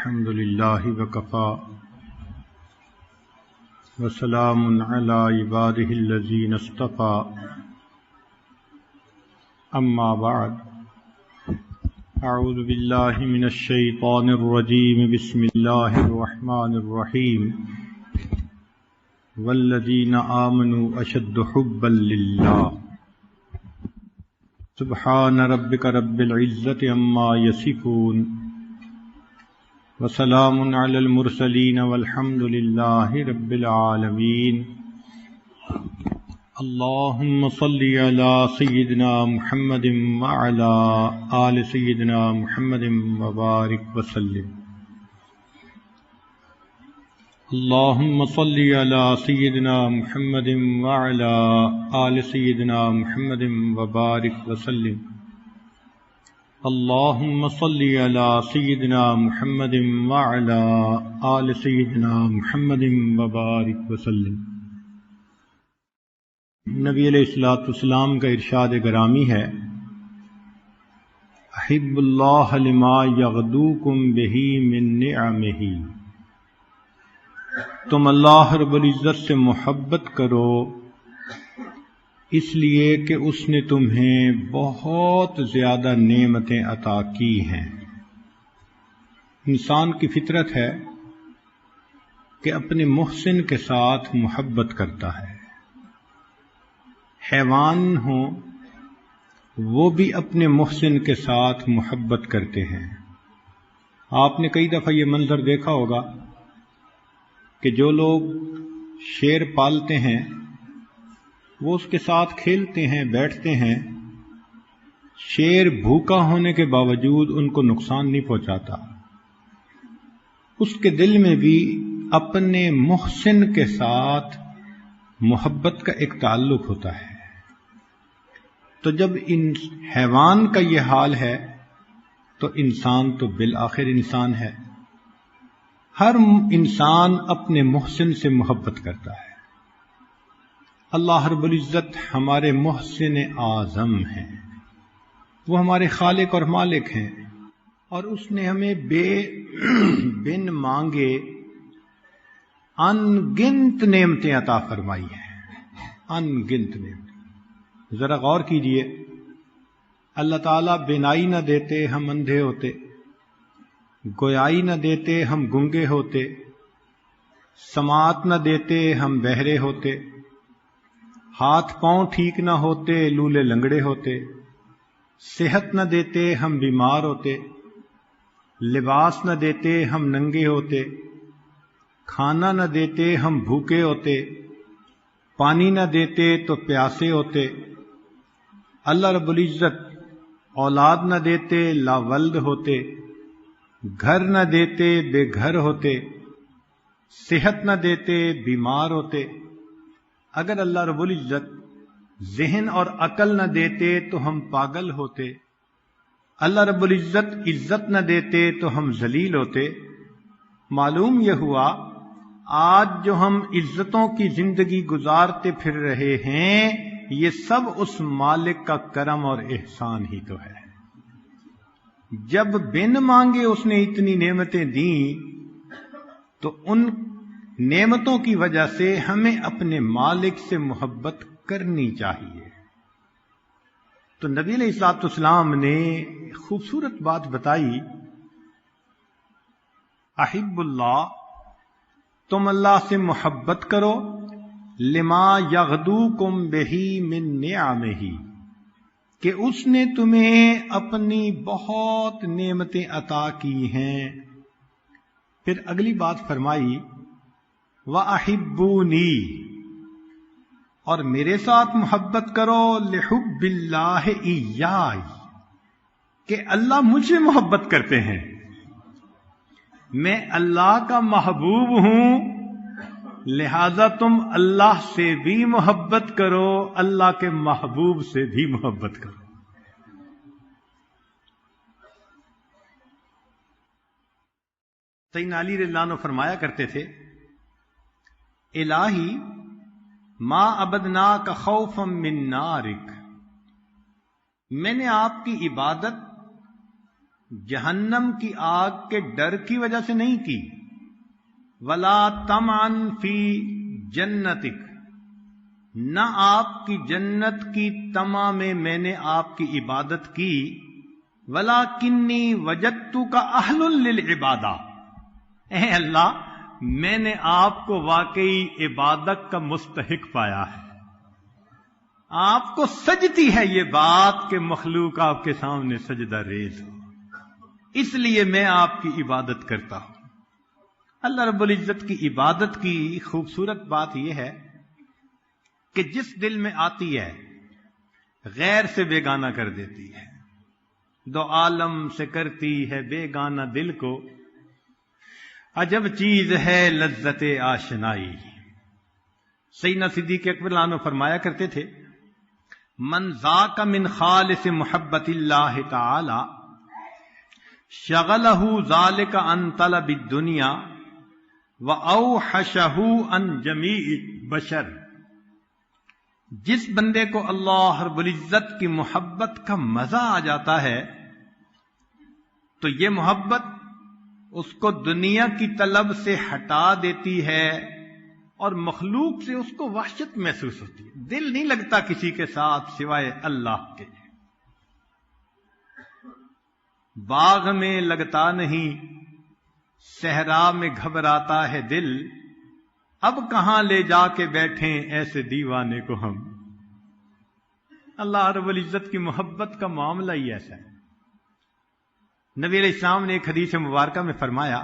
الحمد لله وكفى وسلام على عباده الذين اصطفى أما بعد أعوذ بالله من الشيطان الرجيم بسم الله الرحمن الرحيم والذين آمنوا أشد حبا لله سبحان ربك رب العزة عما يصفون وسلام على المرسلين والحمد لله رب العالمين اللهم صل على سيدنا محمد وعلى آل سيدنا محمد وبارك وسلم اللهم صل على سيدنا محمد وعلى آل سيدنا محمد وبارك وسلم اللهم صل على سيدنا محمد وعلى آل سيدنا محمد وبارك وسلم۔ نبی علیہ الصلوۃ والسلام کا ارشاد گرامی ہے، احب اللہ لما یغدوکم بہ من نعمہ، تم اللہ رب العزت سے محبت کرو اس لیے کہ اس نے تمہیں بہت زیادہ نعمتیں عطا کی ہیں۔ انسان کی فطرت ہے کہ اپنے محسن کے ساتھ محبت کرتا ہے۔ حیوان ہوں وہ بھی اپنے محسن کے ساتھ محبت کرتے ہیں۔ آپ نے کئی دفعہ یہ منظر دیکھا ہوگا کہ جو لوگ شیر پالتے ہیں وہ اس کے ساتھ کھیلتے ہیں، بیٹھتے ہیں، شیر بھوکا ہونے کے باوجود ان کو نقصان نہیں پہنچاتا، اس کے دل میں بھی اپنے محسن کے ساتھ محبت کا ایک تعلق ہوتا ہے۔ تو جب ان حیوان کا یہ حال ہے تو انسان تو بالآخر انسان ہے۔ ہر انسان اپنے محسن سے محبت کرتا ہے۔ اللہ رب العزت ہمارے محسن اعظم ہیں، وہ ہمارے خالق اور مالک ہیں، اور اس نے ہمیں بن مانگے ان گنت نعمتیں عطا فرمائی ہیں، ان گنت نعمتیں۔ ذرا غور کیجئے، اللہ تعالیٰ بینائی نہ دیتے ہم اندھے ہوتے، گویائی نہ دیتے ہم گنگے ہوتے، سماعت نہ دیتے ہم بہرے ہوتے، ہاتھ پاؤں ٹھیک نہ ہوتے لولے لنگڑے ہوتے، صحت نہ دیتے ہم بیمار ہوتے، لباس نہ دیتے ہم ننگے ہوتے، کھانا نہ دیتے ہم بھوکے ہوتے، پانی نہ دیتے تو پیاسے ہوتے۔ اللہ رب العزت اولاد نہ دیتے لاولد ہوتے، گھر نہ دیتے بے گھر ہوتے، صحت نہ دیتے بیمار ہوتے۔ اگر اللہ رب العزت ذہن اور عقل نہ دیتے تو ہم پاگل ہوتے، اللہ رب العزت عزت نہ دیتے تو ہم ذلیل ہوتے۔ معلوم یہ ہوا آج جو ہم عزتوں کی زندگی گزارتے پھر رہے ہیں یہ سب اس مالک کا کرم اور احسان ہی تو ہے۔ جب بن مانگے اس نے اتنی نعمتیں دیں تو ان نعمتوں کی وجہ سے ہمیں اپنے مالک سے محبت کرنی چاہیے۔ تو نبی علیہ الصلوۃ والسلام نے خوبصورت بات بتائی، احب اللہ، تم اللہ سے محبت کرو، لما یغدوکم بہ من نعمہ، کہ اس نے تمہیں اپنی بہت نعمتیں عطا کی ہیں۔ پھر اگلی بات فرمائی، وَأَحِبُّونِي، اور میرے ساتھ محبت کرو، لِحُبِّ اللَّهِ إِيَّايَ، کہ اللہ مجھ سے محبت کرتے ہیں، میں اللہ کا محبوب ہوں، لہذا تم اللہ سے بھی محبت کرو، اللہ کے محبوب سے بھی محبت کرو۔ سیدنا علی رضی اللہ عنہ فرمایا کرتے تھے، الہی ما عبدناک خوفا من نارک، میں نے آپ کی عبادت جہنم کی آگ کے ڈر کی وجہ سے نہیں کی، ولا طمعا فی جنتک، نہ آپ کی جنت کی طمع میں نے آپ کی عبادت کی، ولاکنی وجدتک اہل للعبادہ، اے اللہ میں نے آپ کو واقعی عبادت کا مستحق پایا ہے، آپ کو سجتی ہے یہ بات کہ مخلوق آپ کے سامنے سجدہ ریز ہو، اس لیے میں آپ کی عبادت کرتا ہوں۔ اللہ رب العزت کی عبادت کی خوبصورت بات یہ ہے کہ جس دل میں آتی ہے غیر سے بیگانہ کر دیتی ہے، دو عالم سے کرتی ہے بیگانہ دل کو، عجب چیز ہے لذت آشنائی۔ سیدنا صدیق اکبر عنہ فرمایا کرتے تھے، من ذاک من خالص محبت اللہ تعالی شغلہ ذالک عن طلب الدنیا وأوحشہ عن جمیع بشر، جس بندے کو اللہ رب العزت کی محبت کا مزہ آ جاتا ہے تو یہ محبت اس کو دنیا کی طلب سے ہٹا دیتی ہے اور مخلوق سے اس کو وحشت محسوس ہوتی ہے، دل نہیں لگتا کسی کے ساتھ سوائے اللہ کے، باغ میں لگتا نہیں، صحرا میں گھبراتا ہے دل، اب کہاں لے جا کے بیٹھیں ایسے دیوانے کو ہم۔ اللہ رب العزت کی محبت کا معاملہ ہی ایسا ہے۔ نبی علیہ السلام نے ایک حدیث مبارکہ میں فرمایا،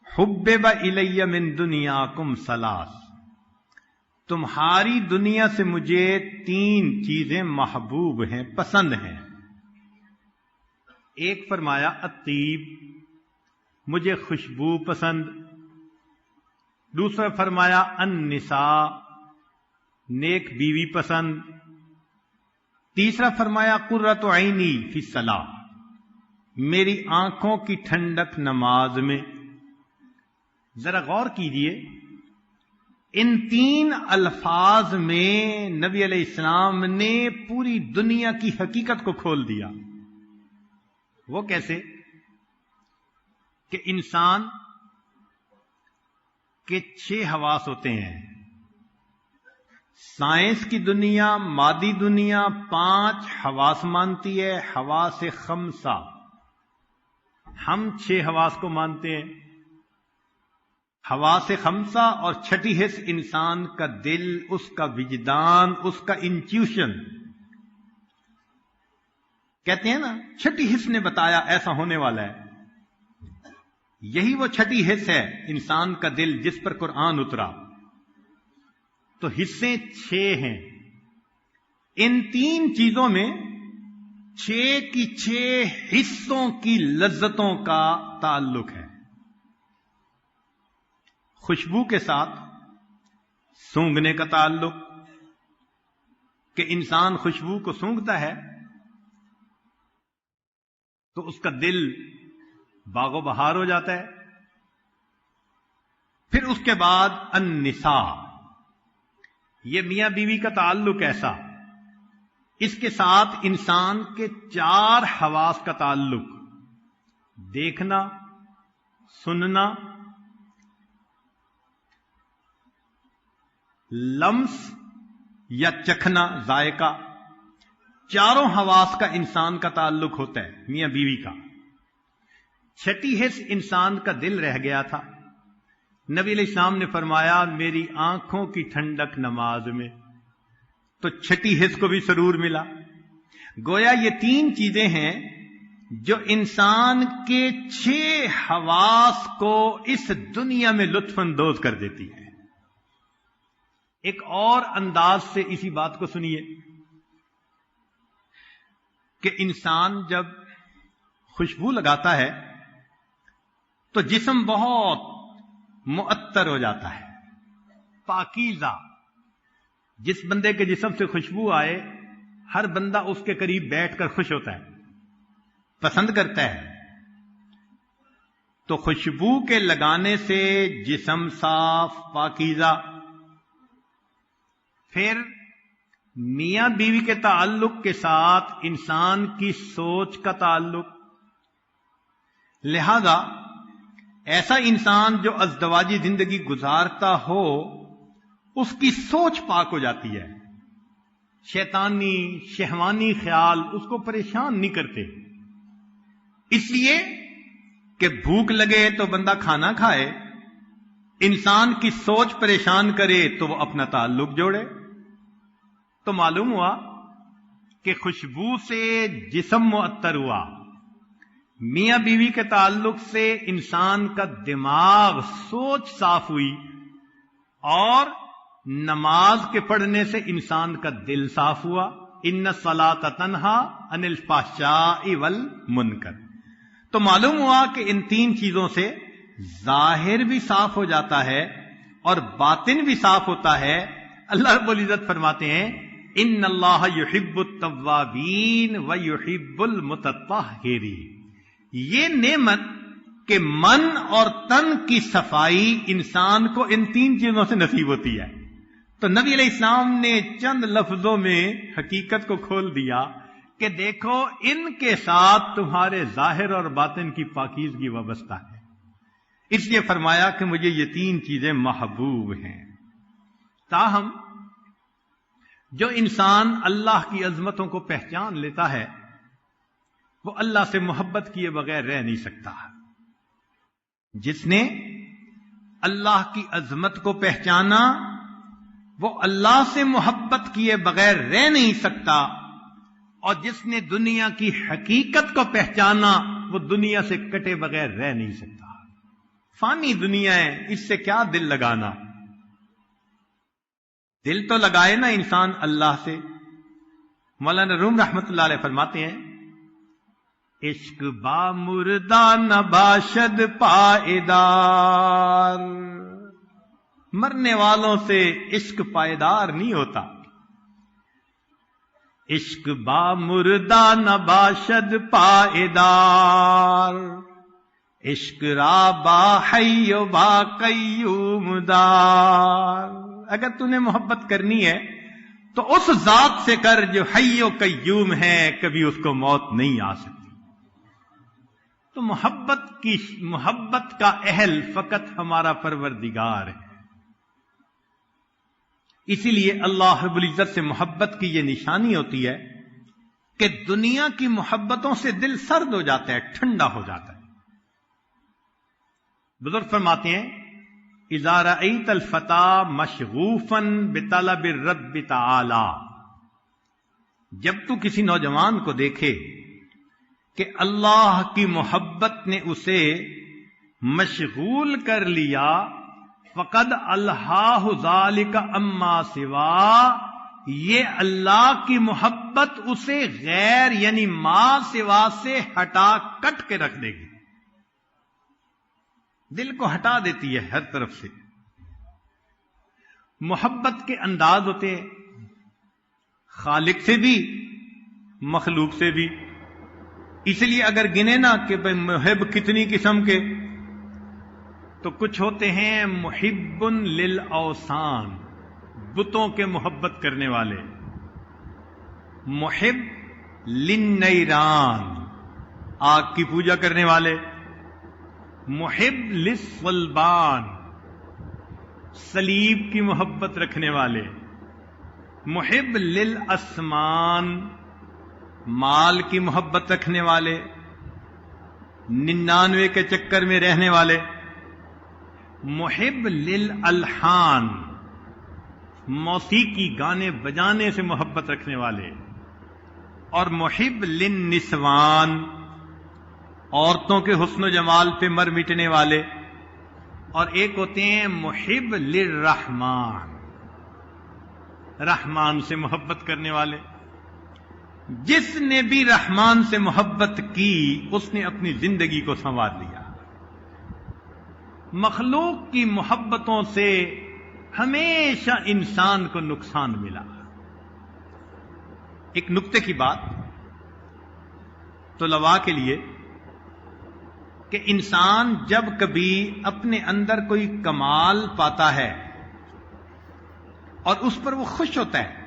حبب الی من دنیاکم ثلاث، تمہاری دنیا سے مجھے 3 چیزیں محبوب ہیں، پسند ہیں۔ ایک فرمایا الطیب، مجھے خوشبو پسند، دوسرا فرمایا النساء، نیک بیوی پسند، تیسرا فرمایا قرۃ عینی فی الصلاۃ، میری آنکھوں کی ٹھنڈک نماز میں۔ ذرا غور کیجئے، ان 3 الفاظ میں نبی علیہ السلام نے پوری دنیا کی حقیقت کو کھول دیا۔ وہ کیسے؟ کہ انسان کے 6 حواس ہوتے ہیں، سائنس کی دنیا، مادی دنیا 5 حواس مانتی ہے، حواس 5، ہم 6 حواس کو مانتے ہیں، حواس 5 اور 6ٹھی حص انسان کا دل، اس کا وجدان، اس کا انٹیوشن، کہتے ہیں نا 6ٹھی حص نے بتایا ایسا ہونے والا ہے، یہی وہ 6ٹھی حص ہے انسان کا دل جس پر قرآن اترا۔ تو حصے 6 ہیں، ان 3 چیزوں میں 6 کی 6 حصوں کی لذتوں کا تعلق ہے۔ خوشبو کے ساتھ سونگھنے کا تعلق، کہ انسان خوشبو کو سونگھتا ہے تو اس کا دل باغ و بہار ہو جاتا ہے۔ پھر اس کے بعد النساء، یہ میاں بیوی کا تعلق ایسا، اس کے ساتھ انسان کے 4 حواس کا تعلق، دیکھنا، سننا، لمس یا چکھنا، ذائقہ، 4 حواس کا انسان کا تعلق ہوتا ہے میاں بیوی کا۔ 6ٹھی حص انسان کا دل رہ گیا تھا، نبی علیہ السلام نے فرمایا میری آنکھوں کی ٹھنڈک نماز میں، تو 6ٹھی حص کو بھی سرور ملا۔ گویا یہ 3 چیزیں ہیں جو انسان کے 6 حواس کو اس دنیا میں لطف اندوز کر دیتی ہے۔ ایک اور انداز سے اسی بات کو سنیے کہ انسان جب خوشبو لگاتا ہے تو جسم بہت معطر ہو جاتا ہے، پاکیزہ۔ جس بندے کے جسم سے خوشبو آئے ہر بندہ اس کے قریب بیٹھ کر خوش ہوتا ہے، پسند کرتا ہے۔ تو خوشبو کے لگانے سے جسم صاف، پاکیزہ۔ پھر میاں بیوی کے تعلق کے ساتھ انسان کی سوچ کا تعلق، لہذا ایسا انسان جو ازدواجی زندگی گزارتا ہو اس کی سوچ پاک ہو جاتی ہے، شیطانی شہوانی خیال اس کو پریشان نہیں کرتے، اس لیے کہ بھوک لگے تو بندہ کھانا کھائے، انسان کی سوچ پریشان کرے تو وہ اپنا تعلق جوڑے۔ تو معلوم ہوا کہ خوشبو سے جسم معطر ہوا، میاں بیوی کے تعلق سے انسان کا دماغ سوچ صاف ہوئی، اور نماز کے پڑھنے سے انسان کا دل صاف ہوا۔ ان الصلاۃ تنہا عن الفحشاء والمنکر۔ تو معلوم ہوا کہ ان تین چیزوں سے ظاہر بھی صاف ہو جاتا ہے اور باطن بھی صاف ہوتا ہے۔ اللہ رب العزت فرماتے ہیں ان اللہ یحب التوابین ویحب المتطہرین۔ یہ نعمت کہ من اور تن کی صفائی انسان کو ان تین چیزوں سے نصیب ہوتی ہے۔ تو نبی علیہ السلام نے چند لفظوں میں حقیقت کو کھول دیا کہ دیکھو ان کے ساتھ تمہارے ظاہر اور باطن کی پاکیزگی وابستہ ہے، اس لیے فرمایا کہ مجھے یہ تین چیزیں محبوب ہیں۔ تاہم جو انسان اللہ کی عظمتوں کو پہچان لیتا ہے وہ اللہ سے محبت کیے بغیر رہ نہیں سکتا۔ جس نے اللہ کی عظمت کو پہچانا وہ اللہ سے محبت کیے بغیر رہ نہیں سکتا، اور جس نے دنیا کی حقیقت کو پہچانا وہ دنیا سے کٹے بغیر رہ نہیں سکتا۔ فانی دنیا ہے، اس سے کیا دل لگانا؟ دل تو لگائے نا انسان اللہ سے۔ مولانا روم رحمت اللہ علیہ فرماتے ہیں عشق با مردہ نہ باشد پائیدار، مرنے والوں سے عشق پائیدار نہیں ہوتا۔ عشق با مردہ نہ باشد پائیدار، عشق را با حی و با قیوم دار۔ اگر تُونے محبت کرنی ہے تو اس ذات سے کر جو حی و قیوم ہے، کبھی اس کو موت نہیں آ سکتی۔ تو محبت کا اہل فقط ہمارا پروردگار ہے۔ اسی لیے اللہ رب العزت سے محبت کی یہ نشانی ہوتی ہے کہ دنیا کی محبتوں سے دل سرد ہو جاتا ہے، ٹھنڈا ہو جاتا ہے۔ بزرگ فرماتے ہیں اذا رأیت الفتى مشغوفا بطلب الرب تعالی، جب تو کسی نوجوان کو دیکھے کہ اللہ کی محبت نے اسے مشغول کر لیا، فقد الہاہ ذالک اما سوا، یہ اللہ کی محبت اسے غیر یعنی ما سوا سے ہٹا کٹ کے رکھ دے گی، دل کو ہٹا دیتی ہے ہر طرف سے۔ محبت کے انداز ہوتے ہیں خالق سے بھی مخلوق سے بھی، اس لیے اگر گنے نا کہ بھئی محب کتنی قسم کے، تو کچھ ہوتے ہیں محب للاوثان، بتوں کے محبت کرنے والے، محب للنیران، آگ کی پوجا کرنے والے، محب للصلبان، صلیب کی محبت رکھنے والے، محب للاسمان، مال کی محبت رکھنے والے، 99 کے چکر میں رہنے والے، محب للالحان، موسیقی گانے بجانے سے محبت رکھنے والے، اور محب للنسوان، عورتوں کے حسن و جمال پہ مر مٹنے والے، اور ایک ہوتے ہیں محب للرحمن، رحمان سے محبت کرنے والے۔ جس نے بھی رحمان سے محبت کی اس نے اپنی زندگی کو سنوار لیا۔ مخلوق کی محبتوں سے ہمیشہ انسان کو نقصان ملا۔ ایک نکتے کی بات طلباء کے لیے کہ انسان جب کبھی اپنے اندر کوئی کمال پاتا ہے اور اس پر وہ خوش ہوتا ہے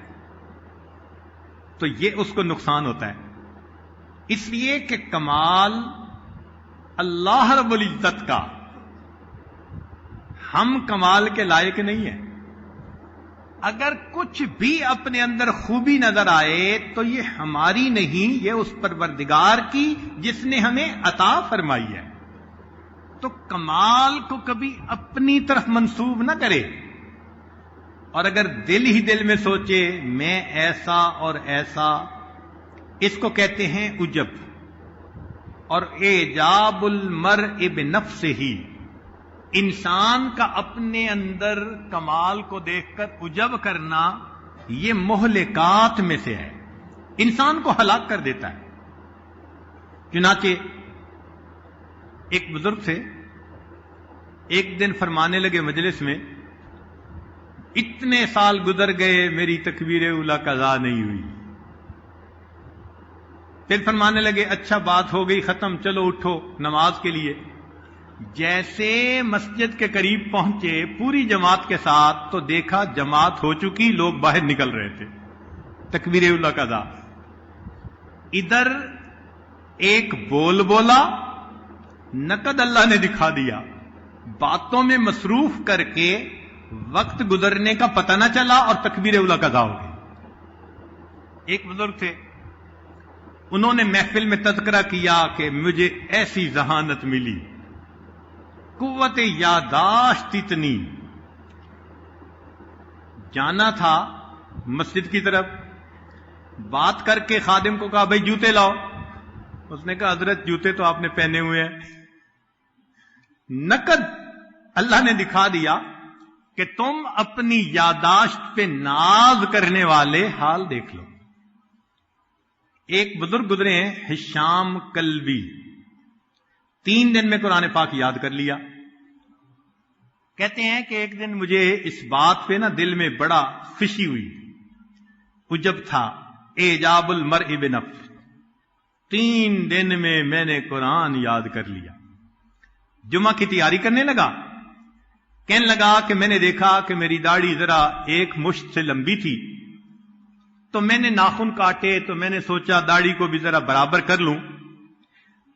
تو یہ اس کو نقصان ہوتا ہے، اس لیے کہ کمال اللہ رب العزت کا ہم کمال کے لائق نہیں ہیں. اگر کچھ بھی اپنے اندر خوبی نظر آئے تو یہ ہماری نہیں، یہ اس پروردگار کی جس نے ہمیں عطا فرمائی ہے. تو کمال کو کبھی اپنی طرف منسوب نہ کرے، اور اگر دل ہی دل میں سوچے میں ایسا اور ایسا، اس کو کہتے ہیں عجب. اور اعجاب المرء بنفسہ، انسان کا اپنے اندر کمال کو دیکھ کر عجب کرنا، یہ مہلکات میں سے ہے، انسان کو ہلاک کر دیتا ہے. چنانچہ ایک بزرگ سے ایک دن فرمانے لگے مجلس میں، اتنے سال گزر گئے میری تکبیر اولیٰ قضا نہیں ہوئی. پھر فرمانے لگے اچھا بات ہو گئی ختم، چلو اٹھو نماز کے لیے. جیسے مسجد کے قریب پہنچے پوری جماعت کے ساتھ تو دیکھا جماعت ہو چکی، لوگ باہر نکل رہے تھے. تکبیر اولیٰ قضا. ادھر ایک بول بولا، نقد اللہ نے دکھا دیا، باتوں میں مصروف کر کے وقت گزرنے کا پتہ نہ چلا اور تکبیر اولیٰ قضا ہو گئی. ایک بزرگ تھے، انہوں نے محفل میں تذکرہ کیا کہ مجھے ایسی ذہانت ملی، قوت یاداشت اتنی. جانا تھا مسجد کی طرف، بات کر کے خادم کو کہا بھائی جوتے لاؤ. اس نے کہا حضرت جوتے تو آپ نے پہنے ہوئے ہیں. نقد اللہ نے دکھا دیا کہ تم اپنی یاداشت پہ ناز کرنے والے حال دیکھ لو. ایک بزرگ گزرے ہیں ہشام کلبی، 3 دن میں قرآن پاک یاد کر لیا. کہتے ہیں کہ ایک دن مجھے اس بات پہ نا دل میں بڑا خوشی ہوئی، عجب تھا. اعجاب المرء بنفسہ، 3 دن میں نے قرآن یاد کر لیا. جمعہ کی تیاری کرنے لگا، کہنے لگا کہ میں نے دیکھا کہ میری داڑھی ذرا ایک مشت سے لمبی تھی، تو میں نے ناخن کاٹے تو میں نے سوچا داڑھی کو بھی ذرا برابر کر لوں.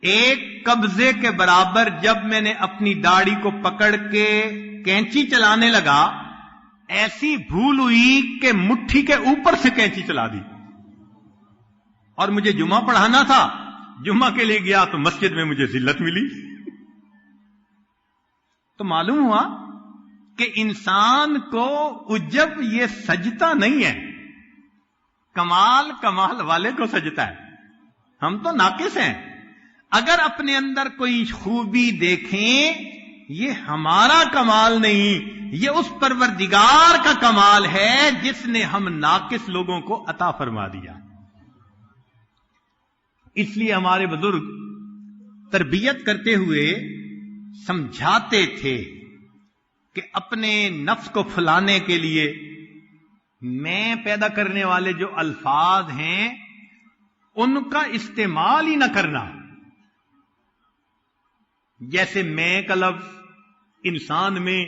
ایک قبضے کے برابر جب میں نے اپنی داڑھی کو پکڑ کے کینچی چلانے لگا، ایسی بھول ہوئی کہ مٹھی کے اوپر سے کینچی چلا دی. اور مجھے جمعہ پڑھانا تھا، جمعہ کے لیے گیا تو مسجد میں مجھے ذلت ملی. تو معلوم ہوا کہ انسان کو عجب یہ سجتا نہیں ہے، کمال کمال والے کو سجتا ہے. ہم تو ناقص ہیں. اگر اپنے اندر کوئی خوبی دیکھیں، یہ ہمارا کمال نہیں، یہ اس پروردگار کا کمال ہے جس نے ہم ناقص لوگوں کو عطا فرما دیا. اس لیے ہمارے بزرگ تربیت کرتے ہوئے سمجھاتے تھے کہ اپنے نفس کو پھلانے کے لیے میں پیدا کرنے والے جو الفاظ ہیں ان کا استعمال ہی نہ کرنا. جیسے میں کا لفظ انسان میں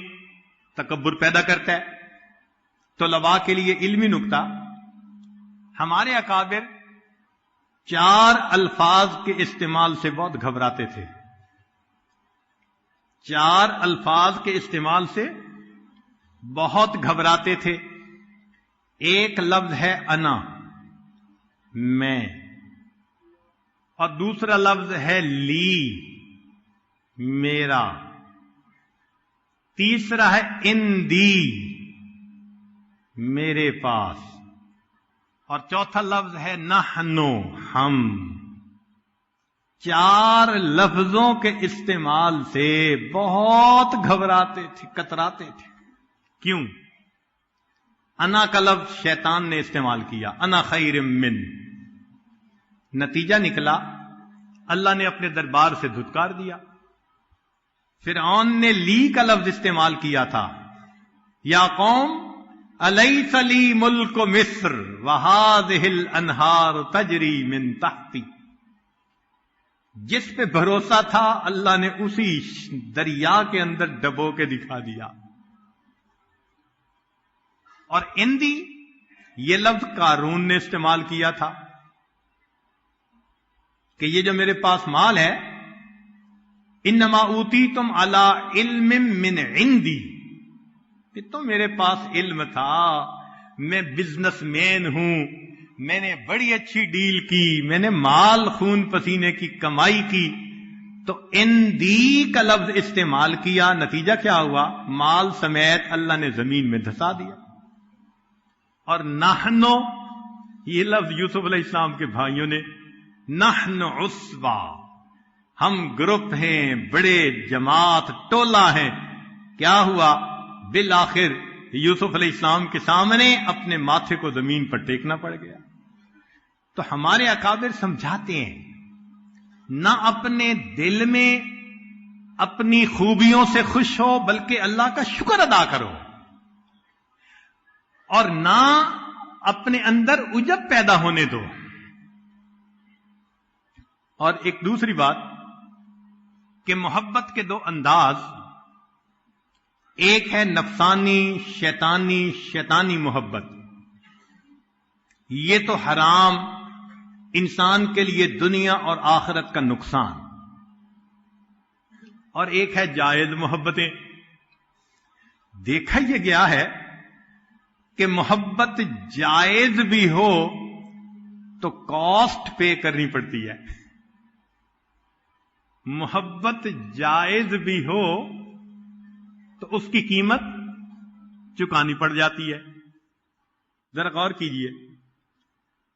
تکبر پیدا کرتا ہے. طلباء کے لیے علمی نکتہ، ہمارے اکابر 4 الفاظ کے استعمال سے بہت گھبراتے تھے. 4 الفاظ کے استعمال سے بہت گھبراتے تھے. ایک لفظ ہے انا، میں، اور دوسرا لفظ ہے لی، میرا، تیسرا ہے اندی، میرے پاس، اور چوتھا لفظ ہے نحنو، ہم. 4 لفظوں کے استعمال سے بہت گھبراتے تھے، کتراتے تھے. کیوں؟ انا کا لفظ شیطان نے استعمال کیا، انا خیر من. نتیجہ نکلا اللہ نے اپنے دربار سے دھتکار دیا. فرعون نے لی کا لفظ استعمال کیا تھا، یا قوم الیس لی ملک مصر وہذہ الانہار تجری من تحتی. جس پہ بھروسہ تھا اللہ نے اسی دریا کے اندر ڈبو کے دکھا دیا. اور اندی یہ لفظ قارون نے استعمال کیا تھا، کہ یہ جو میرے پاس مال ہے انما اوتیتم علی علم من عندی، یہ تو میرے پاس علم تھا، میں بزنس مین ہوں، میں نے بڑی اچھی ڈیل کی، میں نے مال خون پسینے کی کمائی کی، تو اندی کا لفظ استعمال کیا، نتیجہ کیا ہوا؟ مال سمیت اللہ نے زمین میں دھسا دیا۔ اور نحنو، یہ لفظ یوسف علیہ السلام کے بھائیوں نے، نحن عصبہ، ہم گروپ ہیں، بڑے جماعت ٹولہ ہیں۔ کیا ہوا؟ بالآخر یوسف علیہ السلام کے سامنے اپنے ماتھے کو زمین پر ٹیکنا پڑ گیا۔ تو ہمارے اکابر سمجھاتے ہیں، نہ اپنے دل میں اپنی خوبیوں سے خوش ہو، بلکہ اللہ کا شکر ادا کرو، اور نہ اپنے اندر عجب پیدا ہونے دو۔ اور ایک دوسری بات کہ محبت کے دو انداز، ایک ہے نفسانی شیطانی محبت، یہ تو حرام، انسان کے لیے دنیا اور آخرت کا نقصان، اور ایک ہے جائز محبتیں۔ دیکھا یہ گیا ہے کہ محبت جائز بھی ہو تو کاسٹ پے کرنی پڑتی ہے، محبت جائز بھی ہو تو اس کی قیمت چکانی پڑ جاتی ہے۔ ذرا غور کیجئے،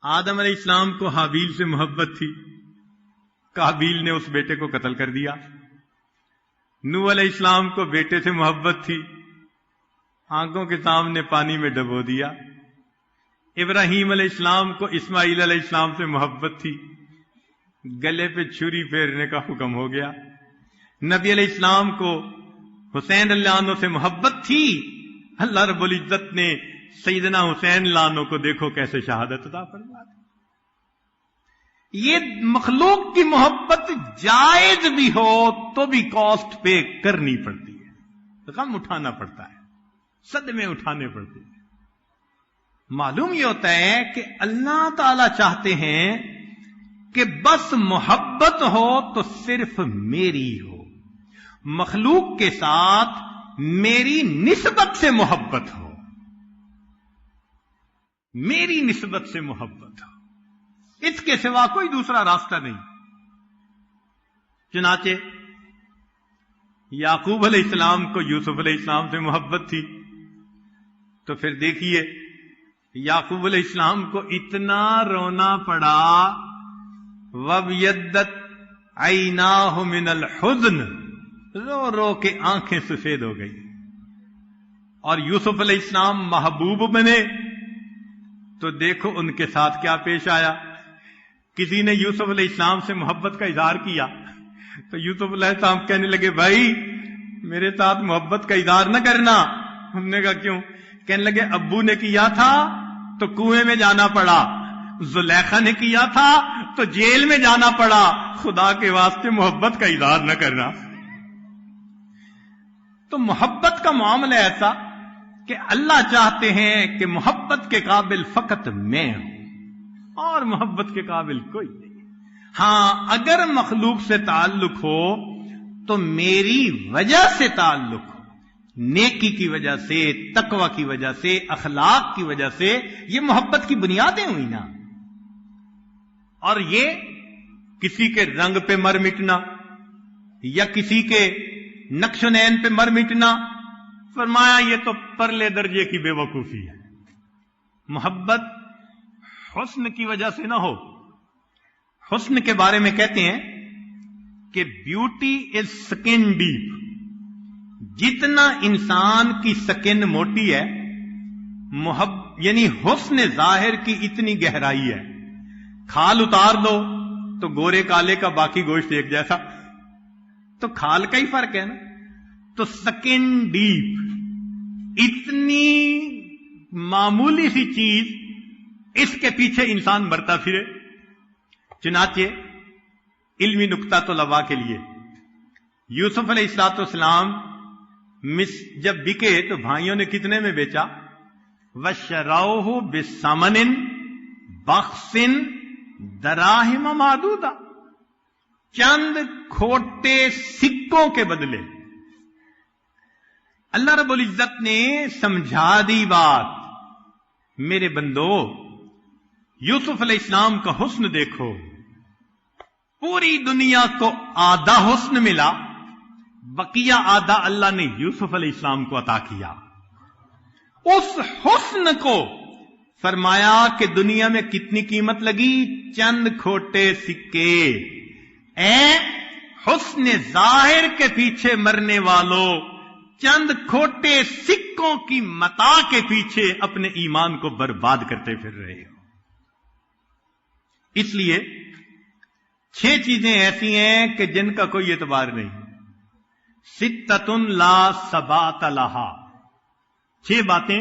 آدم علیہ السلام کو حابیل سے محبت تھی، قابیل نے اس بیٹے کو قتل کر دیا۔ نوح علیہ السلام کو بیٹے سے محبت تھی، آنکھوں کے سامنے پانی میں ڈبو دیا۔ ابراہیم علیہ السلام کو اسماعیل علیہ السلام سے محبت تھی، گلے پہ چھری پھیرنے کا حکم ہو گیا۔ نبی علیہ السلام کو حسین اللہ عنہ سے محبت تھی، اللہ رب العزت نے سیدنا حسین اللہ عنہ کو دیکھو کیسے شہادت عطا فرما دی۔ یہ مخلوق کی محبت جائز بھی ہو تو بھی کاسٹ پے کرنی پڑتی ہے، غم اٹھانا پڑتا ہے، صدمے اٹھانے پڑتے ہیں۔ معلوم یہ ہوتا ہے کہ اللہ تعالی چاہتے ہیں کہ بس محبت ہو تو صرف میری ہو، مخلوق کے ساتھ میری نسبت سے محبت ہو، میری نسبت سے محبت ہو، اس کے سوا کوئی دوسرا راستہ نہیں۔ چنانچہ یعقوب علیہ السلام کو یوسف علیہ السلام سے محبت تھی، تو پھر دیکھیے یعقوب علیہ السلام کو اتنا رونا پڑا، وَابْيَضَّتْ عَيْنَاهُ مِنَ الْحُزْنِ، رو رو کے آنکھیں سفید ہو گئی۔ اور یوسف علیہ السلام محبوب بنے تو دیکھو ان کے ساتھ کیا پیش آیا۔ کسی نے یوسف علیہ السلام سے محبت کا اظہار کیا تو یوسف علیہ السلام کہنے لگے، بھائی میرے ساتھ محبت کا اظہار نہ کرنا۔ انہوں نے کہا کیوں؟ کہنے لگے ابو نے کیا تھا تو کنویں میں جانا پڑا، زلیخا نے کیا تھا تو جیل میں جانا پڑا، خدا کے واسطے محبت کا اظہار نہ کرنا۔ تو محبت کا معاملہ ایسا کہ اللہ چاہتے ہیں کہ محبت کے قابل فقط میں ہوں اور محبت کے قابل کوئی نہیں۔ ہاں اگر مخلوق سے تعلق ہو تو میری وجہ سے تعلق ہو، نیکی کی وجہ سے، تقوی کی وجہ سے، اخلاق کی وجہ سے، یہ محبت کی بنیادیں ہوئی نا۔ اور یہ کسی کے رنگ پہ مر مٹنا یا کسی کے نقش و نین پہ مر مٹنا، فرمایا یہ تو پرلے درجے کی بے وقوفی ہے۔ محبت حسن کی وجہ سے نہ ہو۔ حسن کے بارے میں کہتے ہیں کہ بیوٹی از سکن ڈیپ، جتنا انسان کی سکن موٹی ہے، یعنی حسن ظاہر کی اتنی گہرائی ہے۔ کھال اتار دو تو گورے کالے کا باقی گوشت ایک جیسا، تو کھال کا ہی فرق ہے نا۔ تو سکن ڈیپ، اتنی معمولی سی چیز، اس کے پیچھے انسان مرتا پھرے۔ چنانچہ علمی نکتہ طلباء کے لیے، یوسف علیہ الصلوۃ والسلام جب بکے تو بھائیوں نے کتنے میں بیچا؟ وَشَرَوْهُ بِثَمَنٍ بَخْسٍ دَرَاهِمَ مَعْدُودَةٍ، چند کھوٹے سکوں کے بدلے اللہ رب العزت نے سمجھا دی بات. میرے بندو، یوسف علیہ السلام کا حسن دیکھو. پوری دنیا کو آدھا حسن ملا، بقیہ آدھا اللہ نے یوسف علیہ السلام کو عطا کیا. اس حسن کو فرمایا کہ دنیا میں کتنی قیمت لگی؟ چند کھوٹے سکے. اے حسن ظاہر کے پیچھے مرنے والوں، چند کھوٹے سکوں کی متاع کے پیچھے اپنے ایمان کو برباد کرتے پھر رہے ہو. اس لیے 6 چیزیں ایسی ہیں کہ جن کا کوئی اعتبار نہیں. ستۃ لا ثبات لہا، 6 باتیں،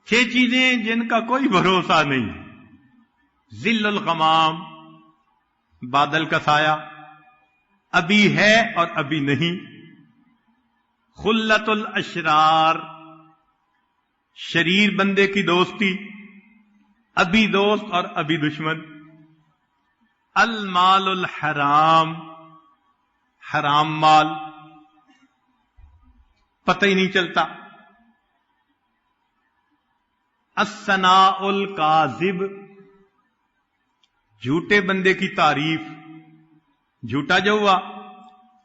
6 چیزیں جن کا کوئی بھروسہ نہیں. ظل الغمام، بادل کا سایہ، ابھی ہے اور ابھی نہیں. خلت الاشرار، شریر بندے کی دوستی، ابھی دوست اور ابھی دشمن. المال الحرام، حرام مال، پتہ ہی نہیں چلتا. الثناء الکاذب، جھوٹے بندے کی تعریف. جھوٹا جو ہوا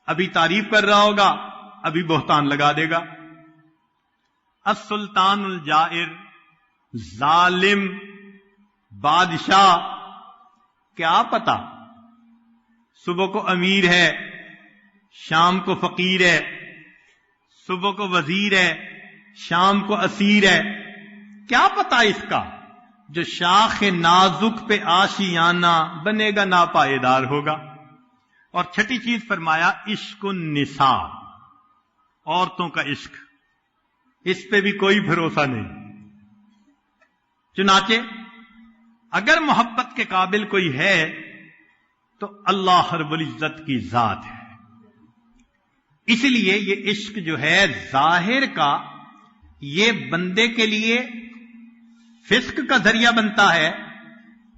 ابھی تعریف کر رہا ہوگا، ابھی بہتان لگا دے گا. السلطان الجائر، ظالم بادشاہ. کیا پتا صبح کو امیر ہے، شام کو فقیر ہے، صبح کو وزیر ہے، شام کو اسیر ہے. کیا پتا اس کا؟ جو شاخ نازک پہ آشیانہ بنے گا ناپائیدار ہوگا. اور 6ٹھی چیز فرمایا عشق النساء، عورتوں کا عشق. اس پہ بھی کوئی بھروسہ نہیں. چنانچہ اگر محبت کے قابل کوئی ہے تو اللہ رب العزت کی ذات ہے. اس لیے یہ عشق جو ہے ظاہر کا، یہ بندے کے لیے فسق کا ذریعہ بنتا ہے،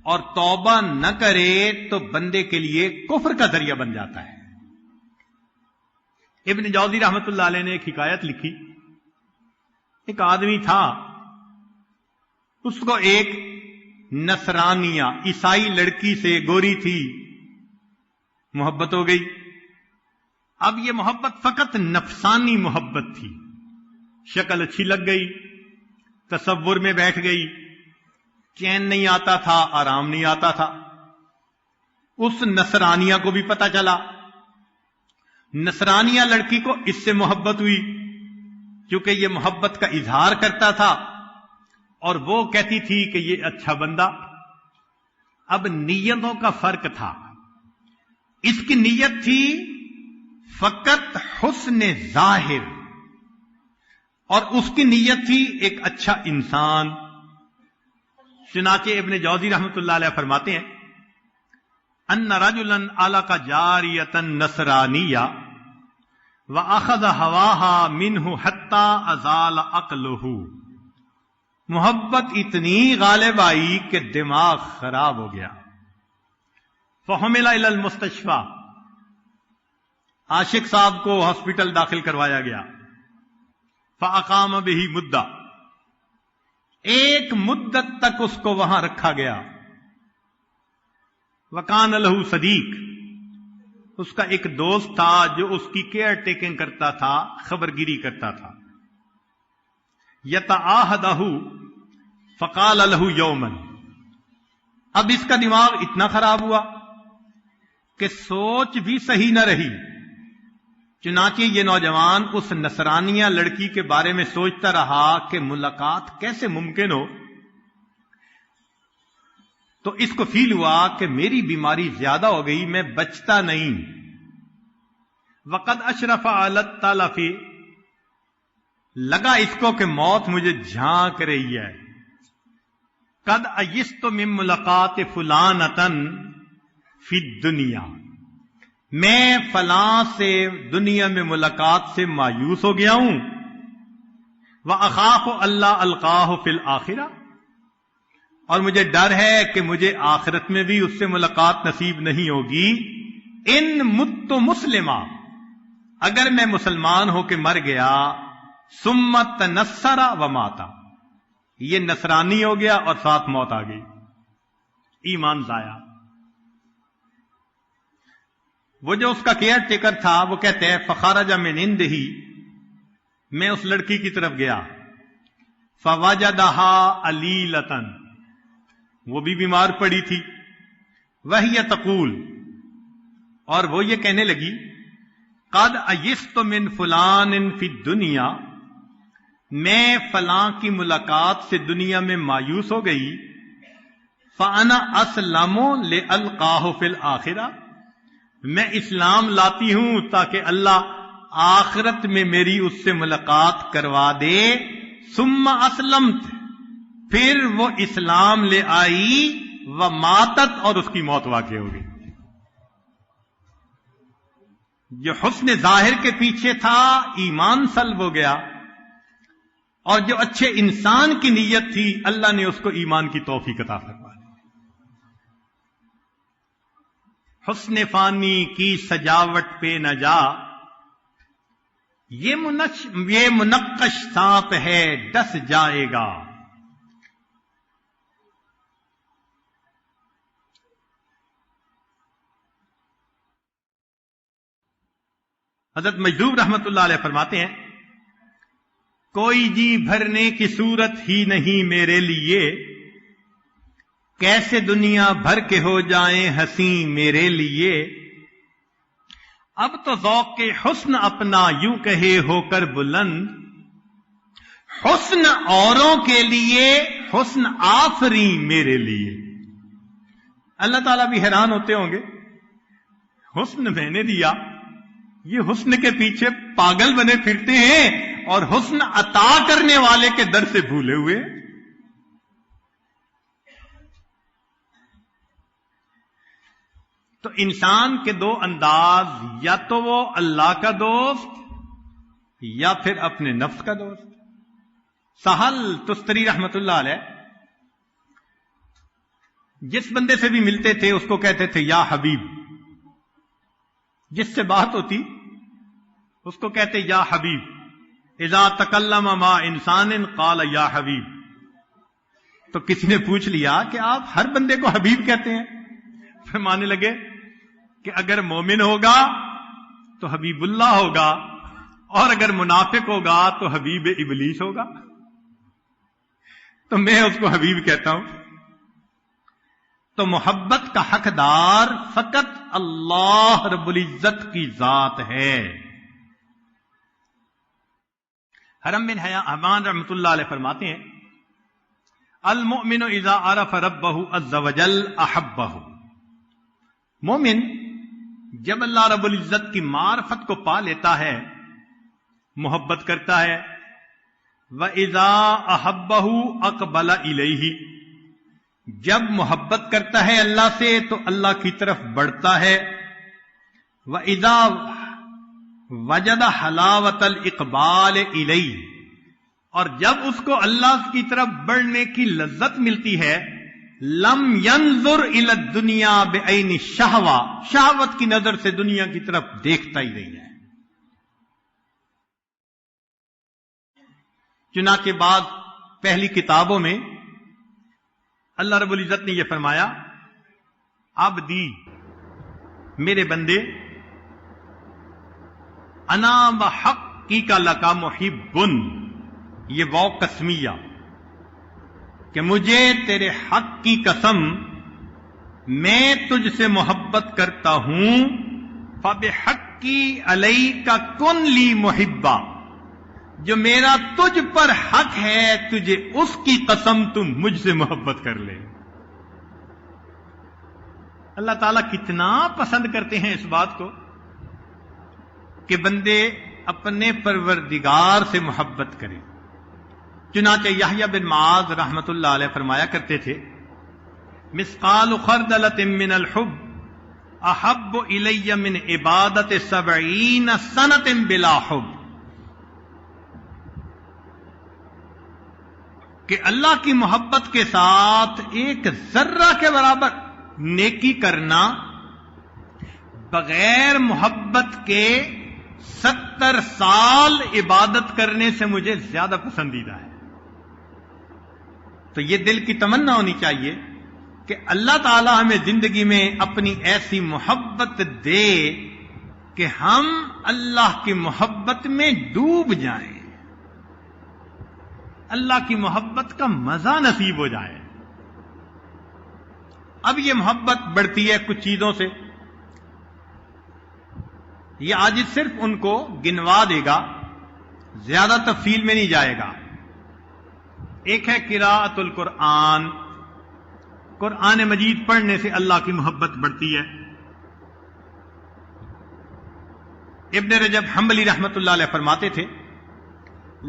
اور توبہ نہ کرے تو بندے کے لیے کفر کا ذریعہ بن جاتا ہے. ابن جوزی رحمت اللہ علیہ نے ایک حکایت لکھی. ایک آدمی تھا، اس کو ایک نصرانیہ عیسائی لڑکی سے، گوری تھی، محبت ہو گئی. اب یہ محبت فقط نفسانی محبت تھی. شکل اچھی لگ گئی، تصور میں بیٹھ گئی، چین نہیں آتا تھا، آرام نہیں آتا تھا. اس نصرانیہ کو بھی پتا چلا. نصرانیہ لڑکی کو اس سے محبت ہوئی، کیونکہ یہ محبت کا اظہار کرتا تھا اور وہ کہتی تھی کہ یہ اچھا بندہ. اب نیتوں کا فرق تھا. اس کی نیت تھی فقط حسن ظاہر، اور اس کی نیت تھی ایک اچھا انسان. چنانچہ ابن جوزی رحمت اللہ علیہ فرماتے ہیں ان رجلا علق جاریۃ نصرانیہ واخذ ہواها منہ حتی ازال عقلہ. محبت اتنی غالب آئی کہ دماغ خراب ہو گیا. فحمل الی المستشفی، عاشق صاحب کو ہاسپٹل داخل کروایا گیا. فاقام بہ مدہ، ایک مدت تک اس کو وہاں رکھا گیا. وکان لہ صدیق، اس کا ایک دوست تھا جو اس کی کیئر ٹیکنگ کرتا تھا، خبرگیری کرتا تھا. یتعاہدہ فقال لہ یوما، اب اس کا دماغ اتنا خراب ہوا کہ سوچ بھی صحیح نہ رہی. چنانچہ یہ نوجوان اس نصرانیہ لڑکی کے بارے میں سوچتا رہا کہ ملاقات کیسے ممکن ہو. تو اس کو فیل ہوا کہ میری بیماری زیادہ ہو گئی، میں بچتا نہیں. وقد اشرف علی التلف، لگا اس کو کہ موت مجھے جھانک رہی ہے. قد ایست من ملاقات فلانۃ فی الدنیا، میں فلاں سے دنیا میں ملاقات سے مایوس ہو گیا ہوں. وَأَخَافُ أَلَّا أَلْقَاهُ فِي الْآخِرَةِ، اور مجھے ڈر ہے کہ مجھے آخرت میں بھی اس سے ملاقات نصیب نہیں ہوگی. ان مت مسلما، اگر میں مسلمان ہو کے مر گیا، ثم تنصر و ماتا، یہ نصرانی ہو گیا اور ساتھ موت آ گئی، ایمان ضائع۔ وہ جو اس کا کیئر ٹیکر تھا وہ کہتے ہیں فخرج من عنده، میں اس لڑکی کی طرف گیا، فوجدها علیلۃ، وہ بھی بیمار پڑی تھی، وہی تقول، اور وہ یہ کہنے لگی قد ایست من فلان فی الدنیا، میں فلاں کی ملاقات سے دنیا میں مایوس ہو گئی، فانا اسلم لالقاہ فی الآخرہ، میں اسلام لاتی ہوں تاکہ اللہ آخرت میں میری اس سے ملاقات کروا دے، ثم اسلمت، پھر وہ اسلام لے آئی، وماتت، اور اس کی موت واقع ہو گئی۔ جو حسن ظاہر کے پیچھے تھا ایمان سلب ہو گیا، اور جو اچھے انسان کی نیت تھی اللہ نے اس کو ایمان کی توفیق عطا فرما دی۔ حسن فانی کی سجاوٹ پہ نہ جا، یہ منقش سانپ ہے ڈس جائے گا۔ حضرت مجذوب رحمت اللہ علیہ فرماتے ہیں کوئی جی بھرنے کی صورت ہی نہیں میرے لیے، کیسے دنیا بھر کے ہو جائیں ہنسی میرے لیے، اب تو ذوق کے حسن اپنا یوں کہے ہو کر بلند، حسن اوروں کے لیے حسن آفری میرے لیے۔ اللہ تعالیٰ بھی حیران ہوتے ہوں گے، حسن میں نے دیا، یہ حسن کے پیچھے پاگل بنے پھرتے ہیں اور حسن عطا کرنے والے کے در سے بھولے ہوئے۔ تو انسان کے دو انداز، یا تو وہ اللہ کا دوست یا پھر اپنے نفس کا دوست۔ سہل تستری رحمت اللہ علیہ جس بندے سے بھی ملتے تھے اس کو کہتے تھے یا حبیب، جس سے بات ہوتی اس کو کہتے یا حبیب، اذا تکلم مع انسان قال یا حبیب۔ تو کسی نے پوچھ لیا کہ آپ ہر بندے کو حبیب کہتے ہیں؟ فرمانے لگے کہ اگر مومن ہوگا تو حبیب اللہ ہوگا، اور اگر منافق ہوگا تو حبیب ابلیس ہوگا۔ تو میں اس کو حبیب کہتا ہوں۔ تو محبت کا حقدار فقط اللہ رب العزت کی ذات ہے۔ حرم بن حمان رحمت اللہ علیہ فرماتے ہیں المؤمن اذا عرف ربہ عز وجل احبہ، مومن جب اللہ رب العزت کی معرفت کو پا لیتا ہے محبت کرتا ہے، وَإِذَا أَحَبَّهُ أَقْبَلَ إِلَيْهِ، جب محبت کرتا ہے اللہ سے تو اللہ کی طرف بڑھتا ہے، وَإِذَا وَجَدَ حَلَاوَةَ الْإِقْبَالِ إِلَيْهِ، اور جب اس کو اللہ کی طرف بڑھنے کی لذت ملتی ہے، لم ينظر الى الدنیا بعین الشہوہ، شہوت کی نظر سے دنیا کی طرف دیکھتا ہی نہیں ہے۔ چنانچہ بعد پہلی کتابوں میں اللہ رب العزت نے یہ فرمایا عبدی، میرے بندے، انا بحقیک لک محب، یہ واو قسمیہ کہ مجھے تیرے حق کی قسم میں تجھ سے محبت کرتا ہوں، فبحقی علیک کن لی محبا، جو میرا تجھ پر حق ہے تجھے اس کی قسم تم مجھ سے محبت کر لے۔ اللہ تعالیٰ کتنا پسند کرتے ہیں اس بات کو کہ بندے اپنے پروردگار سے محبت کریں۔ چنانچہ یحییٰ بن معاذ رحمت اللہ علیہ فرمایا کرتے تھے مثقال خردلۃ من الحب احب الی من عبادت 70 سنۃ بلا حب، کہ اللہ کی محبت کے ساتھ ایک ذرہ کے برابر نیکی کرنا بغیر محبت کے 70 سال عبادت کرنے سے مجھے زیادہ پسندیدہ ہے. تو یہ دل کی تمنا ہونی چاہیے کہ اللہ تعالی ہمیں زندگی میں اپنی ایسی محبت دے کہ ہم اللہ کی محبت میں ڈوب جائیں، اللہ کی محبت کا مزہ نصیب ہو جائے. اب یہ محبت بڑھتی ہے کچھ چیزوں سے. یہ آج صرف ان کو گنوا دے گا، زیادہ تفصیل میں نہیں جائے گا. ایک ہے قراءۃ القرآن. قرآن مجید پڑھنے سے اللہ کی محبت بڑھتی ہے. ابن رجب حنبلی رحمت اللہ علیہ فرماتے تھے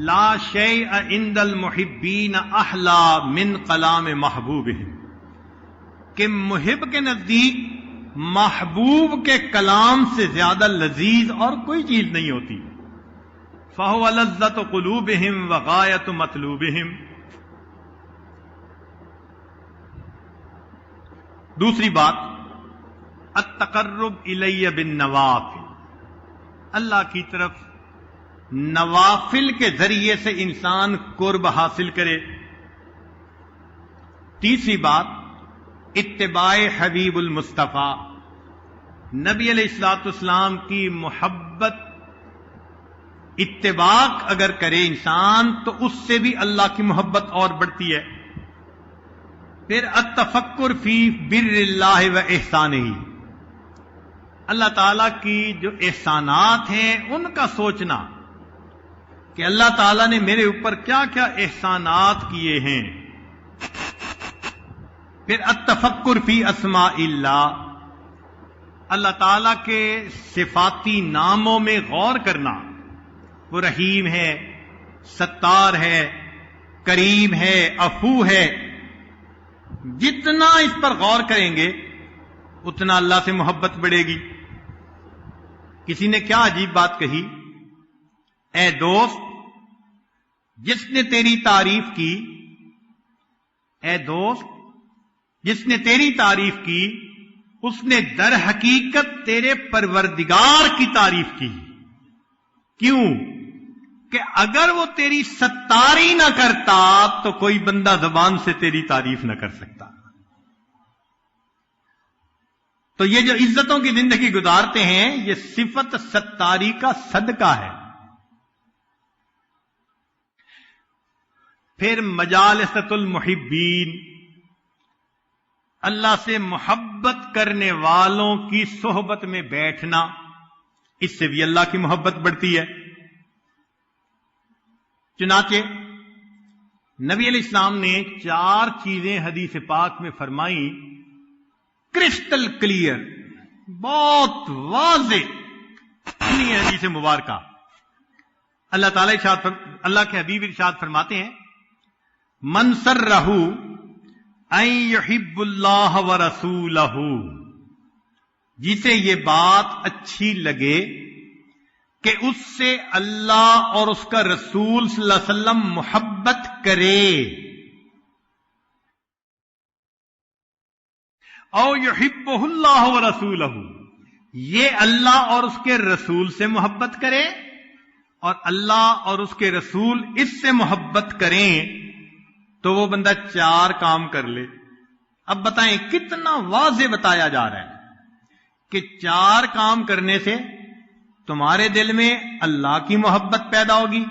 لا شیء عند المحبین احلا من کلام محبوبہم، کہ محب کے نزدیک محبوب کے کلام سے زیادہ لذیذ اور کوئی چیز نہیں ہوتی. فہو لذت قلوبہم وغایت مطلوبہم. دوسری بات التقرب الی بالنوافل، اللہ کی طرف نوافل کے ذریعے سے انسان قرب حاصل کرے. تیسری بات اتباع حبیب المصطفیٰ، نبی علیہ الصلوۃ والسلام کی محبت اتباع اگر کرے انسان تو اس سے بھی اللہ کی محبت اور بڑھتی ہے. پھر التفکر فی بر اللہ و احسانہ، اللہ تعالیٰ کی جو احسانات ہیں ان کا سوچنا کہ اللہ تعالیٰ نے میرے اوپر کیا کیا احسانات کیے ہیں. پھر التفکر فی اسماء اللہ، اللہ تعالیٰ کے صفاتی ناموں میں غور کرنا. وہ رحیم ہے، ستار ہے، کریم ہے، عفو ہے. جتنا اس پر غور کریں گے اتنا اللہ سے محبت بڑھے گی. کسی نے کیا عجیب بات کہی، اے دوست جس نے تیری تعریف کی، اے دوست جس نے تیری تعریف کی اس نے در حقیقت تیرے پروردگار کی تعریف کی. کیوں؟ کہ اگر وہ تیری ستاری نہ کرتا تو کوئی بندہ زبان سے تیری تعریف نہ کر سکتا. تو یہ جو عزتوں کی زندگی گزارتے ہیں یہ صفت ستاری کا صدقہ ہے. پھر مجالسۃ المحبین، اللہ سے محبت کرنے والوں کی صحبت میں بیٹھنا، اس سے بھی اللہ کی محبت بڑھتی ہے. چنانچہ نبی علیہ السلام نے 4 چیزیں حدیث پاک میں فرمائی، کرسٹل کلیئر، بہت واضح سنی حدیث مبارکہ. اللہ تعالی اللہ کے حبیب ارشاد فرماتے ہیں من سرہ ان یحب اللہ ورسولہ، جسے یہ بات اچھی لگے کہ اس سے اللہ اور اس کا رسول صلی اللہ علیہ وسلم محبت کرے، او یحبہ اللہ ورسولہ، یہ اللہ اور اس کے رسول سے محبت کرے اور اللہ اور اس کے رسول اس سے محبت کریں، تو وہ بندہ 4 کام کر لے. اب بتائیں کتنا واضح بتایا جا رہا ہے کہ 4 کام کرنے سے تمہارے دل میں اللہ کی محبت پیدا ہوگی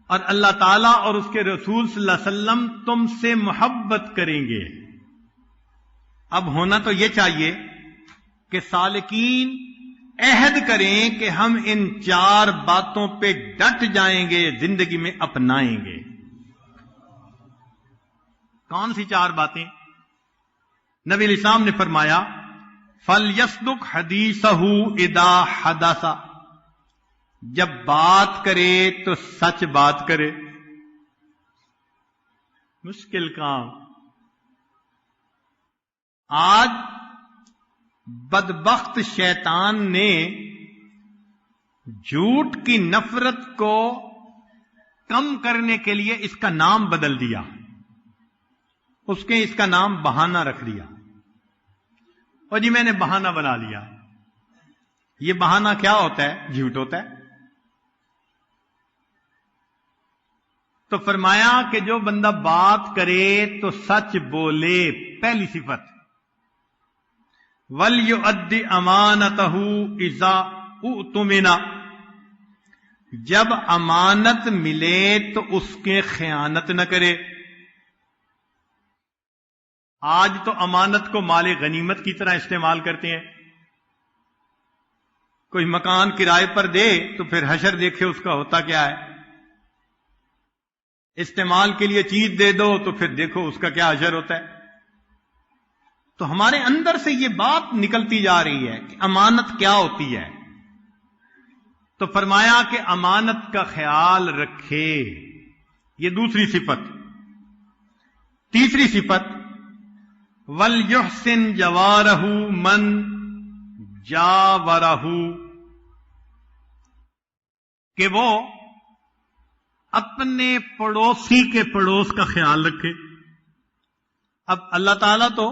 اور اللہ تعالیٰ اور اس کے رسول صلی اللہ علیہ وسلم تم سے محبت کریں گے. اب ہونا تو یہ چاہیے کہ سالکین عہد کریں کہ ہم ان 4 باتوں پہ ڈٹ جائیں گے، زندگی میں اپنائیں گے. کون سی 4 باتیں؟ نبی علیہ السلام نے فرمایا فَلْيَصْدُقْ حَدِيثَهُ إِذَا حَدَثَ، جب بات کرے تو سچ بات کرے. مشکل کام. آج بدبخت شیطان نے جھوٹ کی نفرت کو کم کرنے کے لیے اس کا نام بدل دیا. اس کا نام بہانہ رکھ دیا. اور جی میں نے بہانہ بنا لیا. یہ بہانہ کیا ہوتا ہے؟ جھوٹ ہوتا ہے. تو فرمایا کہ جو بندہ بات کرے تو سچ بولے، پہلی صفت. وَلْيُؤَدِّ أَمَانَتَهُ إِذَا اُؤْتُمِنَ، جب امانت ملے تو اس کے خیانت نہ کرے. آج تو امانت کو مال غنیمت کی طرح استعمال کرتے ہیں. کوئی مکان کرائے پر دے تو پھر حشر دیکھے اس کا ہوتا کیا ہے. استعمال کے لیے چیز دے دو تو پھر دیکھو اس کا کیا حشر ہوتا ہے. تو ہمارے اندر سے یہ بات نکلتی جا رہی ہے کہ امانت کیا ہوتی ہے. تو فرمایا کہ امانت کا خیال رکھے، یہ دوسری صفت. تیسری صفت، وَلْيُحْسِنْ جَوَارَهُ مَنْ جَاوَرَهُ، کہ وہ اپنے پڑوسی کے پڑوس کا خیال رکھے. اب اللہ تعالیٰ تو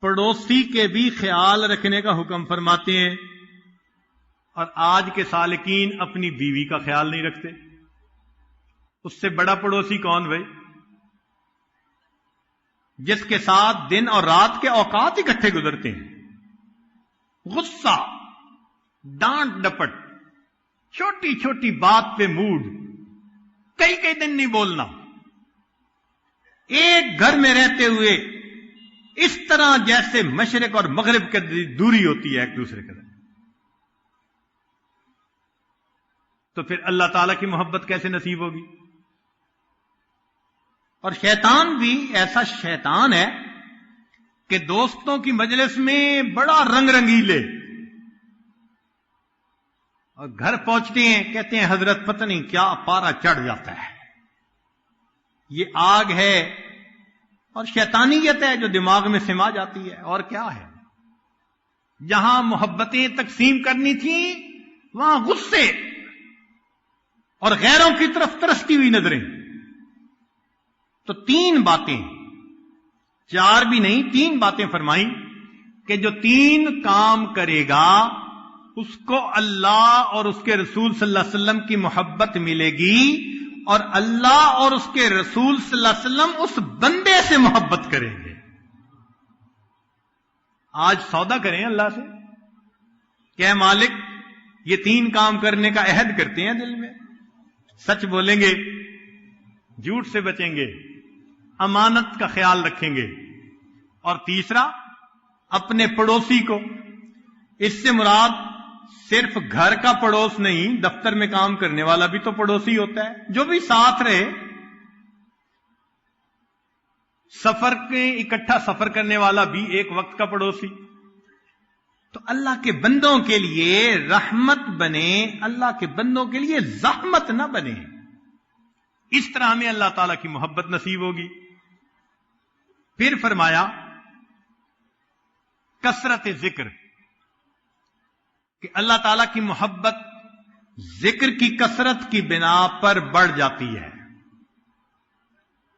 پڑوسی کے بھی خیال رکھنے کا حکم فرماتے ہیں، اور آج کے سالکین اپنی بیوی کا خیال نہیں رکھتے. اس سے بڑا پڑوسی کون بھائی؟ جس کے ساتھ دن اور رات کے اوقات اکٹھے گزرتے ہیں. غصہ، ڈانٹ ڈپٹ، چھوٹی چھوٹی بات پہ موڈ، کئی کئی دن نہیں بولنا، ایک گھر میں رہتے ہوئے اس طرح جیسے مشرق اور مغرب کی دوری ہوتی ہے ایک دوسرے کے. تو پھر اللہ تعالیٰ کی محبت کیسے نصیب ہوگی؟ اور شیطان بھی ایسا شیطان ہے کہ دوستوں کی مجلس میں بڑا رنگ رنگیلے، اور گھر پہنچتے ہیں کہتے ہیں حضرت پتہ نہیں کیا پارا چڑھ جاتا ہے. یہ آگ ہے اور شیطانیت ہے جو دماغ میں سما جاتی ہے. اور کیا ہے؟ جہاں محبتیں تقسیم کرنی تھیں وہاں غصے اور غیروں کی طرف ترستی ہوئی نظریں. تو تین باتیں، چار بھی نہیں، تین باتیں فرمائیں کہ جو تین کام کرے گا اس کو اللہ اور اس کے رسول صلی اللہ علیہ وسلم کی محبت ملے گی، اور اللہ اور اس کے رسول صلی اللہ علیہ وسلم اس بندے سے محبت کریں گے. آج سودا کریں اللہ سے کہ اے مالک یہ تین کام کرنے کا عہد کرتے ہیں دل میں. سچ بولیں گے، جھوٹ سے بچیں گے، امانت کا خیال رکھیں گے، اور تیسرا اپنے پڑوسی کو. اس سے مراد صرف گھر کا پڑوس نہیں، دفتر میں کام کرنے والا بھی تو پڑوسی ہوتا ہے، جو بھی ساتھ رہے. سفر کے اکٹھا سفر کرنے والا بھی ایک وقت کا پڑوسی. تو اللہ کے بندوں کے لیے رحمت بنے، اللہ کے بندوں کے لیے زحمت نہ بنے. اس طرح ہمیں اللہ تعالیٰ کی محبت نصیب ہوگی. پھر فرمایا کثرت ذکر، کہ اللہ تعالیٰ کی محبت ذکر کی کثرت کی بنا پر بڑھ جاتی ہے.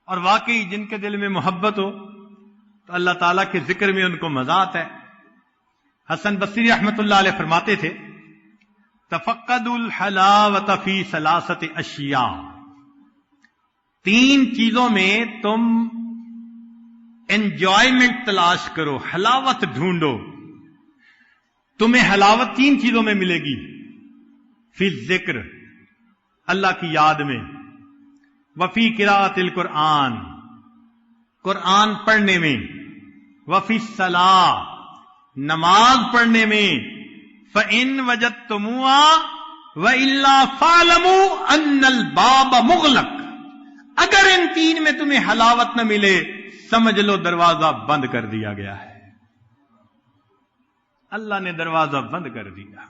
اور واقعی جن کے دل میں محبت ہو تو اللہ تعالیٰ کے ذکر میں ان کو مزہ آتا ہے. حسن بصری رحمت اللہ علیہ فرماتے تھے تفقدوا الحلاوۃ فی ثلاثۃ اشیاء، تین چیزوں میں تم انجوائمنٹ تلاش کرو، حلاوت ڈھونڈو. تمہیں حلاوت تین چیزوں میں ملے گی. فی ذکر، اللہ کی یاد میں، وفی قراءۃ القرآن، قرآن پڑھنے میں، وفی الصلاۃ، نماز پڑھنے میں. فَإِن وَجَدْتُمُوهَا وَإِلَّا فَاعْلَمُوا أَنَّ الْبَابَ مُغْلَقٌ، اگر ان تین میں تمہیں حلاوت نہ ملے سمجھ لو دروازہ بند کر دیا گیا ہے. اللہ نے دروازہ بند کر دیا.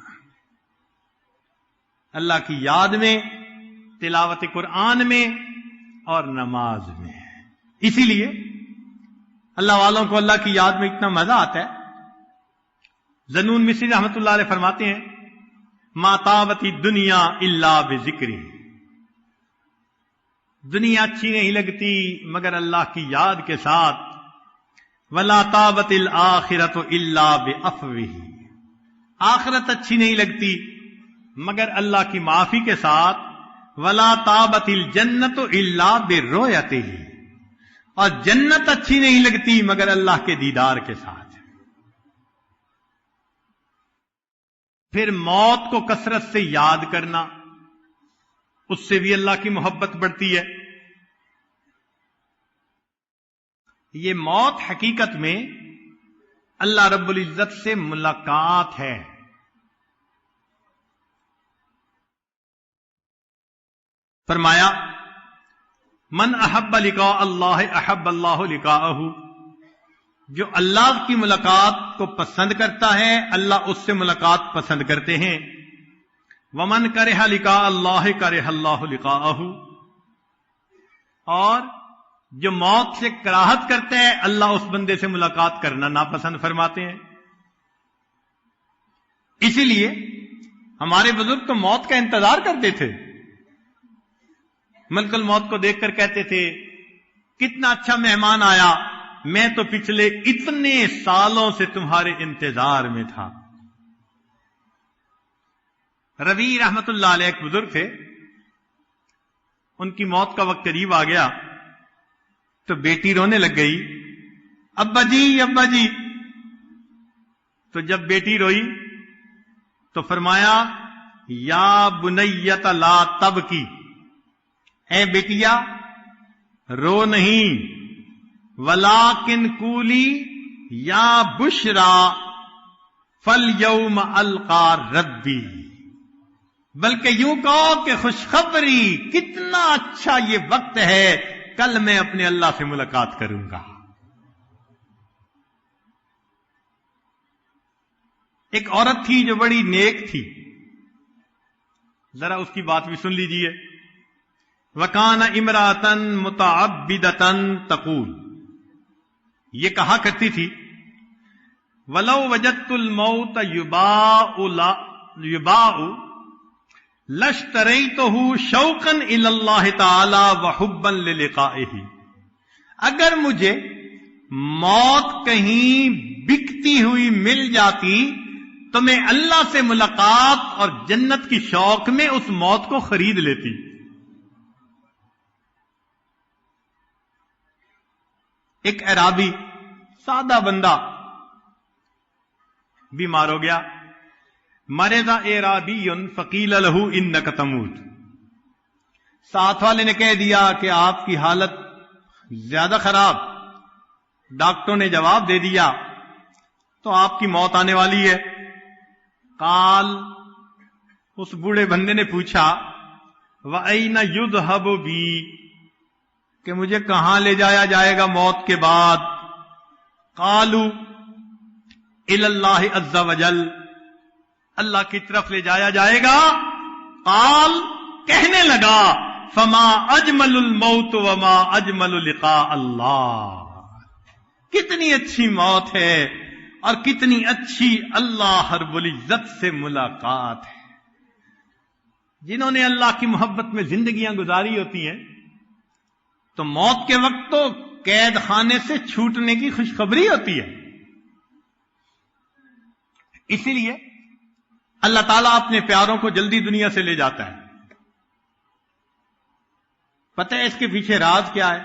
اللہ کی یاد میں، تلاوت قرآن میں اور نماز میں. اسی لیے اللہ والوں کو اللہ کی یاد میں اتنا مزہ آتا ہے. ذنون مصری رحمت اللہ علیہ فرماتے ہیں ما طابتی دنیا الا بذکری، دنیا اچھی نہیں لگتی مگر اللہ کی یاد کے ساتھ. ولا طابت الآخرۃ الا بعفوہ، آخرت اچھی نہیں لگتی مگر اللہ کی معافی کے ساتھ، ولا طابت الجنت الا برؤیتہ، اور جنت اچھی نہیں لگتی مگر اللہ کے دیدار کے ساتھ۔ پھر موت کو کثرت سے یاد کرنا، اس سے بھی اللہ کی محبت بڑھتی ہے۔ یہ موت حقیقت میں اللہ رب العزت سے ملاقات ہے۔ فرمایا من احب لقاء اللہ احب اللہ لقاءہ، جو اللہ کی ملاقات کو پسند کرتا ہے اللہ اس سے ملاقات پسند کرتے ہیں۔ ومن کرہ لقاء اللہ کرہ اللہ لقاءہ، اور جو موت سے کراہت کرتا ہے اللہ اس بندے سے ملاقات کرنا ناپسند فرماتے ہیں۔ اسی لیے ہمارے بزرگ تو موت کا انتظار کرتے تھے، ملک الموت کو دیکھ کر کہتے تھے کتنا اچھا مہمان آیا، میں تو پچھلے اتنے سالوں سے تمہارے انتظار میں تھا۔ ربی رحمت اللہ علیہ ایک بزرگ تھے، ان کی موت کا وقت قریب آ گیا تو بیٹی رونے لگ گئی، ابا جی ابا جی۔ تو جب بیٹی روئی تو فرمایا یا بنیت لا تبکی، اے بیٹیا رو نہیں، ولیکن قولی یا بشرا فالیوم القا ربی، بلکہ یوں کہو کہ خوشخبری، کتنا اچھا یہ وقت ہے، کل میں اپنے اللہ سے ملاقات کروں گا۔ ایک عورت تھی جو بڑی نیک تھی، ذرا اس کی بات بھی سن لیجئے۔ وَكَانَ امْرَأَةً مُتَعَبِّدَةً تَقُولُ، یہ کہا کرتی تھی وَلَوْ وَجَدْتُ الْمَوْتَ يُبَاءُ لَاشْتَرَيْتُهُ شَوْقًا إِلَى اللَّهِ تَعَالَى وَحُبًّا لِلِقَائِهِ، اگر مجھے موت کہیں بکتی ہوئی مل جاتی تو میں اللہ سے ملاقات اور جنت کی شوق میں اس موت کو خرید لیتی۔ ایک اعرابی سادہ بندہ بیمار ہو گیا، مرض اعرابی فقیل له انک تموت، ساتھ والے نے کہہ دیا کہ آپ کی حالت زیادہ خراب، ڈاکٹروں نے جواب دے دیا تو آپ کی موت آنے والی ہے۔ قال، اس بوڑھے بندے نے پوچھا وَأَيْنَ يُذْهَبُ بِي، کہ مجھے کہاں لے جایا جائے گا موت کے بعد؟ قالوا إِلَى اللَّهِ عَزَّ وَجَلَّ، اللہ کی طرف لے جایا جائے گا۔ قال، کہنے لگا فما اجمل الموت وما اجمل لقاء اللہ، کتنی اچھی موت ہے اور کتنی اچھی اللہ رب العزت سے ملاقات ہے۔ جنہوں نے اللہ کی محبت میں زندگیاں گزاری ہوتی ہیں تو موت کے وقت تو قید خانے سے چھوٹنے کی خوشخبری ہوتی ہے۔ اسی لیے اللہ تعالیٰ اپنے پیاروں کو جلدی دنیا سے لے جاتا ہے۔ پتہ ہے اس کے پیچھے راز کیا ہے؟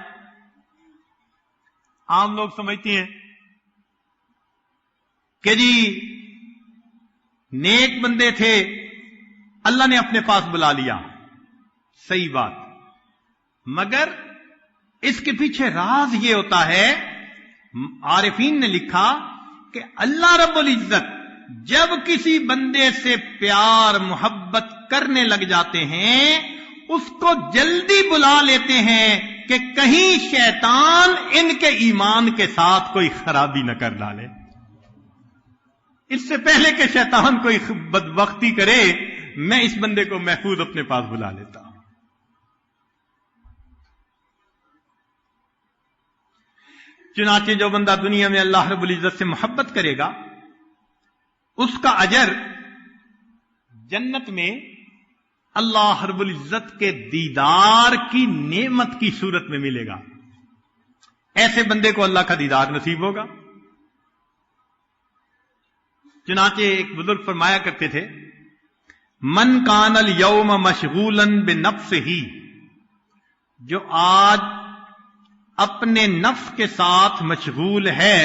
عام لوگ سمجھتے ہیں کہ جی نیک بندے تھے اللہ نے اپنے پاس بلا لیا، صحیح بات، مگر اس کے پیچھے راز یہ ہوتا ہے، عارفین نے لکھا کہ اللہ رب العزت جب کسی بندے سے پیار محبت کرنے لگ جاتے ہیں اس کو جلدی بلا لیتے ہیں کہ کہیں شیطان ان کے ایمان کے ساتھ کوئی خرابی نہ کر ڈالے، اس سے پہلے کہ شیطان کوئی بدبختی کرے میں اس بندے کو محفوظ اپنے پاس بلا لیتا ہوں۔ چنانچہ جو بندہ دنیا میں اللہ رب العزت سے محبت کرے گا اس کا اجر جنت میں اللہ رب العزت کے دیدار کی نعمت کی صورت میں ملے گا۔ ایسے بندے کو اللہ کا دیدار نصیب ہوگا۔ چنانچہ ایک بزرگ فرمایا کرتے تھے، من کان الیوم مشغولا بنفسہ، جو آج اپنے نفس کے ساتھ مشغول ہے،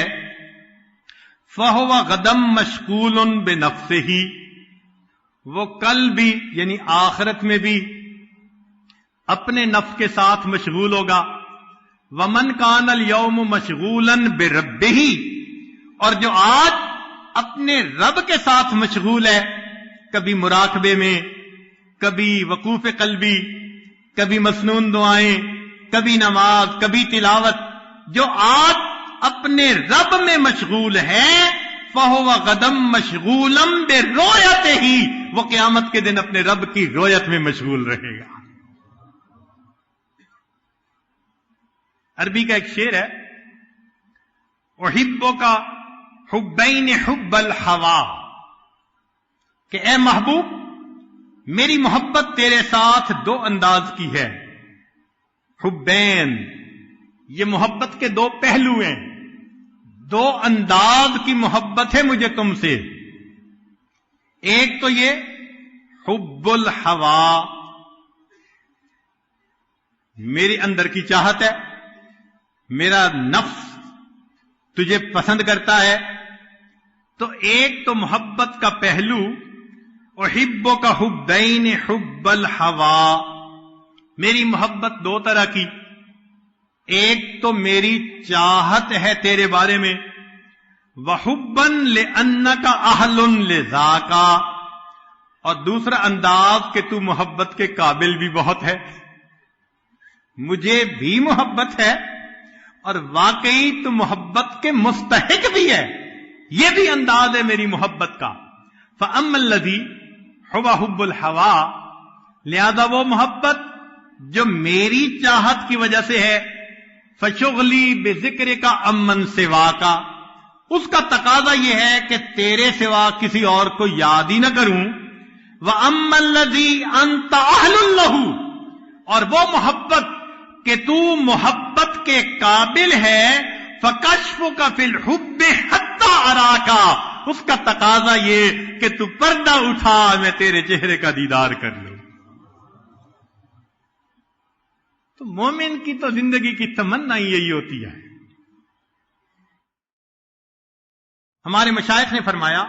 فہو غدم مشغول بنفسہ، وہ کل بھی یعنی آخرت میں بھی اپنے نفس کے ساتھ مشغول ہوگا۔ ومن کان الیوم مشغولا بربہ، اور جو آج اپنے رب کے ساتھ مشغول ہے، کبھی مراقبے میں، کبھی وقوف قلبی، کبھی مسنون دعائیں، کبھی نماز، کبھی تلاوت، جو آج اپنے رب میں مشغول ہے، فَهُوَ غَدًا مَشْغُولًا بِرُؤْيَتِهِ، وہ قیامت کے دن اپنے رب کی رؤیت میں مشغول رہے گا۔ عربی کا ایک شعر ہے، احبک حبین حب الہوا، کہ اے محبوب میری محبت تیرے ساتھ دو انداز کی ہے۔ حبین، یہ محبت کے دو پہلو ہیں، دو انداز کی محبت ہے مجھے تم سے۔ ایک تو یہ حب الہوا، میرے اندر کی چاہت ہے، میرا نفس تجھے پسند کرتا ہے، تو ایک تو محبت کا پہلو احبک حبین حب الہوا، میری محبت دو طرح کی، ایک تو میری چاہت ہے تیرے بارے میں، وحبا لأنک اہل لذاک، اور دوسرا انداز کہ تو محبت کے قابل بھی بہت ہے، مجھے بھی محبت ہے اور واقعی تو محبت کے مستحق بھی ہے، یہ بھی انداز ہے میری محبت کا۔ فَأَمَّا الَّذِي هُوَ حُبُّ الْهَوَىٰ، لہذا وہ محبت جو میری چاہت کی وجہ سے ہے، فَشُغْلِي بِذِكْرِكَ عَمَّن سِوَاكَ، اس کا تقاضا یہ ہے کہ تیرے سوا کسی اور کو یاد ہی نہ کروں۔ وَأَمَّا الَّذِي أَنْتَ أَهْلٌ لَهُ، اور وہ محبت کہ تو محبت کے قابل ہے، فَكَشْفُكَ فِي الْحُبِّ حَتَّى أَرَاكَ، اس کا تقاضا یہ کہ تو پردہ اٹھا، میں تیرے چہرے کا دیدار کر لوں۔ تو مومن کی تو زندگی کی تمنا ہی یہی ہوتی ہے۔ ہمارے مشائخ نے فرمایا،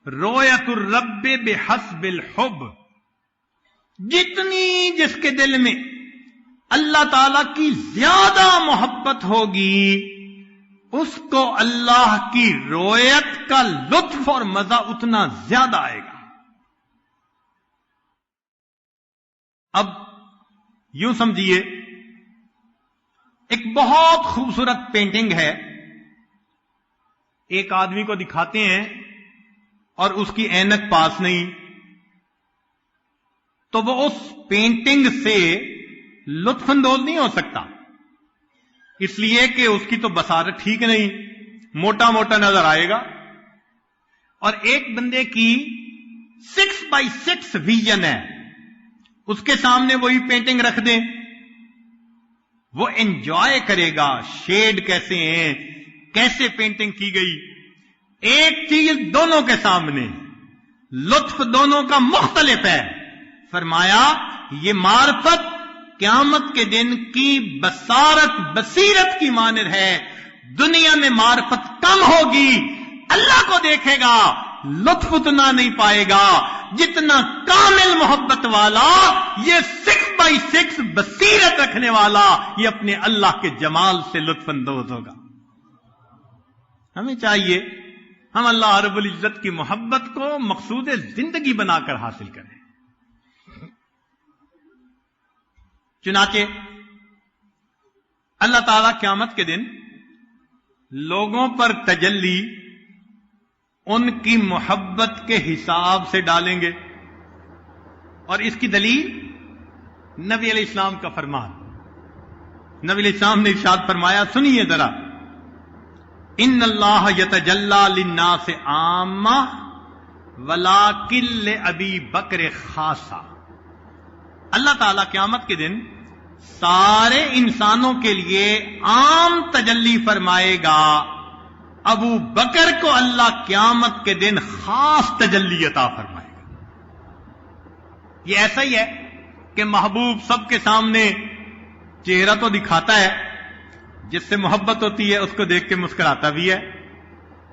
رؤیت الرب بحسب الحب، جتنی جس کے دل میں اللہ تعالی کی زیادہ محبت ہوگی، اس کو اللہ کی رؤیت کا لطف اور مزہ اتنا زیادہ آئے گا۔ اب یوں سمجھیے، ایک بہت خوبصورت پینٹنگ ہے، ایک آدمی کو دکھاتے ہیں اور اس کی اینک پاس نہیں، تو وہ اس پینٹنگ سے لطف اندوز نہیں ہو سکتا، اس لیے کہ اس کی تو بصارت ٹھیک نہیں، موٹا موٹا نظر آئے گا۔ اور ایک بندے کی 6x6 ویژن ہے، اس کے سامنے وہی پینٹنگ رکھ دیں، وہ انجوائے کرے گا، شیڈ کیسے ہیں، کیسے پینٹنگ کی گئی، ایک چیز دونوں کے سامنے، لطف دونوں کا مختلف ہے۔ فرمایا یہ معرفت قیامت کے دن کی بصارت بصیرت کی مانند ہے، دنیا میں معرفت کم ہوگی، اللہ کو دیکھے گا، لطف اتنا نہیں پائے گا جتنا کامل محبت والا، یہ 6x6 بصیرت رکھنے والا، یہ اپنے اللہ کے جمال سے لطف اندوز ہوگا۔ ہمیں چاہیے ہم اللہ رب العزت کی محبت کو مقصود زندگی بنا کر حاصل کریں۔ چنانچہ اللہ تعالیٰ قیامت کے دن لوگوں پر تجلی ان کی محبت کے حساب سے ڈالیں گے، اور اس کی دلیل نبی علیہ السلام کا فرمان۔ نبی علیہ السلام نے ارشاد فرمایا، سنیے ذرا، ان اللہ یتجلی للناس عامہ ولکن لابی بکر خاصہ، اللہ تعالیٰ قیامت کے دن سارے انسانوں کے لیے عام تجلی فرمائے گا، ابو بکر کو اللہ قیامت کے دن خاص تجلی عطا فرمائے گا. یہ ایسا ہی ہے کہ محبوب سب کے سامنے چہرہ تو دکھاتا ہے، جس سے محبت ہوتی ہے اس کو دیکھ کے مسکراتا بھی ہے.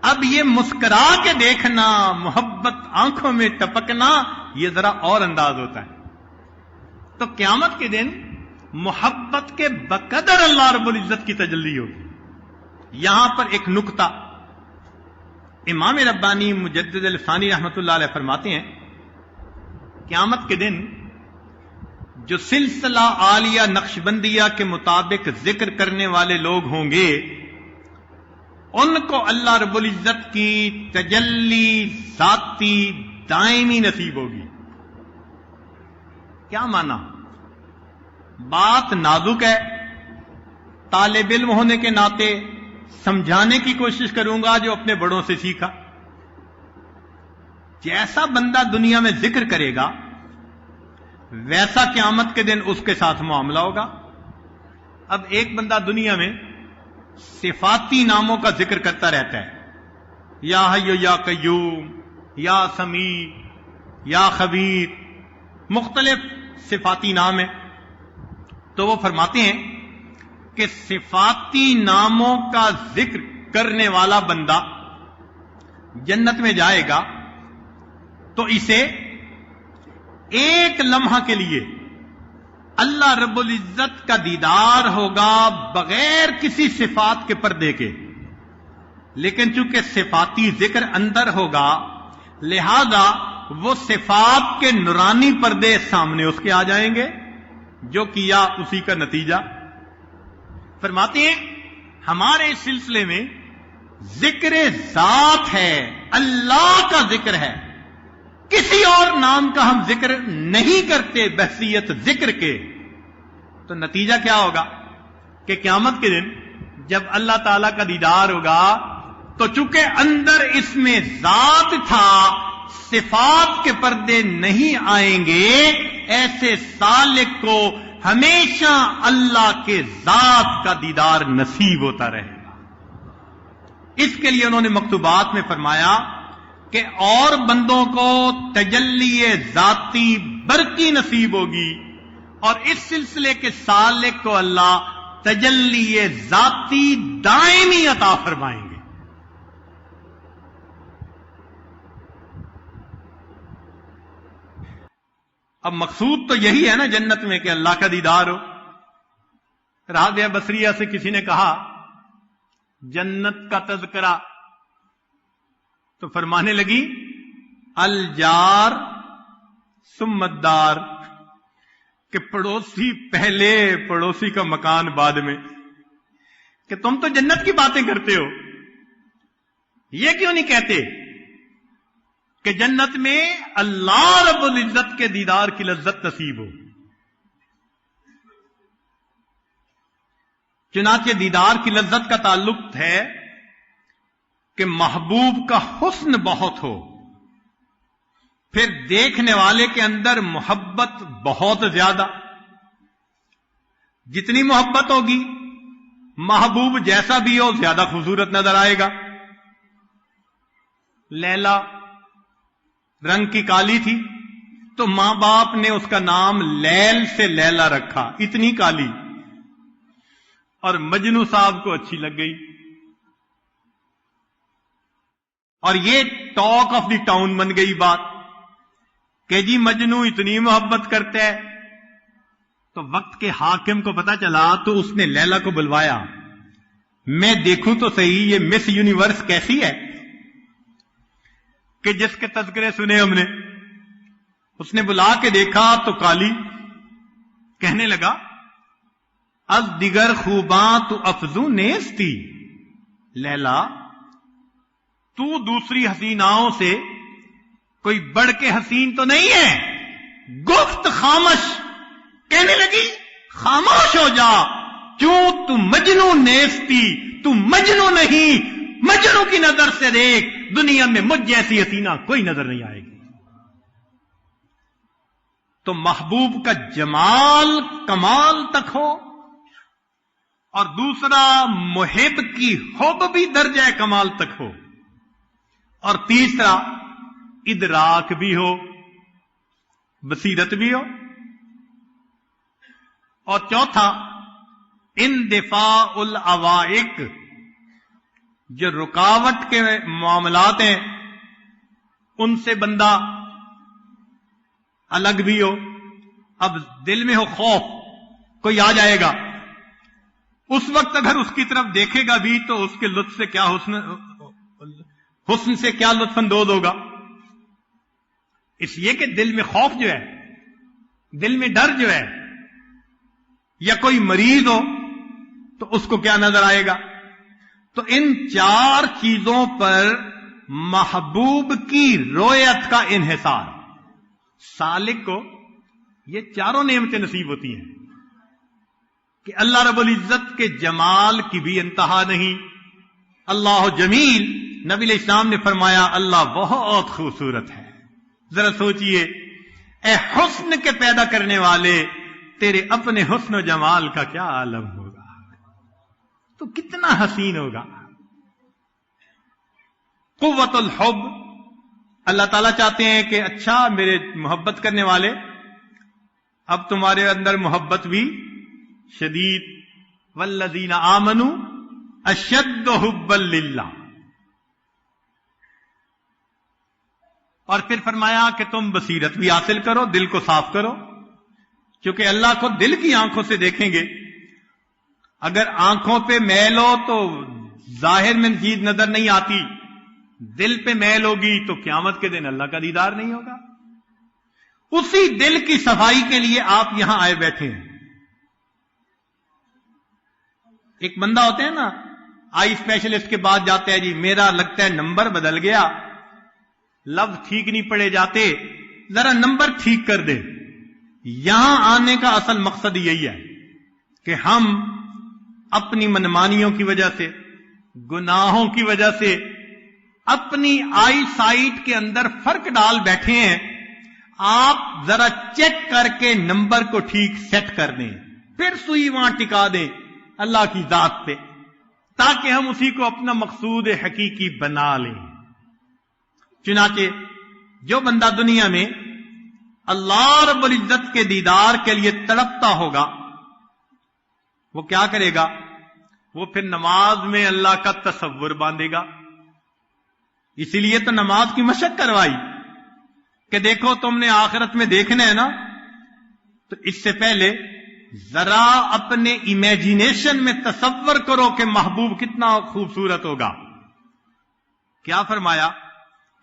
اب یہ مسکرا کے دیکھنا، محبت آنکھوں میں ٹپکنا، یہ ذرا اور انداز ہوتا ہے. تو قیامت کے دن محبت کے بقدر اللہ رب العزت کی تجلی ہوگی. یہاں پر ایک نکتہ امام ربانی مجدد الثانی رحمۃ اللہ علیہ فرماتے ہیں، قیامت کے دن جو سلسلہ عالیہ نقشبندیہ کے مطابق ذکر کرنے والے لوگ ہوں گے، ان کو اللہ رب العزت کی تجلی ذاتی دائمی نصیب ہوگی. کیا مانا؟ بات نازک ہے، طالب علم ہونے کے ناطے سمجھانے کی کوشش کروں گا جو اپنے بڑوں سے سیکھا. جیسا بندہ دنیا میں ذکر کرے گا ویسا قیامت کے دن اس کے ساتھ معاملہ ہوگا. اب ایک بندہ دنیا میں صفاتی ناموں کا ذکر کرتا رہتا ہے، یا حی یا قیوم، یا سمیع، یا خبیر، مختلف صفاتی نام ہیں. تو وہ فرماتے ہیں کہ صفاتی ناموں کا ذکر کرنے والا بندہ جنت میں جائے گا تو اسے ایک لمحہ کے لیے اللہ رب العزت کا دیدار ہوگا بغیر کسی صفات کے پردے کے. لیکن چونکہ صفاتی ذکر اندر ہوگا لہذا وہ صفات کے نورانی پردے سامنے اس کے آ جائیں گے، جو کیا اسی کا نتیجہ. فرماتے ہیں ہمارے اس سلسلے میں ذکر ذات ہے، اللہ کا ذکر ہے، کسی اور نام کا ہم ذکر نہیں کرتے بحثیت ذکر کے. تو نتیجہ کیا ہوگا کہ قیامت کے دن جب اللہ تعالی کا دیدار ہوگا تو چونکہ اندر اس میں ذات تھا، صفات کے پردے نہیں آئیں گے، ایسے سالک کو ہمیشہ اللہ کے ذات کا دیدار نصیب ہوتا رہے گا. اس کے لیے انہوں نے مکتوبات میں فرمایا کہ اور بندوں کو تجلی ذاتی برقی نصیب ہوگی، اور اس سلسلے کے سالک کو اللہ تجلی ذاتی دائمی عطا فرمائیں گے. اب مقصود تو یہی ہے نا جنت میں کہ اللہ کا دیدار ہو. رابعہ بصریہ سے کسی نے کہا جنت کا تذکرہ، تو فرمانے لگی الجار ثم الدار، کہ پڑوسی پہلے، پڑوسی کا مکان بعد میں. کہ تم تو جنت کی باتیں کرتے ہو، یہ کیوں نہیں کہتے کہ جنت میں اللہ رب العزت کے دیدار کی لذت نصیب ہو. چنانچہ دیدار کی لذت کا تعلق ہے کہ محبوب کا حسن بہت ہو، پھر دیکھنے والے کے اندر محبت بہت زیادہ. جتنی محبت ہوگی محبوب جیسا بھی ہو زیادہ خوبصورت نظر آئے گا. لیلا رنگ کی کالی تھی تو ماں باپ نے اس کا نام لیل سے لیلا رکھا، اتنی کالی، اور مجنو صاحب کو اچھی لگ گئی، اور یہ ٹاک آف دی ٹاؤن بن گئی بات کہ جی مجنو اتنی محبت کرتا ہے. تو وقت کے حاکم کو پتا چلا تو اس نے لیلا کو بلوایا، میں دیکھوں تو صحیح یہ مس یونیورس کیسی ہے کہ جس کے تذکرے سنے ہم نے. اس نے بلا کے دیکھا تو کالی، کہنے لگا از دیگر خوباں تو افزو نیستی، لیلا تو دوسری حسیناؤں سے کوئی بڑھ کے حسین تو نہیں ہے. گفت خامش، کہنے لگی خاموش ہو جا، کیوں تو مجنو نیستی، تو مجنو نہیں، مجنو کی نظر سے دیکھ، دنیا میں مجھ جیسی حسینہ کوئی نظر نہیں آئے گی. تو محبوب کا جمال کمال تک ہو اور دوسرا محب کی حب بھی درجہ کمال تک ہو، اور تیسرا ادراک بھی ہو، بصیرت بھی ہو، اور چوتھا اندفاع العوائق، جو رکاوٹ کے معاملات ہیں ان سے بندہ الگ بھی ہو۔ اب دل میں ہو خوف، کوئی آ جائے گا، اس وقت اگر اس کی طرف دیکھے گا بھی تو اس کے لطف سے کیا حسن سے کیا لطف اندوز ہوگا۔ اس لیے کہ دل میں خوف جو ہے، دل میں ڈر جو ہے، یا کوئی مریض ہو تو اس کو کیا نظر آئے گا۔ تو ان چار چیزوں پر محبوب کی رویت کا انحصار، سالک کو یہ چاروں نعمتیں نصیب ہوتی ہیں کہ اللہ رب العزت کے جمال کی بھی انتہا نہیں۔ اللہ جمیل، نبی علیہ السلام نے فرمایا اللہ بہت خوبصورت ہے۔ ذرا سوچئے، اے حسن کے پیدا کرنے والے، تیرے اپنے حسن و جمال کا کیا عالم ہوگا، تو کتنا حسین ہوگا۔ قوت الحب، اللہ تعالیٰ چاہتے ہیں کہ اچھا میرے محبت کرنے والے، اب تمہارے اندر محبت بھی شدید، والذین آمنوا اشد حبا للہ، اور پھر فرمایا کہ تم بصیرت بھی حاصل کرو، دل کو صاف کرو، کیونکہ اللہ کو دل کی آنکھوں سے دیکھیں گے۔ اگر آنکھوں پہ میل ہو تو ظاہر میں چیز نظر نہیں آتی، دل پہ میل ہوگی تو قیامت کے دن اللہ کا دیدار نہیں ہوگا۔ اسی دل کی صفائی کے لیے آپ یہاں آئے بیٹھے ہیں۔ ایک بندہ ہوتے ہیں نا، آئی اسپیشلسٹ کے بعد جاتے ہیں، جی میرا لگتا ہے نمبر بدل گیا، لفظ ٹھیک نہیں پڑے جاتے، ذرا نمبر ٹھیک کر دے۔ یہاں آنے کا اصل مقصد یہی ہے کہ ہم اپنی منمانیوں کی وجہ سے، گناہوں کی وجہ سے اپنی آئی سائٹ کے اندر فرق ڈال بیٹھے ہیں۔ آپ ذرا چیک کر کے نمبر کو ٹھیک سیٹ کر دیں، پھر سوئی وہاں ٹکا دیں اللہ کی ذات پہ، تاکہ ہم اسی کو اپنا مقصود حقیقی بنا لیں۔ چنانچہ جو بندہ دنیا میں اللہ رب العزت کے دیدار کے لیے تڑپتا ہوگا، وہ کیا کرے گا؟ وہ پھر نماز میں اللہ کا تصور باندھے گا۔ اسی لیے تو نماز کی مشق کروائی کہ دیکھو تم نے آخرت میں دیکھنا ہے نا، تو اس سے پہلے ذرا اپنے امیجینیشن میں تصور کرو کہ محبوب کتنا خوبصورت ہوگا۔ کیا فرمایا؟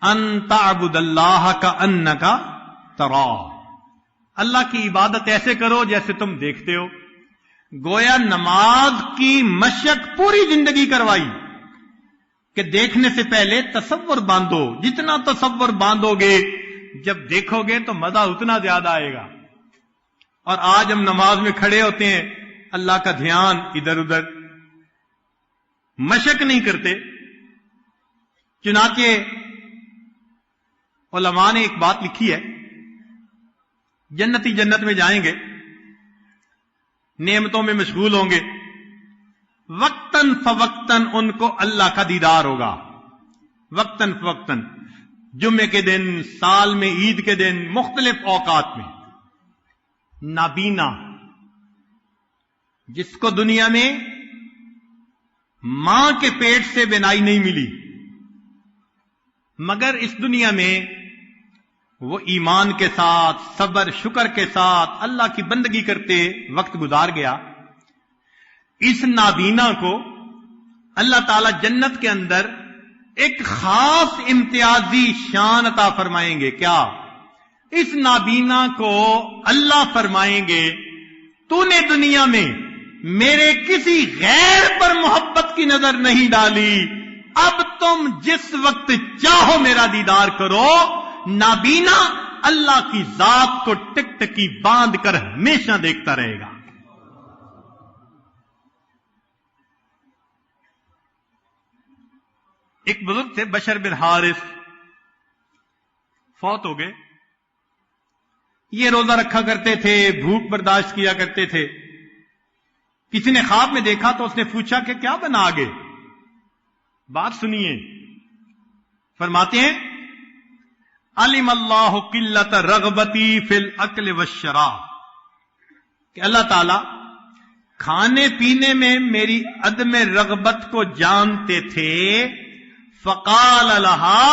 ان تعبد اللہ کأنک تراہ، اللہ کی عبادت ایسے کرو جیسے تم دیکھتے ہو۔ گویا نماز کی مشق پوری زندگی کروائی کہ دیکھنے سے پہلے تصور باندھو، جتنا تصور باندھو گے جب دیکھو گے تو مزہ اتنا زیادہ آئے گا۔ اور آج ہم نماز میں کھڑے ہوتے ہیں، اللہ کا دھیان ادھر ادھر، مشق نہیں کرتے۔ چنانچہ علماء نے ایک بات لکھی ہے، جنتی جنت میں جائیں گے، نعمتوں میں مشغول ہوں گے، وقتاً فوقتاً ان کو اللہ کا دیدار ہوگا، وقتاً فوقتاً، جمعے کے دن، سال میں عید کے دن، مختلف اوقات میں۔ نابینا، جس کو دنیا میں ماں کے پیٹ سے بینائی نہیں ملی، مگر اس دنیا میں وہ ایمان کے ساتھ، صبر شکر کے ساتھ اللہ کی بندگی کرتے وقت گزار گیا، اس نابینا کو اللہ تعالی جنت کے اندر ایک خاص امتیازی شان عطا فرمائیں گے۔ کیا؟ اس نابینا کو اللہ فرمائیں گے تو نے دنیا میں میرے کسی غیر پر محبت کی نظر نہیں ڈالی، اب تم جس وقت چاہو میرا دیدار کرو۔ نابینا اللہ کی ذات کو ٹک ٹکی باندھ کر ہمیشہ دیکھتا رہے گا۔ ایک بزرگ تھے بشر بن حارث، فوت ہو گئے۔ یہ روزہ رکھا کرتے تھے، بھوک برداشت کیا کرتے تھے، کسی نے خواب میں دیکھا تو اس نے پوچھا کہ کیا بنا آگے؟ بات سنیے، فرماتے ہیں علم اللہ قلت رغبتی فی الاکل والشراب، کہ اللہ تعالی کھانے پینے میں میری عدم رغبت کو جانتے تھے. فقال لها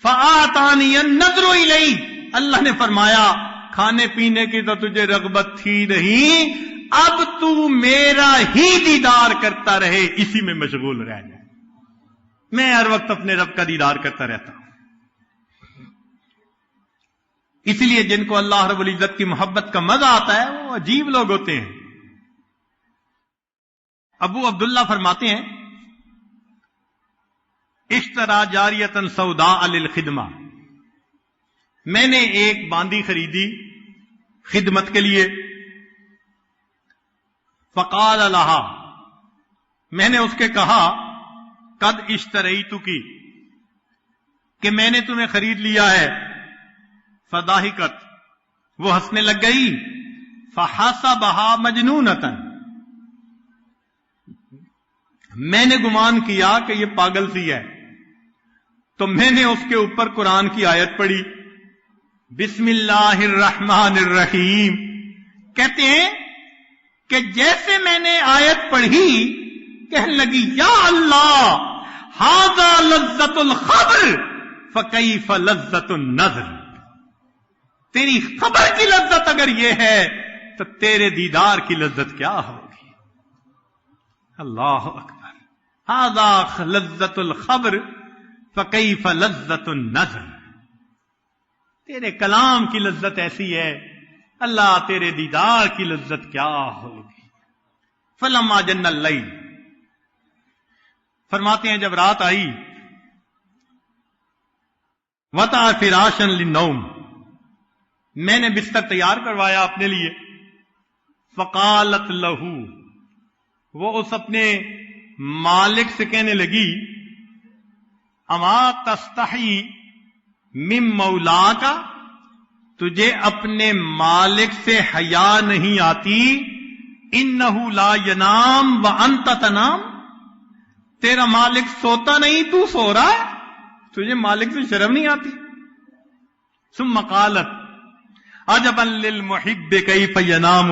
فآتانی النظر الیہ، اللہ نے فرمایا کھانے پینے کی تو تجھے رغبت تھی نہیں، اب تو میرا ہی دیدار کرتا رہے، اسی میں مشغول رہ جائے. میں ہر وقت اپنے رب کا دیدار کرتا رہتا ہوں. اس لیے جن کو اللہ رب العزت کی محبت کا مزہ آتا ہے وہ عجیب لوگ ہوتے ہیں. ابو عبداللہ فرماتے ہیں اشترا جاریتن سوداء للخدمہ، میں نے ایک باندی خریدی خدمت کے لیے. فقال لها، میں نے اس کے کہا قد اشتریتکی، کہ میں نے تمہیں خرید لیا ہے. فضاحکت، وہ ہنسنے لگ گئی. فحسبها مجنونۃ، میں نے گمان کیا کہ یہ پاگل سی ہے، تو میں نے اس کے اوپر قرآن کی آیت پڑھی بسم اللہ الرحمن الرحیم. کہتے ہیں کہ جیسے میں نے آیت پڑھی کہنے لگی یا اللہ ھذا لذت الخبر فکیف لذت النظر، تیری خبر کی لذت اگر یہ ہے تو تیرے دیدار کی لذت کیا ہوگی. اللہ اکبر. ھذا لذت الخبر فکیف لذت النظر، تیرے کلام کی لذت ایسی ہے، اللہ تیرے دیدار کی لذت کیا ہوگی. فلما جن اللیل، فرماتے ہیں جب رات آئی، وطأ فراشا للنوم، میں نے بستر تیار کروایا اپنے لیے. فقالت لہو، وہ اس اپنے مالک سے کہنے لگی اما تستحی من مولاک، تجھے اپنے مالک سے حیا نہیں آتی. انہ لا ینام وانت تنام، تیرا مالک سوتا نہیں تو سو رہا ہے، تجھے مالک سے شرم نہیں آتی. ثم قالت عجبا للمحب کیف ینام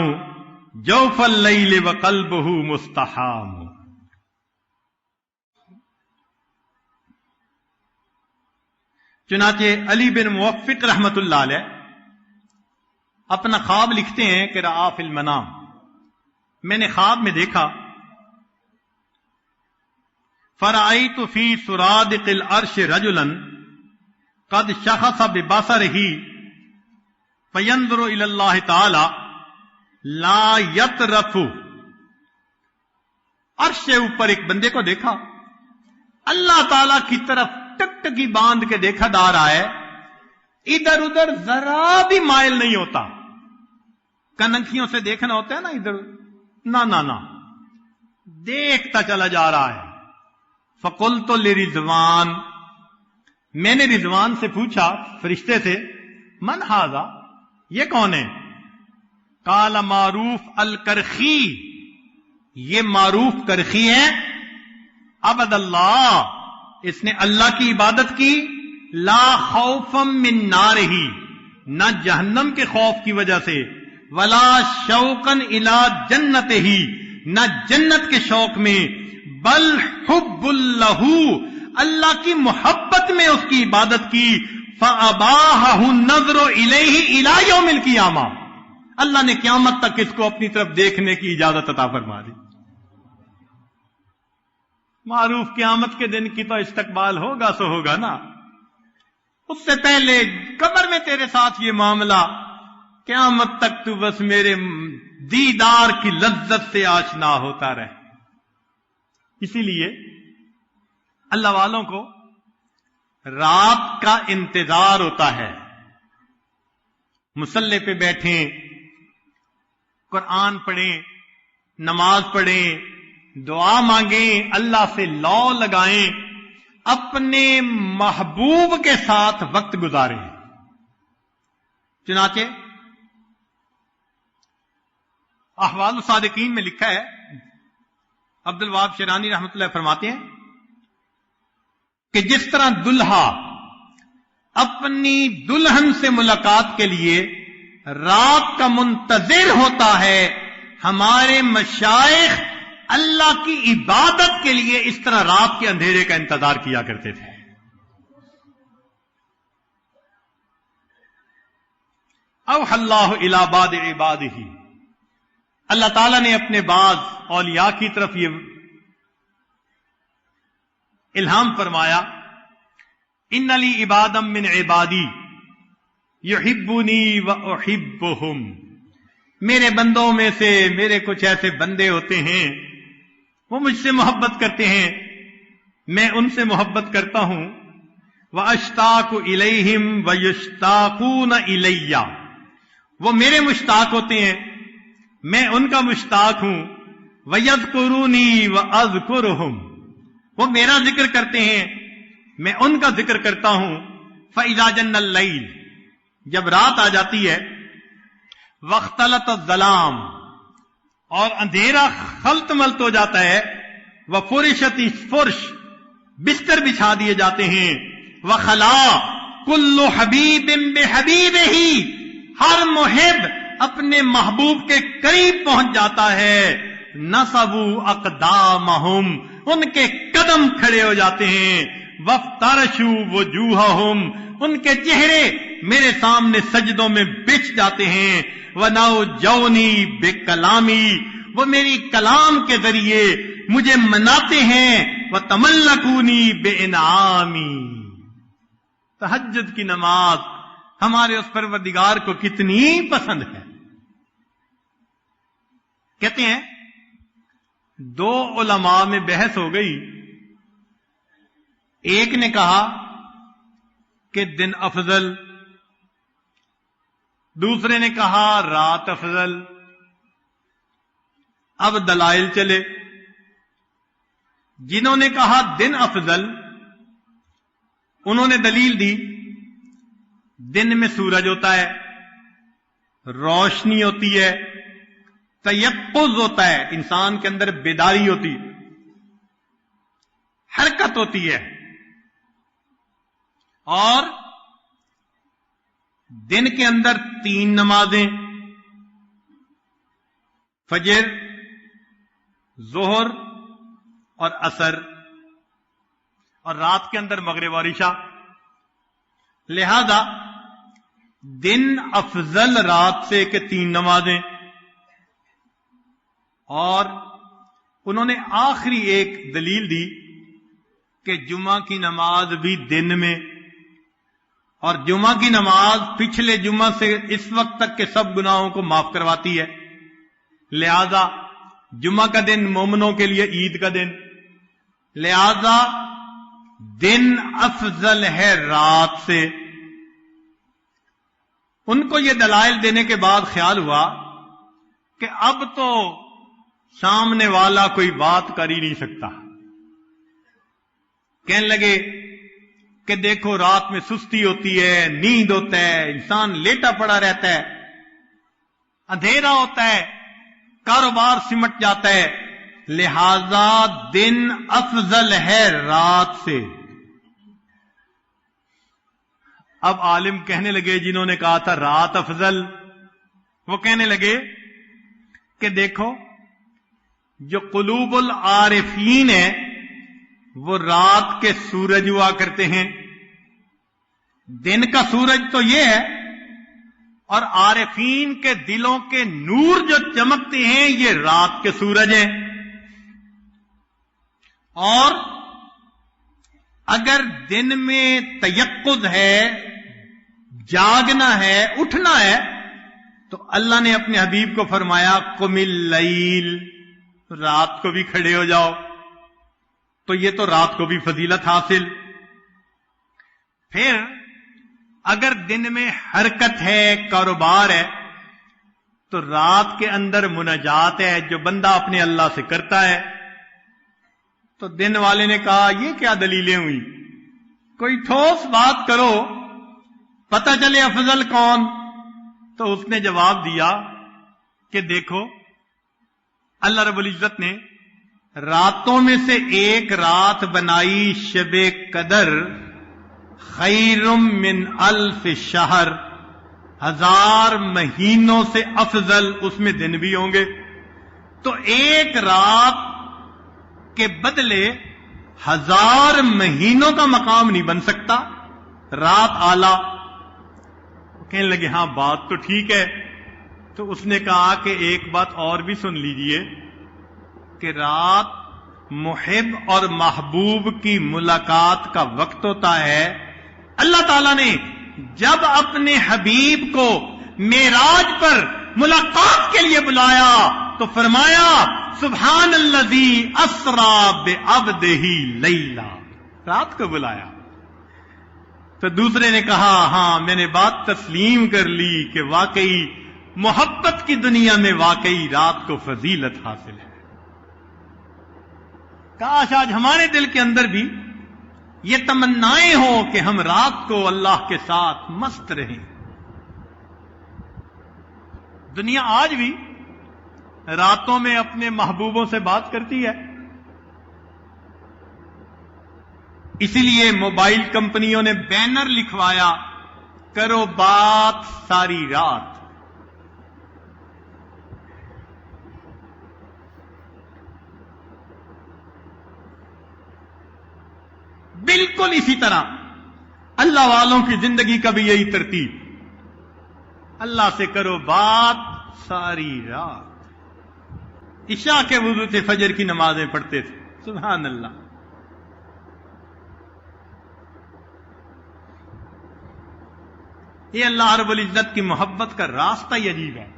جوف اللیل وقلبہ مستحام. چنانچہ علی بن موفق رحمت اللہ علیہ اپنا خواب لکھتے ہیں کہ رآ فی المنام، میں نے خواب میں دیکھا فرأیت فی سرادق العرش رجلا قد شخص ببصرہ فینظر الی اللہ تعالی لا یطرف، عرش سے اوپر ایک بندے کو دیکھا اللہ تعالی کی طرف ٹکٹکی باندھ کے دیکھا جا رہا ہے، ادھر ادھر ذرا بھی مائل نہیں ہوتا. کنکھیوں سے دیکھنا ہوتا ہے نا ادھر، نہ دیکھتا چلا جا رہا ہے. فقلت لرضوان، میں نے رضوان سے پوچھا فرشتے سے من ھذا، یہ کون ہے؟ قال معروف الکرخی، یہ معروف کرخی ہے. عبد اللہ، اس نے اللہ کی عبادت کی. لا خوفا من نارہ، نہ جہنم کے خوف کی وجہ سے، ولا شوقا الی جنتہ، نہ جنت کے شوق میں، بل حب اللہ، اللہ کی محبت میں اس کی عبادت کی. فاباحہ النظر الیہ الی یوم القیامہ، اللہ نے قیامت تک اس کو اپنی طرف دیکھنے کی اجازت عطا فرما دی. معروف قیامت کے دن کی تو استقبال ہوگا سو ہوگا نا، اس سے پہلے قبر میں تیرے ساتھ یہ معاملہ، قیامت تک تو بس میرے دیدار کی لذت سے آشنا ہوتا رہے. اسی لیے اللہ والوں کو رات کا انتظار ہوتا ہے، مصلی پہ بیٹھیں، قرآن پڑھیں، نماز پڑھیں، دعا مانگیں، اللہ سے لو لگائیں، اپنے محبوب کے ساتھ وقت گزاریں. چنانچہ احوال الصادقین میں لکھا ہے، عبد الوہاب شیرانی رحمۃ اللہ فرماتے ہیں کہ جس طرح دلہا اپنی دلہن سے ملاقات کے لیے رات کا منتظر ہوتا ہے، ہمارے مشائخ اللہ کی عبادت کے لیے اس طرح رات کے اندھیرے کا انتظار کیا کرتے تھے۔ اوحى اللہ الی بعض عبادہ، اللہ تعالیٰ نے اپنے بعض اولیاء کی طرف یہ الہام فرمایا، ان لی عبادا من عبادی یحبونی واحبہم، میرے بندوں میں سے میرے کچھ ایسے بندے ہوتے ہیں وہ مجھ سے محبت کرتے ہیں، میں ان سے محبت کرتا ہوں، واشتاق الیہم ویشتاقون الی، وہ میرے مشتاق ہوتے ہیں، میں ان کا مشتاق ہوں، وَيَذْكُرُونِي وَأَذْكُرُهُمْ، وہ میرا ذکر کرتے ہیں، میں ان کا ذکر کرتا ہوں۔ فَإِذَا جَنَّ اللَّيْلُ، جب رات آ جاتی ہے، وَاخْتَلَطَ الظَّلَامُ، اور اندھیرا خلط ملط ہو جاتا ہے، وَفُرِشَتِ الفُرش، بستر بچھا دیے جاتے ہیں، وَخَلَا كُلُّ حَبِيبٍ بِحَبِيبِهِ، ہر محب اپنے محبوب کے قریب پہنچ جاتا ہے، نصبوا اقدامہم، ان کے قدم کھڑے ہو جاتے ہیں، وفترشوا وجوہہم، ان کے چہرے میرے سامنے سجدوں میں بچھ جاتے ہیں، ونوجونی بکلامی، وہ میری کلام کے ذریعے مجھے مناتے ہیں، وتملکونی بانعامی۔ تہجد کی نماز ہمارے اس پروردگار کو کتنی پسند ہے۔ کہتے ہیں دو علماء میں بحث ہو گئی، ایک نے کہا کہ دن افضل، دوسرے نے کہا رات افضل۔ اب دلائل چلے، جنہوں نے کہا دن افضل انہوں نے دلیل دی، دن میں سورج ہوتا ہے، روشنی ہوتی ہے، تیقظ ہوتا ہے، انسان کے اندر بیداری ہوتی، حرکت ہوتی ہے، اور دن کے اندر 3 نمازیں، فجر، ظہر اور عصر، اور رات کے اندر مغرب اور عشاء۔ لہذا دن افضل رات سے کہ 3 نمازیں، اور انہوں نے آخری ایک دلیل دی کہ جمعہ کی نماز بھی دن میں، اور جمعہ کی نماز پچھلے جمعہ سے اس وقت تک کے سب گناہوں کو معاف کرواتی ہے، لہذا جمعہ کا دن مومنوں کے لیے عید کا دن، لہذا دن افضل ہے رات سے۔ ان کو یہ دلائل دینے کے بعد خیال ہوا کہ اب تو سامنے والا کوئی بات کر ہی نہیں سکتا، کہنے لگے کہ دیکھو رات میں سستی ہوتی ہے، نیند ہوتا ہے، انسان لیٹا پڑا رہتا ہے، اندھیرا ہوتا ہے، کاروبار سمٹ جاتا ہے، لہذا دن افضل ہے رات سے۔ اب عالم کہنے لگے، جنہوں نے کہا تھا رات افضل، وہ کہنے لگے کہ دیکھو جو قلوب العارفین ہے وہ رات کے سورج ہوا کرتے ہیں، دن کا سورج تو یہ ہے، اور عارفین کے دلوں کے نور جو چمکتے ہیں یہ رات کے سورج ہیں۔ اور اگر دن میں تیقظ ہے، جاگنا ہے، اٹھنا ہے، تو اللہ نے اپنے حبیب کو فرمایا قم اللیل، رات کو بھی کھڑے ہو جاؤ، تو یہ تو رات کو بھی فضیلت حاصل۔ پھر اگر دن میں حرکت ہے، کاروبار ہے، تو رات کے اندر مناجات ہے جو بندہ اپنے اللہ سے کرتا ہے۔ تو دن والے نے کہا یہ کیا دلیلیں ہوئی، کوئی ٹھوس بات کرو، پتہ چلے افضل کون۔ تو اس نے جواب دیا کہ دیکھو اللہ رب العزت نے راتوں میں سے ایک رات بنائی شب قدر خیر من الف شہر، 1000 مہینوں سے افضل، اس میں دن بھی ہوں گے. تو ایک رات کے بدلے 1000 مہینوں کا مقام نہیں بن سکتا. رات اعلی. کہنے لگے ہاں بات تو ٹھیک ہے. تو اس نے کہا کہ ایک بات اور بھی سن لیجئے کہ رات محب اور محبوب کی ملاقات کا وقت ہوتا ہے. اللہ تعالیٰ نے جب اپنے حبیب کو معراج پر ملاقات کے لیے بلایا تو فرمایا سبحان الذی اسری بعبدہ لیلا، رات کو بلایا. تو دوسرے نے کہا ہاں میں نے بات تسلیم کر لی کہ واقعی محبت کی دنیا میں واقعی رات کو فضیلت حاصل ہے. کاش آج ہمارے دل کے اندر بھی یہ تمنائیں ہوں کہ ہم رات کو اللہ کے ساتھ مست رہیں. دنیا آج بھی راتوں میں اپنے محبوبوں سے بات کرتی ہے. اسی لیے موبائل کمپنیوں نے بینر لکھوایا کرو بات ساری رات. بالکل اسی طرح اللہ والوں کی زندگی کا بھی یہی ترتیب. اللہ سے کرو بات ساری رات. عشاء کے وضو سے فجر کی نمازیں پڑھتے تھے. سبحان اللہ. یہ اللہ رب العزت کی محبت کا راستہ ہی عجیب ہے.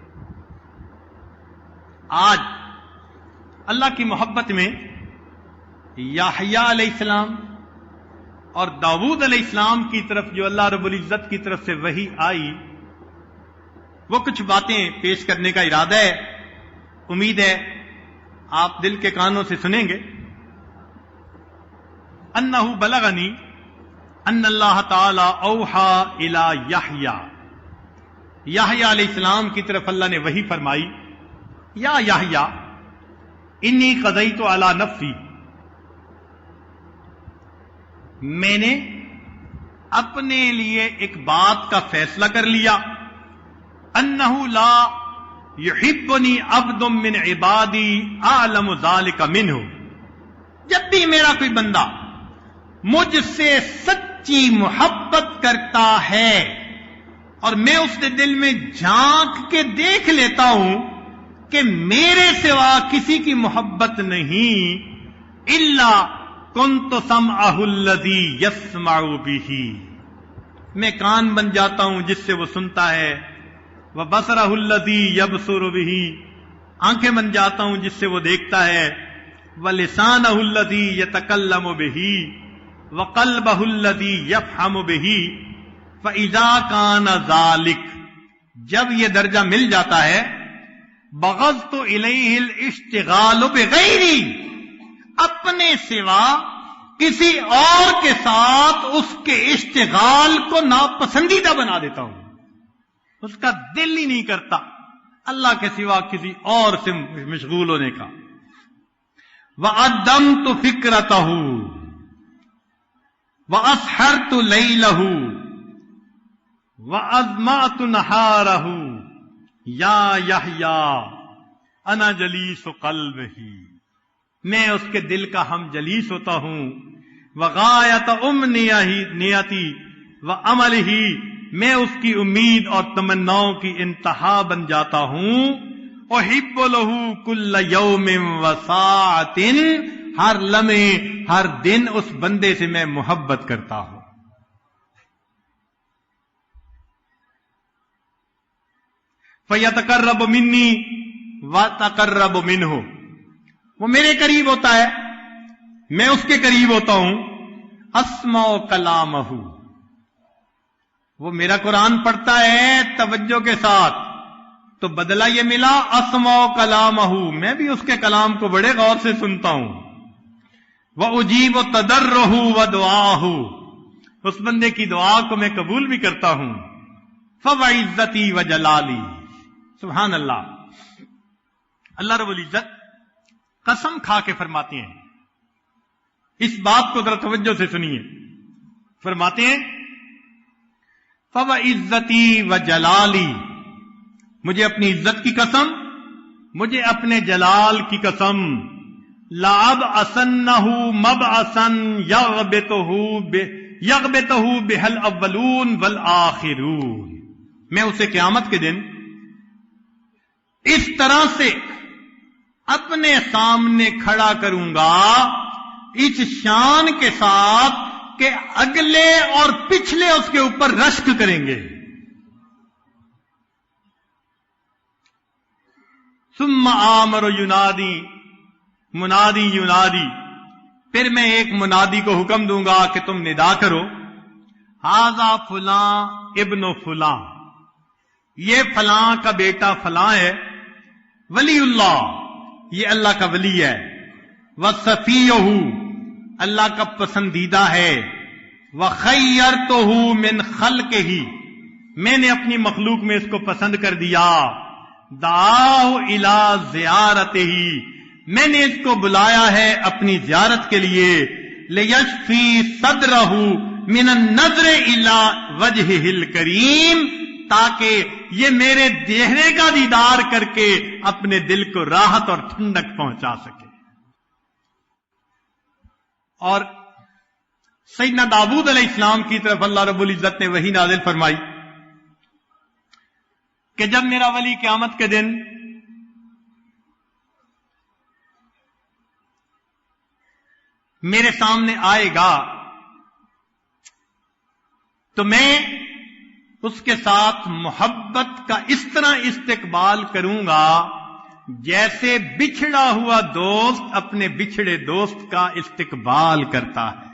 آج اللہ کی محبت میں یحییٰ علیہ السلام اور داؤد علیہ السلام کی طرف جو اللہ رب العزت کی طرف سے وحی آئی، وہ کچھ باتیں پیش کرنے کا ارادہ ہے. امید ہے آپ دل کے کانوں سے سنیں گے. انہ بلغنی ان اللہ تعالی اوحا الی یحییٰ، یحییٰ علیہ السلام کی طرف اللہ نے وحی فرمائی یا یحییٰ انی قضیت علی نفسی، میں نے اپنے لیے ایک بات کا فیصلہ کر لیا، انہ لا یحبنی عبد من عبادی اعلم ذلک منہ، جب بھی میرا کوئی بندہ مجھ سے سچی محبت کرتا ہے اور میں اس کے دل میں جھانک کے دیکھ لیتا ہوں کہ میرے سوا کسی کی محبت نہیں، الا کنت سمعہ الذی یسمع بہ، میں کان بن جاتا ہوں جس سے وہ سنتا ہے، وبصرہ الذی یبصر بہ، آنکھیں بن جاتا ہوں جس سے وہ دیکھتا ہے، ولسانہ الذی یتکلم بہ، وقلبہ الذی یفہم بہ، فاذا کان ذلک، جب یہ درجہ مل جاتا ہے، بغضت الیہ الاشتغال بغیری، اپنے سوا کسی اور کے ساتھ اس کے اشتغال کو ناپسندیدہ بنا دیتا ہوں، اس کا دل ہی نہیں کرتا اللہ کے سوا کسی اور سے مشغول ہونے کا. وَعَدَّمْتُ فِكْرَتَهُ وَأَسْحَرْتُ لَيْلَهُ وَأَضْمَعْتُ نَهَارَهُ يَا يَحْيَىٰ أَنَا جَلِيسُ قَلْبِهِ، میں اس کے دل کا ہم جلیس ہوتا ہوں. وَغَایَةَ أُمْنِيَتِي وَعَمَلِهِ، میں اس کی امید اور تمناؤں کی انتہا بن جاتا ہوں. احب له كل يوم وساعة، ہر لمحے ہر دن اس بندے سے میں محبت کرتا ہوں. فَيَتَقَرَّبُ مِنِّي وَأَتَقَرَّبُ مِنْهُ، وہ میرے قریب ہوتا ہے میں اس کے قریب ہوتا ہوں. اسمع کلامہ، وہ میرا قرآن پڑھتا ہے توجہ کے ساتھ تو بدلہ یہ ملا اسمع کلامہ، میں بھی اس کے کلام کو بڑے غور سے سنتا ہوں. وَأُجِيبُ تَضَرَّهُ وَدُعَاهُ، اس بندے کی دعا کو میں قبول بھی کرتا ہوں. فَوَعِزَّتِي وَجَلَالِي، سبحان اللہ. اللہ رب العزت قسم کھا کے فرماتے ہیں، اس بات کو ذرا توجہ سے سنیے، فرماتے ہیں فَوَعِزَّتِي وَجَلَالِي، مجھے اپنی عزت کی قسم، مجھے اپنے جلال کی قسم، لَأَبْعَثَنَّهُ مَبْعَثًا يَغْبِطُهُ بِهَا الْأَوَّلُونَ وَالْآخِرُونَ، میں اسے قیامت کے دن اس طرح سے اپنے سامنے کھڑا کروں گا، اس شان کے ساتھ کہ اگلے اور پچھلے اس کے اوپر رشک کریں گے۔ ثم آمر ینادی، منادی ینادی، پھر میں ایک منادی کو حکم دوں گا کہ تم ندا کرو، ھذا فلاں ابن فلاں، یہ فلاں کا بیٹا فلاں ہے، ولی اللہ، یہ اللہ کا ولی ہے، وصفیہ، اللہ کا پسندیدہ ہے، وخیرتہ من خلقہ، میں نے اپنی مخلوق میں اس کو پسند کر دیا، دعاہ الی زیارتہ، میں نے اس کو بلایا ہے اپنی زیارت کے لیے، لیشفی صدرہ من النظر الی وجہہ الکریم، تاکہ یہ میرے چہرے کا دیدار کر کے اپنے دل کو راحت اور ٹھنڈک پہنچا سکے۔ اور سیدنا داؤد علیہ السلام کی طرف اللہ رب العزت نے وحی نازل فرمائی کہ جب میرا ولی قیامت کے دن میرے سامنے آئے گا تو میں اس کے ساتھ محبت کا اس طرح استقبال کروں گا جیسے بچھڑا ہوا دوست اپنے بچھڑے دوست کا استقبال کرتا ہے۔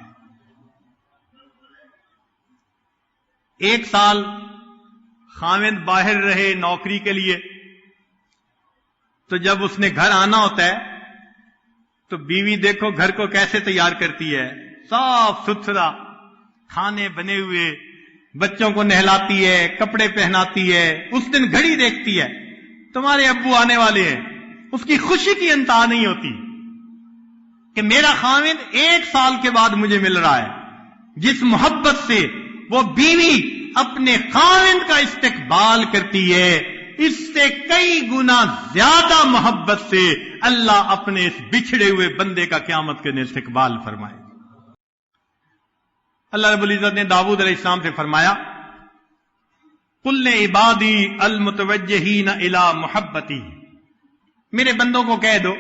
1 سال خاوند باہر رہے نوکری کے لیے، تو جب اس نے گھر آنا ہوتا ہے تو بیوی دیکھو گھر کو کیسے تیار کرتی ہے، صاف ستھرا، کھانے بنے ہوئے، بچوں کو نہلاتی ہے، کپڑے پہناتی ہے، اس دن گھڑی دیکھتی ہے تمہارے ابو آنے والے ہیں، اس کی خوشی کی انتہا نہیں ہوتی کہ میرا خاوند 1 سال کے بعد مجھے مل رہا ہے۔ جس محبت سے وہ بیوی اپنے خاوند کا استقبال کرتی ہے، اس سے کئی گنا زیادہ محبت سے اللہ اپنے اس بچھڑے ہوئے بندے کا قیامت کے دن استقبال فرمائے۔ اللہ رب العزت نے داؤد علیہ السلام سے فرمایا، قل عبادی المتوجہین الی محبتی، میرے بندوں کو کہہ دو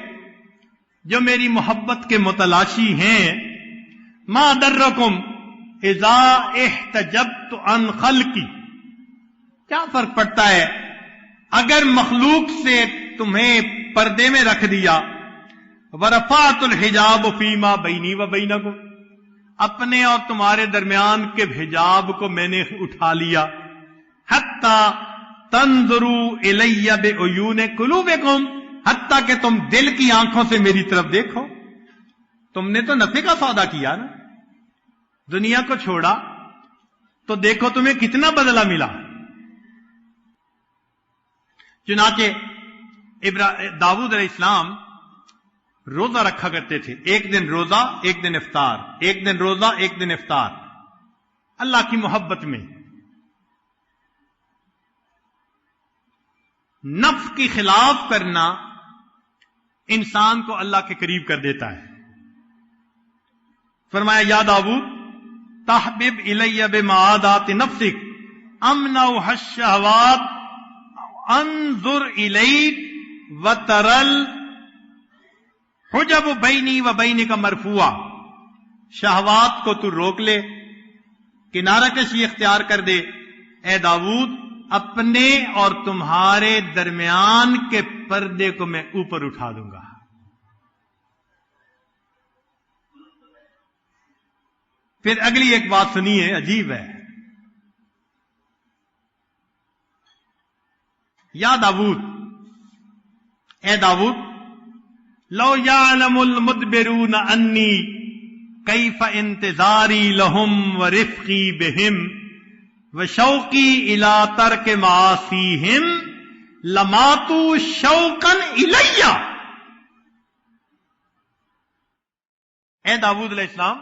جو میری محبت کے متلاشی ہیں، ما درکم اذا احتجبت عن خلقی، کیا فرق پڑتا ہے اگر مخلوق سے تمہیں پردے میں رکھ دیا، ورفعت الحجاب فیما بینی و بینکم، اپنے اور تمہارے درمیان کے حجاب کو میں نے اٹھا لیا، حتی تنظروا الی بعیون قلوبکم، حتی کہ تم دل کی آنکھوں سے میری طرف دیکھو۔ تم نے تو نفع کا سودا کیا نا، دنیا کو چھوڑا تو دیکھو تمہیں کتنا بدلہ ملا۔ چنانچہ داؤد علیہ السلام روزہ رکھا کرتے تھے، 1 دن روزہ 1 دن افطار، 1 دن روزہ 1 دن افطار، اللہ کی محبت میں۔ نفس کی خلاف کرنا انسان کو اللہ کے قریب کر دیتا ہے۔ فرمایا یا داؤد تحبب الی بمعادات نفسک امنع الشہوات انظر الیک وترل حجب بینی و بینک مرفوعہ، شہوات کو تو روک لے، کنارہ کشی اختیار کر دے، اے داؤد اپنے اور تمہارے درمیان کے پردے کو میں اوپر اٹھا دوں گا۔ پھر اگلی ایک بات سنیے، عجیب ہے، یا داؤد، اے داؤد لو یعلم المدبرون انی کیف انتظاری لہم ورفقی بہم وشوقی الی ترک معاصیہم لماتوا شوقا الی، اے داؤد علیہ السلام،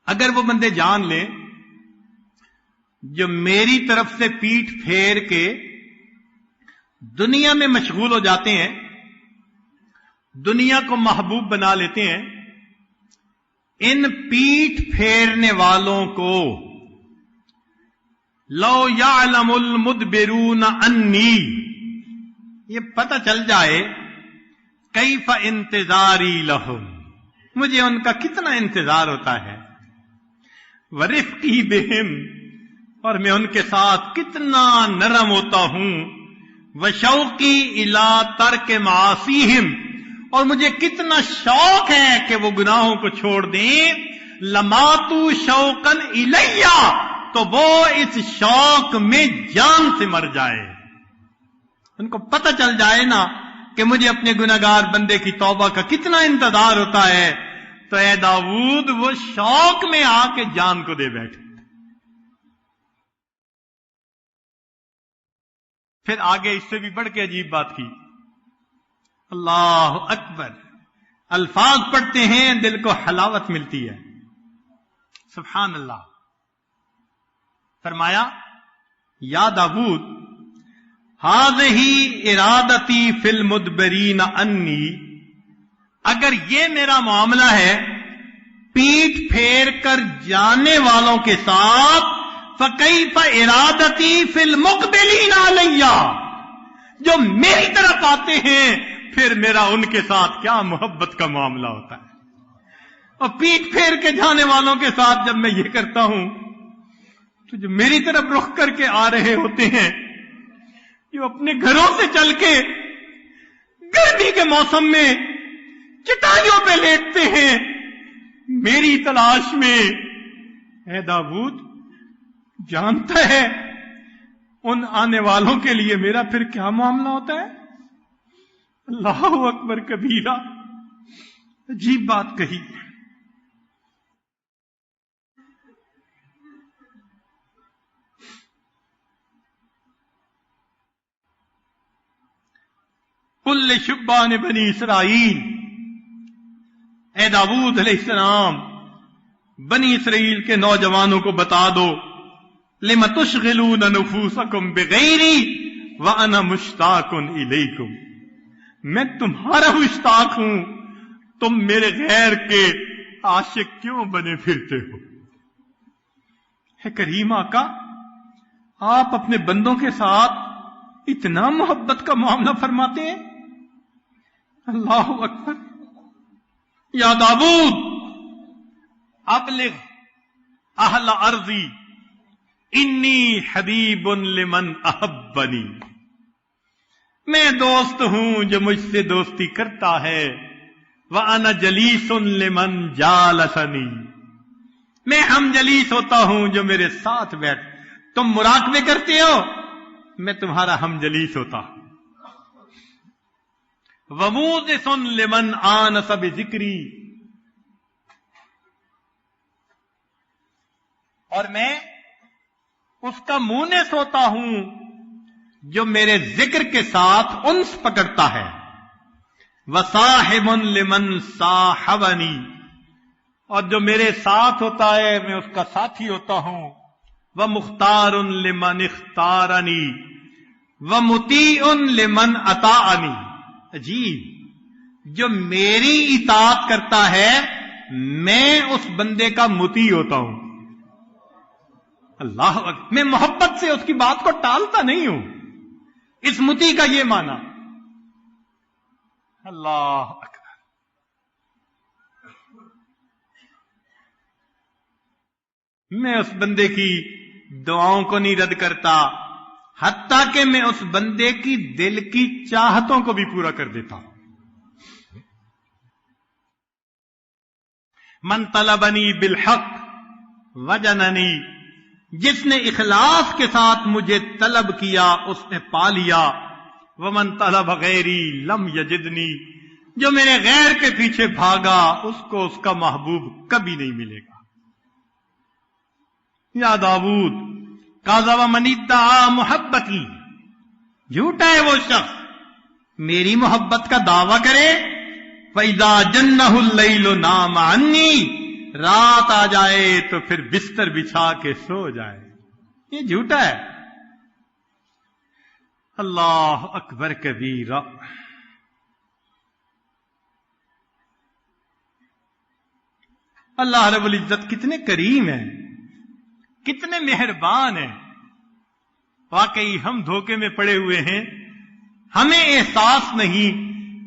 اگر وہ بندے جان لیں جو میری طرف سے پیٹھ پھیر کے دنیا میں مشغول ہو جاتے ہیں، دنیا کو محبوب بنا لیتے ہیں، ان پیٹھ پھیرنے والوں کو لو یعلم المدبرون انی، یہ پتہ چل جائے کیف انتظاری لہم، مجھے ان کا کتنا انتظار ہوتا ہے، ورفقی بہم، اور میں ان کے ساتھ کتنا نرم ہوتا ہوں، وشوقی الی ترک معاصیہم، اور مجھے کتنا شوق ہے کہ وہ گناہوں کو چھوڑ دیں، لماتو شوقا الیہ، تو وہ اس شوق میں جان سے مر جائے، ان کو پتہ چل جائے نا کہ مجھے اپنے گناہگار بندے کی توبہ کا کتنا انتظار ہوتا ہے، تو اے داؤد وہ شوق میں آ کے جان کو دے بیٹھے۔ پھر آگے اس سے بھی بڑھ کے عجیب بات کی، اللہ اکبر، الفاظ پڑھتے ہیں دل کو حلاوت ملتی ہے، سبحان اللہ۔ فرمایا یا داؤد ھذہ ارادتی فی المدبرین انی، اگر یہ میرا معاملہ ہے پیٹھ پھیر کر جانے والوں کے ساتھ، فکیف ارادتی فی المقبلین علیہ، جو میری طرف آتے ہیں پھر میرا ان کے ساتھ کیا محبت کا معاملہ ہوتا ہے، اور پیٹھ پھیر کے جانے والوں کے ساتھ جب میں یہ کرتا ہوں تو جو میری طرف رخ کر کے آ رہے ہوتے ہیں، جو اپنے گھروں سے چل کے گرمی کے موسم میں چٹائیوں پہ لیٹتے ہیں میری تلاش میں، اے داؤد جانتا ہے ان آنے والوں کے لیے میرا پھر کیا معاملہ ہوتا ہے۔ اللہ اکبر کبیرہ، عجیب بات کہی۔ قل لشبان بنی اسرائیل، اے داؤد علیہ السلام بنی اسرائیل کے نوجوانوں کو بتا دو، لم تشغلون نفوسکم بغیری وانا مشتاق الیکم، میں تمہارا مشتاق ہوں، تم میرے غیر کے عاشق کیوں بنے پھرتے ہو۔ ہے کریم آقا، آپ اپنے بندوں کے ساتھ اتنا محبت کا معاملہ فرماتے ہیں، اللہ اکبر۔ یا داؤد ابلغ اہل ارضی انی حبیب لمن احبنی، میں دوست ہوں جو مجھ سے دوستی کرتا ہے، وَأَنَا جَلِيسٌ لِمَنْ جَالَسَنِي، میں ہم جلیس ہوتا ہوں جو میرے ساتھ بیٹھ، تم مراقبے کرتے ہو میں تمہارا ہم جلیس ہوتا ہوں، وَمُوزِسٌ لِمَنْ آنَسَ بِذِكْرِي، اور میں اس کا مونس ہوتا ہوں جو میرے ذکر کے ساتھ انس پکڑتا ہے، وَصَاحِبٌ لِمَنْ صَاحَبَنِي، اور جو میرے ساتھ ہوتا ہے میں اس کا ساتھی ہوتا ہوں، وَمُخْتَارٌ لِمَنْ اخْتَارَنِي وَمُطِيعٌ لِمَنْ أَطَاعَنِي، عجیب، جو میری اطاعت کرتا ہے میں اس بندے کا مطیع ہوتا ہوں، اللہ اکبر، میں محبت سے اس کی بات کو ٹالتا نہیں ہوں، اس مطیع کا یہ معنی، اللہ اکبر۔ میں اس بندے کی دعاؤں کو نہیں رد کرتا، حتیٰ کہ میں اس بندے کی دل کی چاہتوں کو بھی پورا کر دیتا ہوں۔ من طلبنی بالحق وجننی، جس نے اخلاص کے ساتھ مجھے طلب کیا اس نے پا لیا، ومن طلب غیری لم یجدنی، جو میرے غیر کے پیچھے بھاگا اس کو اس کا محبوب کبھی نہیں ملے گا۔ یا داؤد کاذب من ادعا محبتی، جھوٹا ہے وہ شخص میری محبت کا دعویٰ کرے، فَإِذَا جَنَّهُ اللَّيْلُ نَامَ عَنِّي، رات آ جائے تو پھر بستر بچھا کے سو جائے. یہ جھوٹا ہے. اللہ اکبر کبیرہ. اللہ رب العزت کتنے کریم ہیں، کتنے مہربان ہیں. واقعی ہم دھوکے میں پڑے ہوئے ہیں، ہمیں احساس نہیں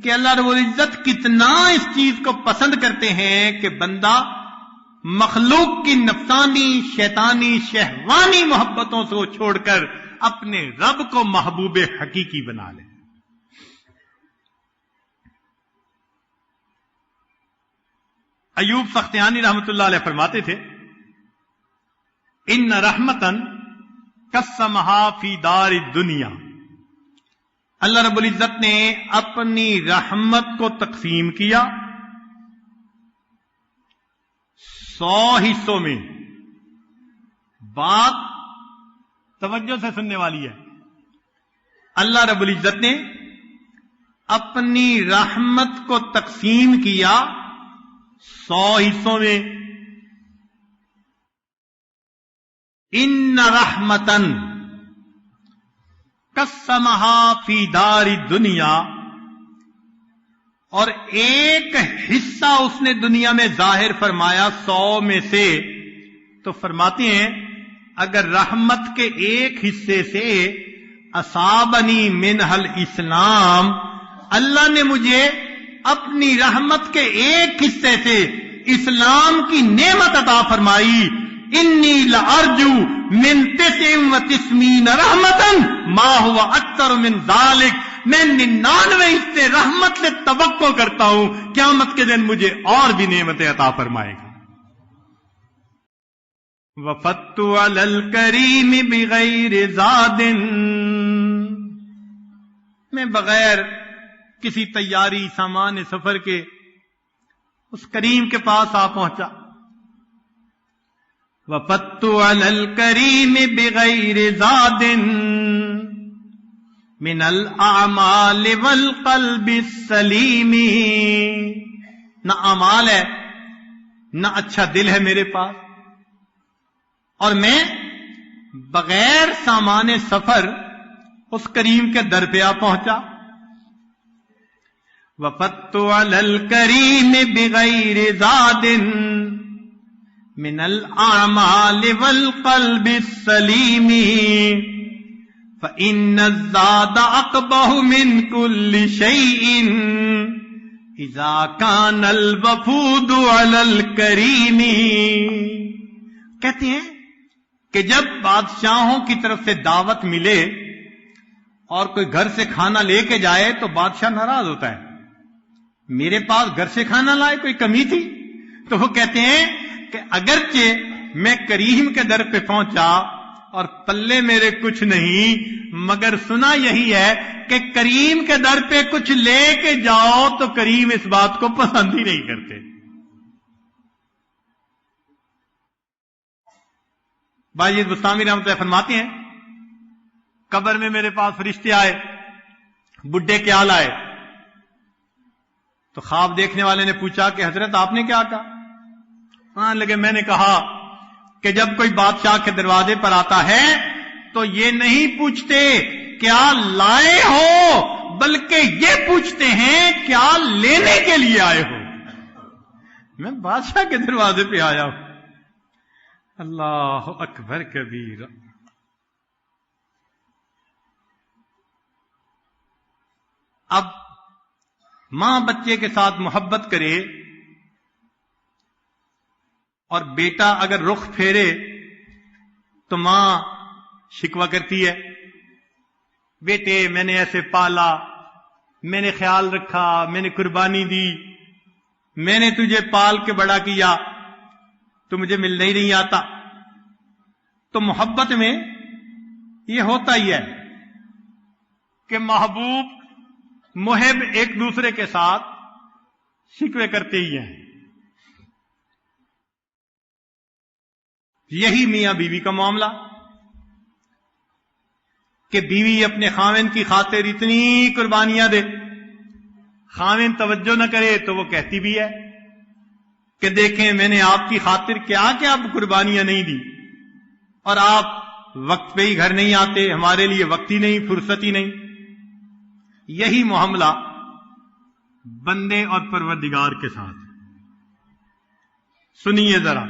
کہ اللہ رب العزت کتنا اس چیز کو پسند کرتے ہیں کہ بندہ مخلوق کی نفسانی شیطانی شہوانی محبتوں سے چھوڑ کر اپنے رب کو محبوب حقیقی بنا لے. ایوب سختیانی رحمت اللہ علیہ فرماتے تھے ان رحمتن قسمہا فی دار الدنیا. اللہ رب العزت نے اپنی رحمت کو تقسیم کیا 100 حصوں میں. بات توجہ سے سننے والی ہے. اللہ رب العزت نے اپنی رحمت کو تقسیم کیا 100 حصوں میں. ان رحمتن قسمہا فی دار الدنیا، اور ایک حصہ اس نے دنیا میں ظاہر فرمایا 100 میں سے. تو فرماتے ہیں اگر رحمت کے ایک حصے سے اصابنی منہ الاسلام، اللہ نے مجھے اپنی رحمت کے ایک حصے سے اسلام کی نعمت عطا فرمائی. انی لارجو من 99 رحمتن ما ہوا اکثر من ذالک، میں 99 حصے رحمت سے توقع کرتا ہوں قیامت کے دن مجھے اور بھی نعمتیں عطا فرمائے گا. وفدت علی الکریم بغیر زاد، میں بغیر کسی تیاری سامان سفر کے اس کریم کے پاس آ پہنچا. وفدت علی الکریم بغیر زاد من الاعمال والقلب السلیم. نہ اعمال ہے نہ اچھا دل ہے میرے پاس، اور میں بغیر سامان سفر اس کریم کے در پہ آ پہنچا. وفدت علی الکریم بغیر زاد من الاعمال والقلب السلیم، فإن الزاد اقبح من كل شيء اذا كان الوفود على الكريم. کہتے ہیں کہ جب بادشاہوں کی طرف سے دعوت ملے اور کوئی گھر سے کھانا لے کے جائے تو بادشاہ ناراض ہوتا ہے. میرے پاس گھر سے کھانا لائے کوئی کمی تھی؟ تو وہ کہتے ہیں کہ اگرچہ میں کریم کے در پہ پہنچا اور پلے میرے کچھ نہیں، مگر سنا یہی ہے کہ کریم کے در پہ کچھ لے کے جاؤ تو کریم اس بات کو پسند ہی نہیں کرتے. باجد بستامی رحمۃ اللہ فرماتے ہیں قبر میں میرے پاس فرشتے آئے، بڈھے کے حال آئے تو خواب دیکھنے والے نے پوچھا کہ حضرت آپ نے کیا کہا؟ لگے میں نے کہا کہ جب کوئی بادشاہ کے دروازے پر آتا ہے تو یہ نہیں پوچھتے کیا لائے ہو، بلکہ یہ پوچھتے ہیں کیا لینے کے لیے آئے ہو. میں بادشاہ کے دروازے پہ آیا ہوں. اللہ اکبر کبیر. اب ماں بچے کے ساتھ محبت کرے اور بیٹا اگر رخ پھیرے تو ماں شکوہ کرتی ہے، بیٹے میں نے ایسے پالا، میں نے خیال رکھا، میں نے قربانی دی، میں نے تجھے پال کے بڑا کیا، تو مجھے ملنا ہی نہیں آتا. تو محبت میں یہ ہوتا ہی ہے کہ محبوب محب ایک دوسرے کے ساتھ شکوے کرتے ہی ہیں. یہی میاں بیوی کا معاملہ کہ بیوی اپنے خاوند کی خاطر اتنی قربانیاں دے، خاوند توجہ نہ کرے تو وہ کہتی بھی ہے کہ دیکھیں میں نے آپ کی خاطر کیا کیا اب قربانیاں نہیں دی، اور آپ وقت پہ ہی گھر نہیں آتے، ہمارے لیے وقت ہی نہیں، فرصت ہی نہیں۔ یہی معاملہ بندے اور پروردگار کے ساتھ۔ سنیے ذرا،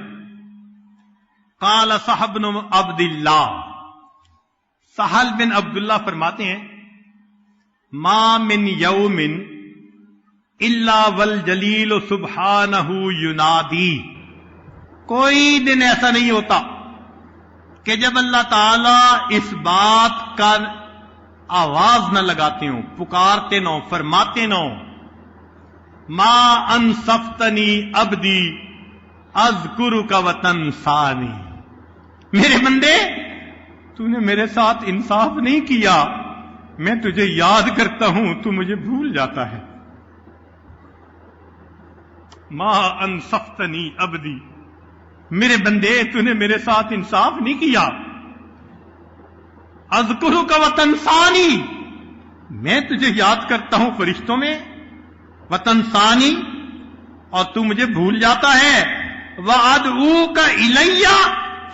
قال صحب بن عبد اللہ، سہل بن عبداللہ فرماتے ہیں ما من یوم الا والجلیل سبحانہ ینادی، کوئی دن ایسا نہیں ہوتا کہ جب اللہ تعالی اس بات کا آواز نہ لگاتے ہوں، پکارتے نہ ہوں، فرماتے نہ ہوں، ما انصفتنی عبدی اذکرک وتنسانی، میرے بندے تو نے میرے ساتھ انصاف نہیں کیا، میں تجھے یاد کرتا ہوں تو مجھے بھول جاتا ہے۔ ما انصفتنی عبدی، میرے بندے تو نے میرے ساتھ انصاف نہیں کیا، اذکرک وتنسانی، میں تجھے یاد کرتا ہوں فرشتوں میں، وتنسانی، اور تو مجھے بھول جاتا ہے، وادعوک الی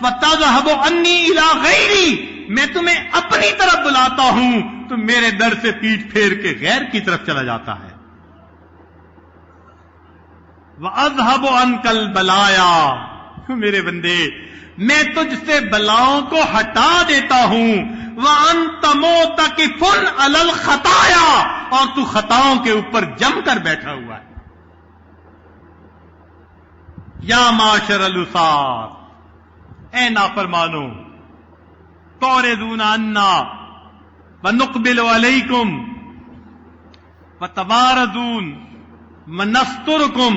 فتذهب عنی الی غیری، میں تمہیں اپنی طرف بلاتا ہوں تو میرے در سے پیٹھ پھیر کے غیر کی طرف چلا جاتا ہے۔ وَأَذْهَبُ عَنْكَ الْبَلَايَا، میرے بندے میں تجھ سے بلاؤں کو ہٹا دیتا ہوں، وَأَنْتَ مُعْتَكِفٌ عَلَى الْخَطَايَا، اور تو خطاؤں کے اوپر جم کر بیٹھا ہوا ہے۔ یا معاشر الوساط، اے نافرمانو، تعرضون عنا ونقبل علیکم وتبارزون ونسترکم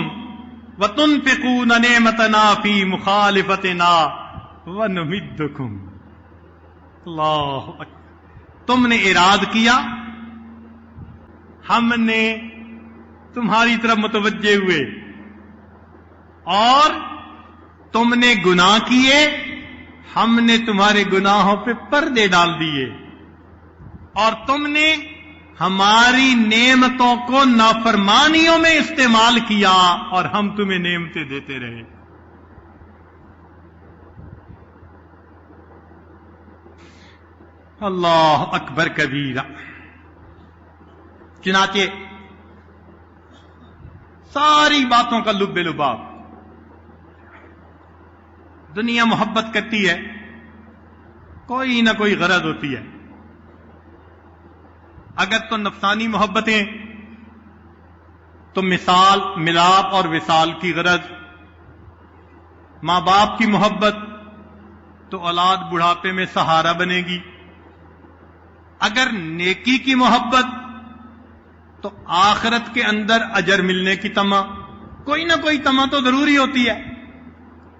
وتنفقون نعمتنا فی مخالفتنا ونمدکم۔ اللہ اکبر، تم نے اراد کیا، ہم نے تمہاری طرف متوجہ ہوئے، اور تم نے گناہ کیے، ہم نے تمہارے گناہوں پہ پردے ڈال دیے، اور تم نے ہماری نعمتوں کو نافرمانیوں میں استعمال کیا، اور ہم تمہیں نعمتیں دیتے رہے۔ اللہ اکبر کبیرہ۔ چنانچہ ساری باتوں کا لب لباب، دنیا محبت کرتی ہے، کوئی نہ کوئی غرض ہوتی ہے۔ اگر تو نفسانی محبتیں تو مثال، ملاپ اور وصال کی غرض، ماں باپ کی محبت تو اولاد بڑھاپے میں سہارا بنے گی، اگر نیکی کی محبت تو آخرت کے اندر اجر ملنے کی تمع، کوئی نہ کوئی تمع تو ضروری ہوتی ہے۔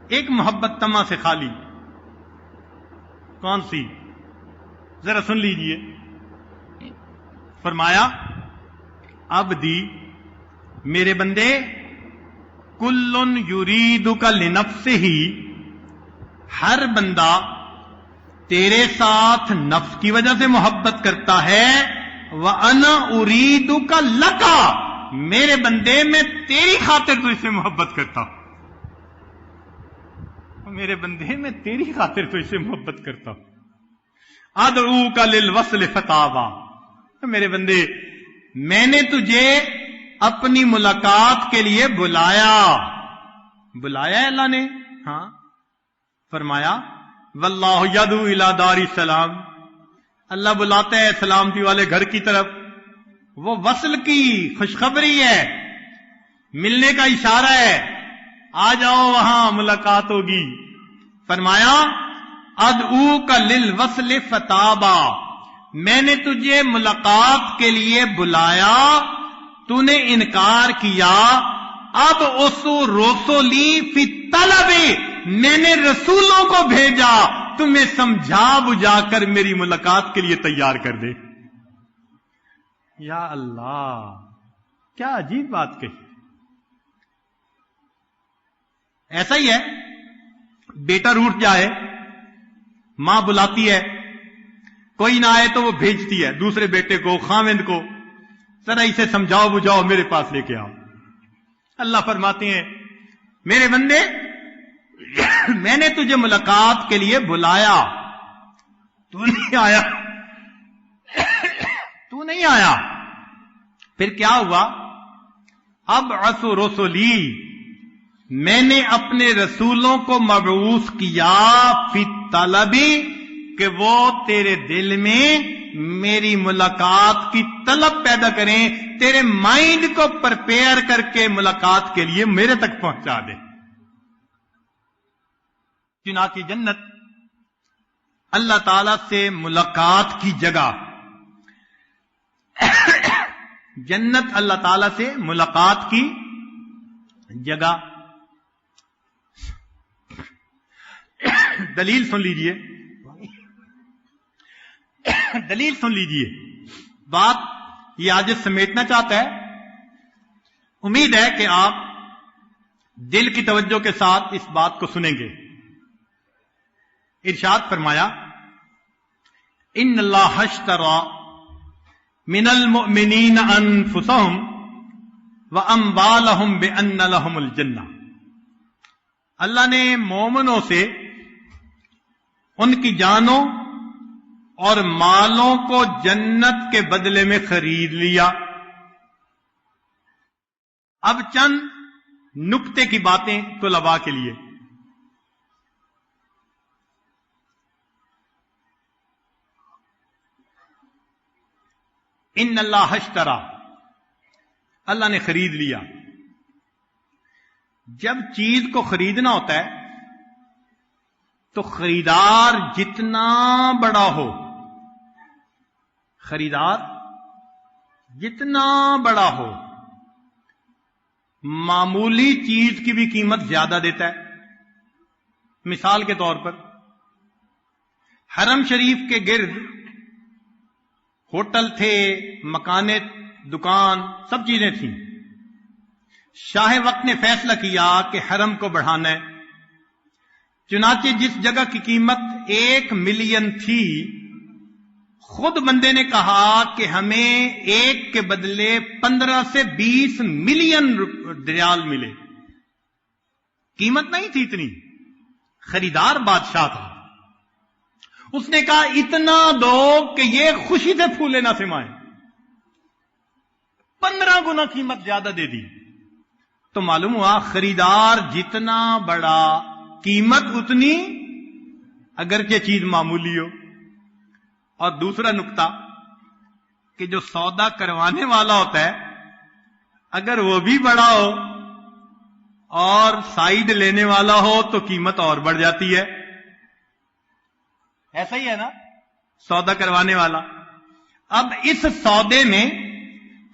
ایک محبت تمع سے خالی، کون سی؟ ذرا سن لیجئے۔ فرمایا عبدی، میرے بندے، کل یریدک لنفسہ، ہر بندہ تیرے ساتھ نفس کی وجہ سے محبت کرتا ہے، وَأَنَا أُرِيدُكَ لَكَ، میرے بندے میں تیری خاطر تجھ سے محبت کرتا ہوں، میرے بندے میں تیری خاطر تجھ سے محبت کرتا ہوں۔ ادعوک للوصل فتابا، میرے بندے میں نے تجھے اپنی ملاقات کے لیے بلایا ہے اللہ نے، ہاں۔ فرمایا واللہ یدعو الی دار السلام، اللہ بلاتا ہے سلامتی والے گھر کی طرف، وہ وصل کی خوشخبری ہے، ملنے کا اشارہ ہے، آ جاؤ وہاں ملاقات ہوگی۔ فرمایا ادعوک للوصل فتابا، میں نے تجھے ملاقات کے لیے بلایا، تو نے انکار کیا، اب اس رسولی فی الطلب، میں نے رسولوں کو بھیجا تمہیں سمجھا بجھا کر میری ملاقات کے لیے تیار کر دے۔ یا اللہ، کیا عجیب بات کہی۔ ایسا ہی ہے، بیٹا روٹھ جائے، ماں بلاتی ہے، کوئی نہ آئے تو وہ بھیجتی ہے دوسرے بیٹے کو، خاوند کو، ذرا اسے سمجھاؤ بجھاؤ میرے پاس لے کے آؤ. اللہ فرماتے ہیں میرے بندے میں نے تجھے ملاقات کے لیے بلایا، تو نہیں آیا. تو نہیں آیا. پھر کیا ہوا؟ ابعث رسلی، میں نے اپنے رسولوں کو مبعوث کیا فی طلبی، کہ وہ تیرے دل میں میری ملاقات کی طلب پیدا کریں، تیرے مائنڈ کو پرپیئر کر کے ملاقات کے لیے میرے تک پہنچا دیں. چنانچہ جنت اللہ تعالی سے ملاقات کی جگہ، جنت اللہ تعالی سے ملاقات کی جگہ. دلیل سن لیجئے، دلیل سن لیجئے. بات یہ آج سمیٹنا چاہتا ہے. امید ہے کہ آپ دل کی توجہ کے ساتھ اس بات کو سنیں گے. ارشاد فرمایا ان اللہ اشترى من المؤمنین انفسهم واموالهم بان لهم الجنہ. اللہ نے مومنوں سے ان کی جانوں اور مالوں کو جنت کے بدلے میں خرید لیا. اب چند نکتے کی باتیں طلباء کے لیے. ان اللہ اشترى، اللہ نے خرید لیا. جب چیز کو خریدنا ہوتا ہے تو خریدار جتنا بڑا ہو، خریدار جتنا بڑا ہو، معمولی چیز کی بھی قیمت زیادہ دیتا ہے. مثال کے طور پر حرم شریف کے گرد ہوٹل تھے، مکانیں، دکان، سب چیزیں تھیں. شاہ وقت نے فیصلہ کیا کہ حرم کو بڑھانا ہے. چنانچہ جس جگہ کی قیمت 1 ملین تھی، خود بندے نے کہا کہ ہمیں 1 کے بدلے 15 سے 20 ملین ریال ملے. قیمت نہیں تھی اتنی، خریدار بادشاہ تھا. اس نے کہا اتنا دو کہ یہ خوشی سے پھولے نہ سمائیں. 15 گنا قیمت زیادہ دے دی. تو معلوم ہوا خریدار جتنا بڑا قیمت اتنی، اگرچہ چیز معمولی ہو. اور دوسرا نقطہ کہ جو سودا کروانے والا ہوتا ہے اگر وہ بھی بڑا ہو اور سائیڈ لینے والا ہو تو قیمت اور بڑھ جاتی ہے. ایسا ہی ہے نا سودا کروانے والا. اب اس سودے میں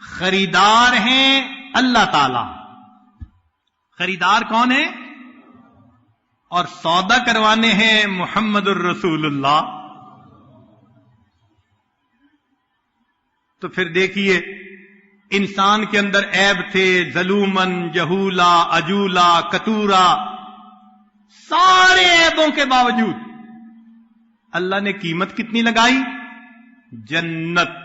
خریدار ہیں اللہ تعالی. خریدار کون ہے؟ اور سودا کروانے ہیں محمد الرسول اللہ. تو پھر دیکھیے انسان کے اندر عیب تھے، ظلومن، جہولا، عجولا، کتورا، سارے عیبوں کے باوجود اللہ نے قیمت کتنی لگائی؟ جنت،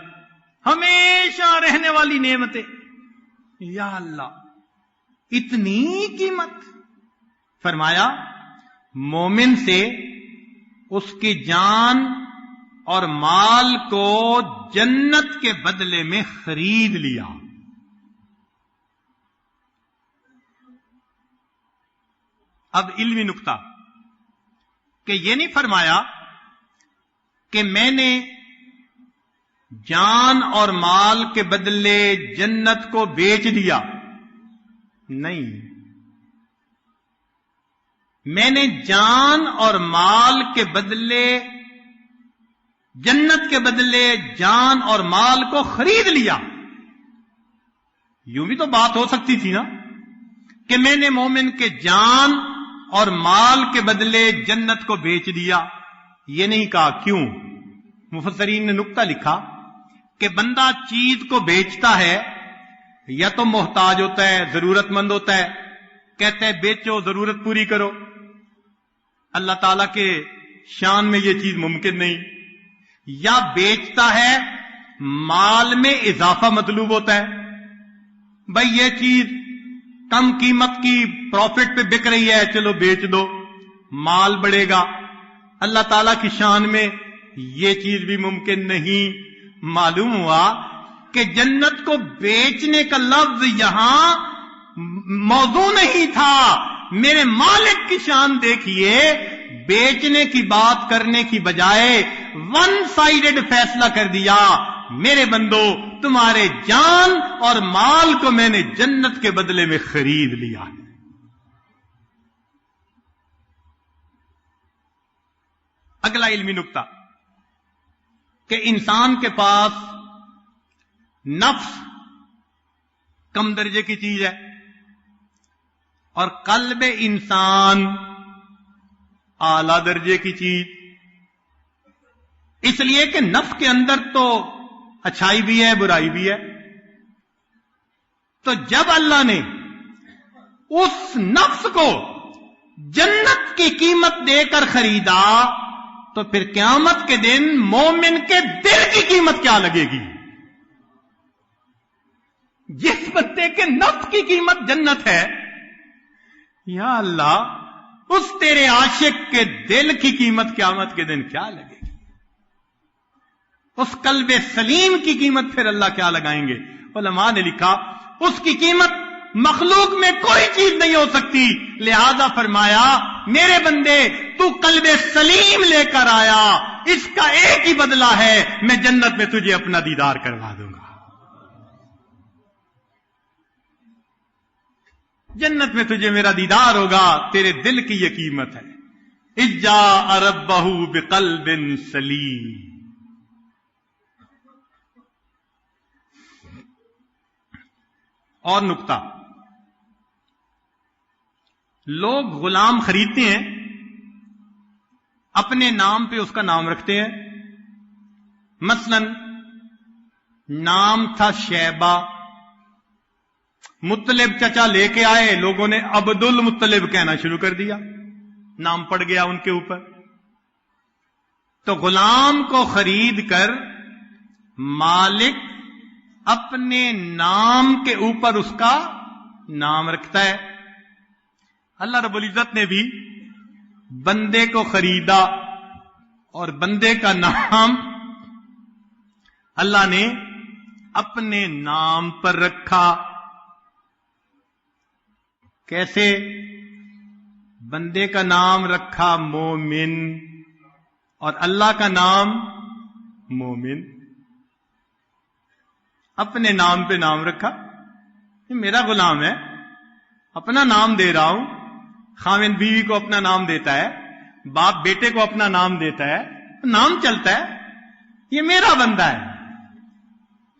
ہمیشہ رہنے والی نعمتیں. یا اللہ اتنی قیمت. فرمایا مومن سے اس کی جان اور مال کو جنت کے بدلے میں خرید لیا. اب علمی نقطہ کہ یہ نہیں فرمایا کہ میں نے جان اور مال کے بدلے جنت کو بیچ دیا. نہیں، میں نے جان اور مال کے بدلے، جنت کے بدلے جان اور مال کو خرید لیا. یوں بھی تو بات ہو سکتی تھی نا کہ میں نے مومن کے جان اور مال کے بدلے جنت کو بیچ دیا. یہ نہیں کہا. کیوں؟ مفسرین نے نقطہ لکھا کہ بندہ چیز کو بیچتا ہے یا تو محتاج ہوتا ہے، ضرورت مند ہوتا ہے، کہتا ہے بیچو ضرورت پوری کرو. اللہ تعالیٰ کے شان میں یہ چیز ممکن نہیں. یا بیچتا ہے مال میں اضافہ مطلوب ہوتا ہے. بھائی یہ چیز کم قیمت کی پروفٹ پہ بک رہی ہے، چلو بیچ دو، مال بڑھے گا. اللہ تعالی کی شان میں یہ چیز بھی ممکن نہیں. معلوم ہوا کہ جنت کو بیچنے کا لفظ یہاں موضوع نہیں تھا. میرے مالک کی شان دیکھیے، بیچنے کی بات کرنے کی بجائے ون سائیڈڈ فیصلہ کر دیا، میرے بندو تمہارے جان اور مال کو میں نے جنت کے بدلے میں خرید لیا ہے. اگلا علمی نکتہ کہ انسان کے پاس نفس کم درجے کی چیز ہے اور قلب انسان اعلی درجے کی چیز. اس لیے کہ نفس کے اندر تو اچھائی بھی ہے، برائی بھی ہے. تو جب اللہ نے اس نفس کو جنت کی قیمت دے کر خریدا تو پھر قیامت کے دن مومن کے دل کی قیمت کیا لگے گی؟ جس بندے کے نفس کی قیمت جنت ہے، یا اللہ اس تیرے عاشق کے دل کی قیمت قیامت کے دن کیا لگے گی؟ اس قلب سلیم کی قیمت پھر اللہ کیا لگائیں گے؟ علماء نے لکھا اس کی قیمت مخلوق میں کوئی چیز نہیں ہو سکتی. لہذا فرمایا میرے بندے تو قلب سلیم لے کر آیا، اس کا ایک ہی بدلہ ہے، میں جنت میں تجھے اپنا دیدار کروا دوں گا. جنت میں تجھے میرا دیدار ہوگا، تیرے دل کی یہ قیمت ہے. اذ جاء ربہ بقلب سلیم. اور نکتہ، لوگ غلام خریدتے ہیں، اپنے نام پہ اس کا نام رکھتے ہیں. مثلا نام تھا شیبہ، مطلب چچا لے کے آئے، لوگوں نے عبد المطلب کہنا شروع کر دیا، نام پڑ گیا ان کے اوپر. تو غلام کو خرید کر مالک اپنے نام کے اوپر اس کا نام رکھتا ہے. اللہ رب العزت نے بھی بندے کو خریدا اور بندے کا نام اللہ نے اپنے نام پر رکھا. کیسے؟ بندے کا نام رکھا مومن اور اللہ کا نام مومن. اپنے نام پہ نام رکھا. یہ میرا غلام ہے، اپنا نام دے رہا ہوں. خاوند بیوی کو اپنا نام دیتا ہے، باپ بیٹے کو اپنا نام دیتا ہے، نام چلتا ہے. یہ میرا بندہ ہے،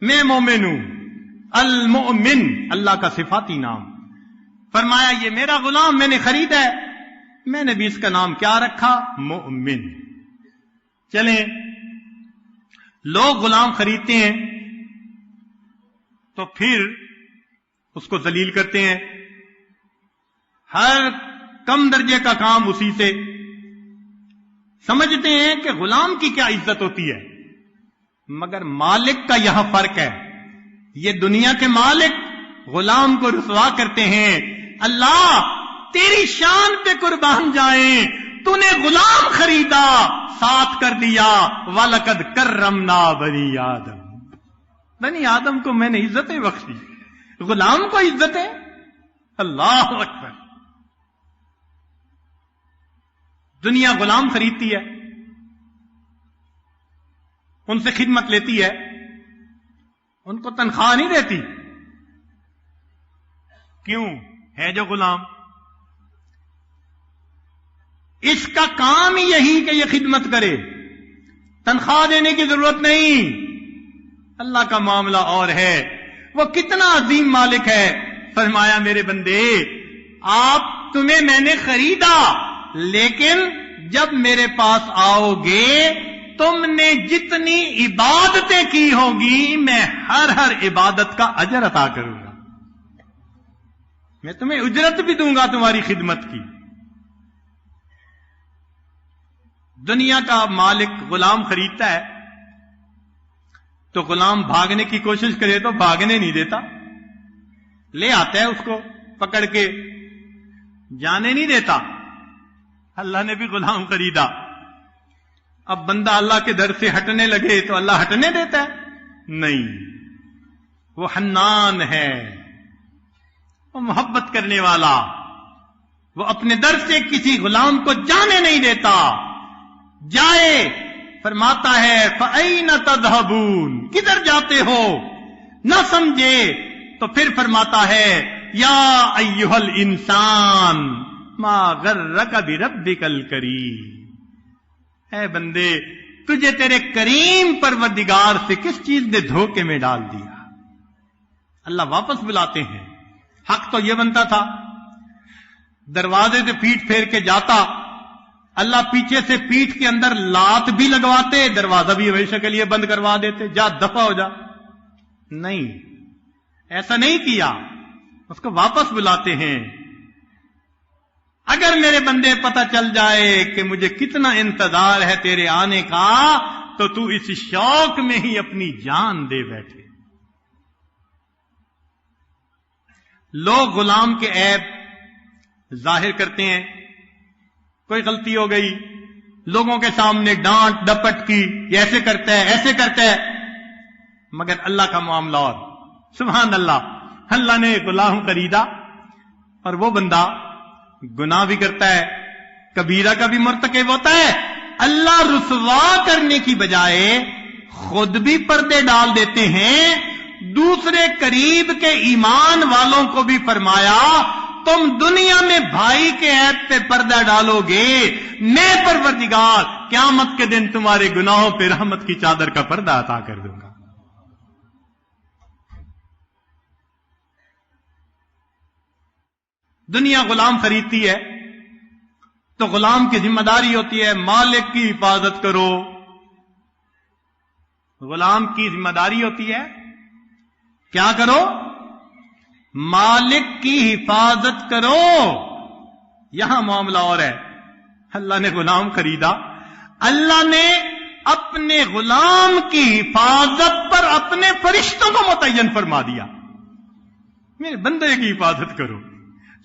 میں مومن ہوں. المؤمن اللہ کا صفاتی نام. فرمایا یہ میرا غلام میں نے خریدا ہے، میں نے بھی اس کا نام کیا رکھا؟ مؤمن. چلیں، لوگ غلام خریدتے ہیں تو پھر اس کو ذلیل کرتے ہیں، ہر کم درجے کا کام اسی سے. سمجھتے ہیں کہ غلام کی کیا عزت ہوتی ہے، مگر مالک کا یہاں فرق ہے. یہ دنیا کے مالک غلام کو رسوا کرتے ہیں. اللہ تیری شان پہ قربان جائیں، تو نے غلام خریدا، ساتھ کر دیا وَلَقَدْ كَرَّمْنَا بَنِي آدم. بنی آدم کو میں نے عزتیں بخشی، غلام کو عزتیں. اللہ اکبر. دنیا غلام خریدتی ہے، ان سے خدمت لیتی ہے، ان کو تنخواہ نہیں دیتی. کیوں؟ ہے جو غلام. اس کا کام ہی یہی کہ یہ خدمت کرے، تنخواہ دینے کی ضرورت نہیں. اللہ کا معاملہ اور ہے، وہ کتنا عظیم مالک ہے. فرمایا میرے بندے تمہیں میں نے خریدا، لیکن جب میرے پاس آؤ گے تم نے جتنی عبادتیں کی ہوگی میں ہر عبادت کا اجر عطا کروں گا. میں تمہیں اجرت بھی دوں گا تمہاری خدمت کی. دنیا کا مالک غلام خریدتا ہے تو غلام بھاگنے کی کوشش کرے تو بھاگنے نہیں دیتا، لے آتا ہے اس کو پکڑ کے، جانے نہیں دیتا۔ اللہ نے بھی غلام خریدا، اب بندہ اللہ کے در سے ہٹنے لگے تو اللہ ہٹنے دیتا ہے؟ نہیں، وہ حنان ہے، وہ محبت کرنے والا، وہ اپنے در سے کسی غلام کو جانے نہیں دیتا۔ جائے فرماتا ہے فَأَيْنَ تَذْهَبُونَ، کدھر جاتے ہو؟ نہ سمجھے تو پھر فرماتا ہے یا ایھا الانسان ما غرک بربک الکریم، اے بندے تجھے تیرے کریم پروردگار سے کس چیز نے دھوکے میں ڈال دیا۔ اللہ واپس بلاتے ہیں۔ حق تو یہ بنتا تھا دروازے سے پیٹ پھیر کے جاتا، اللہ پیچھے سے پیٹھ کے اندر لات بھی لگواتے، دروازہ بھی ہمیشہ کے لیے بند کروا دیتے، جا دفع ہو جا۔ نہیں، ایسا نہیں کیا، اس کو واپس بلاتے ہیں۔ اگر میرے بندے پتہ چل جائے کہ مجھے کتنا انتظار ہے تیرے آنے کا، تو تو اس شوق میں ہی اپنی جان دے بیٹھے۔ لوگ غلام کے عیب ظاہر کرتے ہیں، کوئی غلطی ہو گئی، لوگوں کے سامنے ڈانٹ ڈپٹ کی، یہ ایسے کرتا ہے ایسے کرتا ہے، مگر اللہ کا معاملہ اور۔ سبحان اللہ، اللہ نے غلام خریدا اور وہ بندہ گناہ بھی کرتا ہے، کبیرہ کا بھی مرتکب ہوتا ہے، اللہ رسوا کرنے کی بجائے خود بھی پردے ڈال دیتے ہیں، دوسرے قریب کے ایمان والوں کو بھی فرمایا تم دنیا میں بھائی کے عیب پہ پردہ ڈالو گے، میں پروردگار قیامت کے دن تمہارے گناہوں پہ رحمت کی چادر کا پردہ عطا کر دوں گا۔ دنیا غلام خریدتی ہے تو غلام کی ذمہ داری ہوتی ہے مالک کی حفاظت کرو، غلام کی ذمہ داری ہوتی ہے کیا کرو؟ مالک کی حفاظت کرو۔ یہاں معاملہ اور ہے، اللہ نے غلام خریدا، اللہ نے اپنے غلام کی حفاظت پر اپنے فرشتوں کو متعین فرما دیا، میرے بندے کی حفاظت کرو۔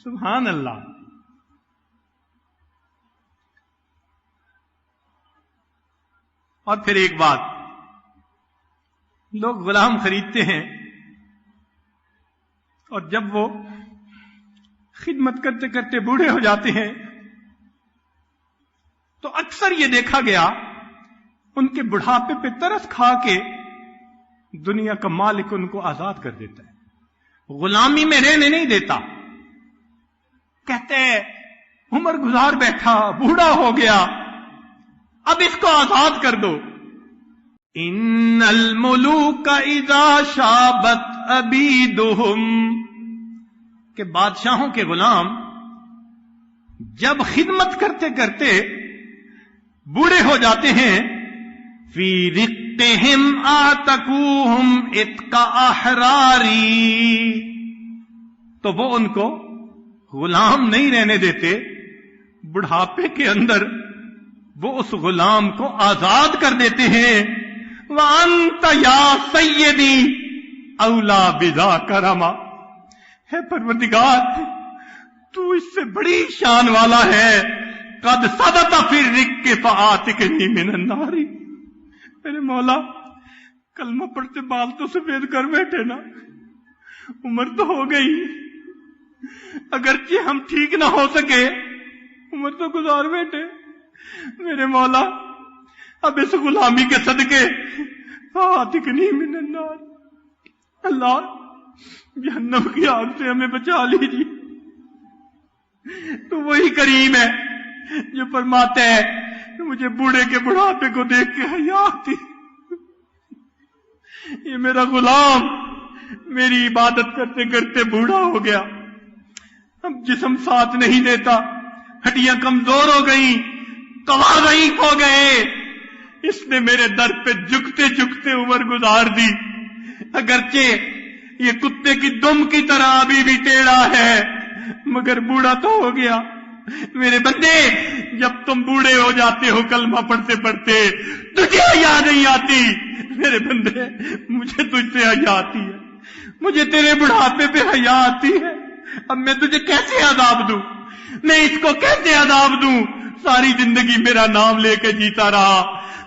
سبحان اللہ۔ اور پھر ایک بات، لوگ غلام خریدتے ہیں اور جب وہ خدمت کرتے کرتے بوڑھے ہو جاتے ہیں تو اکثر یہ دیکھا گیا ان کے بڑھاپے پہ ترس کھا کے دنیا کا مالک ان کو آزاد کر دیتا ہے، غلامی میں رہنے نہیں دیتا، کہتے ہیں عمر گزار بیٹھا، بوڑھا ہو گیا، اب اس کو آزاد کر دو۔ ان الملوک اذا شابت عبیدہم، کہ بادشاہوں کے غلام جب خدمت کرتے کرتے بوڑھے ہو جاتے ہیں، فی رقہم اعتقوہم اتق احراری، تو وہ ان کو غلام نہیں رہنے دیتے، بڑھاپے کے اندر وہ اس غلام کو آزاد کر دیتے ہیں۔ وَأَنْتَ يَا سَيِّدِي أَوْلَى بِذَاكَ رَمَا، ہے پروردگار تو اس سے بڑی شان والا ہے، قَدْ صَدَتَ فِي الرِّقِّ فَآتِكْنِي مِنَ النَّارِ، میرے مولا کلمہ پڑھتے بال تو سفید کر بیٹھے نا، عمر تو ہو گئی، اگرچہ ہم ٹھیک نہ ہو سکے، عمر تو گزار بیٹھے، میرے مولا اب اس غلامی کے صدقے فاتکنی من النار، اللہ جہنم کی آگ سے ہمیں بچا لیجیے۔ تو وہی کریم ہے جو فرماتا ہے کہ مجھے بوڑھے کے بڑھاپے کو دیکھ کے حیا آتی، یہ میرا غلام میری عبادت کرتے کرتے بوڑھا ہو گیا، اب جسم ساتھ نہیں دیتا، ہڈیاں کمزور ہو گئیں، قوا ضعیف ہو گئے، اس نے میرے در پہ جھکتے جھکتے عمر گزار دی، اگرچہ یہ کتے کی دم کی طرح ابھی بھی ٹیڑھا ہے مگر بوڑھا تو ہو گیا۔ میرے بندے جب تم بوڑھے ہو جاتے ہو کلمہ پڑھتے پڑھتے تجھے حیا نہیں آتی. میرے بندے مجھے تجھ سے حیا آتی ہے, مجھے تیرے بڑھاپے پہ حیا آتی ہے. اب میں تجھے کیسے عذاب دوں, میں اس کو کیسے عذاب دوں؟ ساری زندگی میرا نام لے کے جیتا رہا,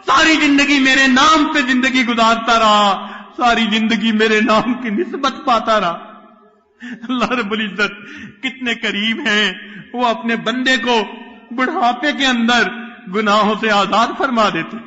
ساری زندگی میرے نام پہ زندگی گزارتا رہا, ساری زندگی میرے نام کی نسبت پاتا رہا. اللہ رب العزت کتنے قریب ہیں, وہ اپنے بندے کو بڑھاپے کے اندر گناہوں سے آزاد فرما دیتے.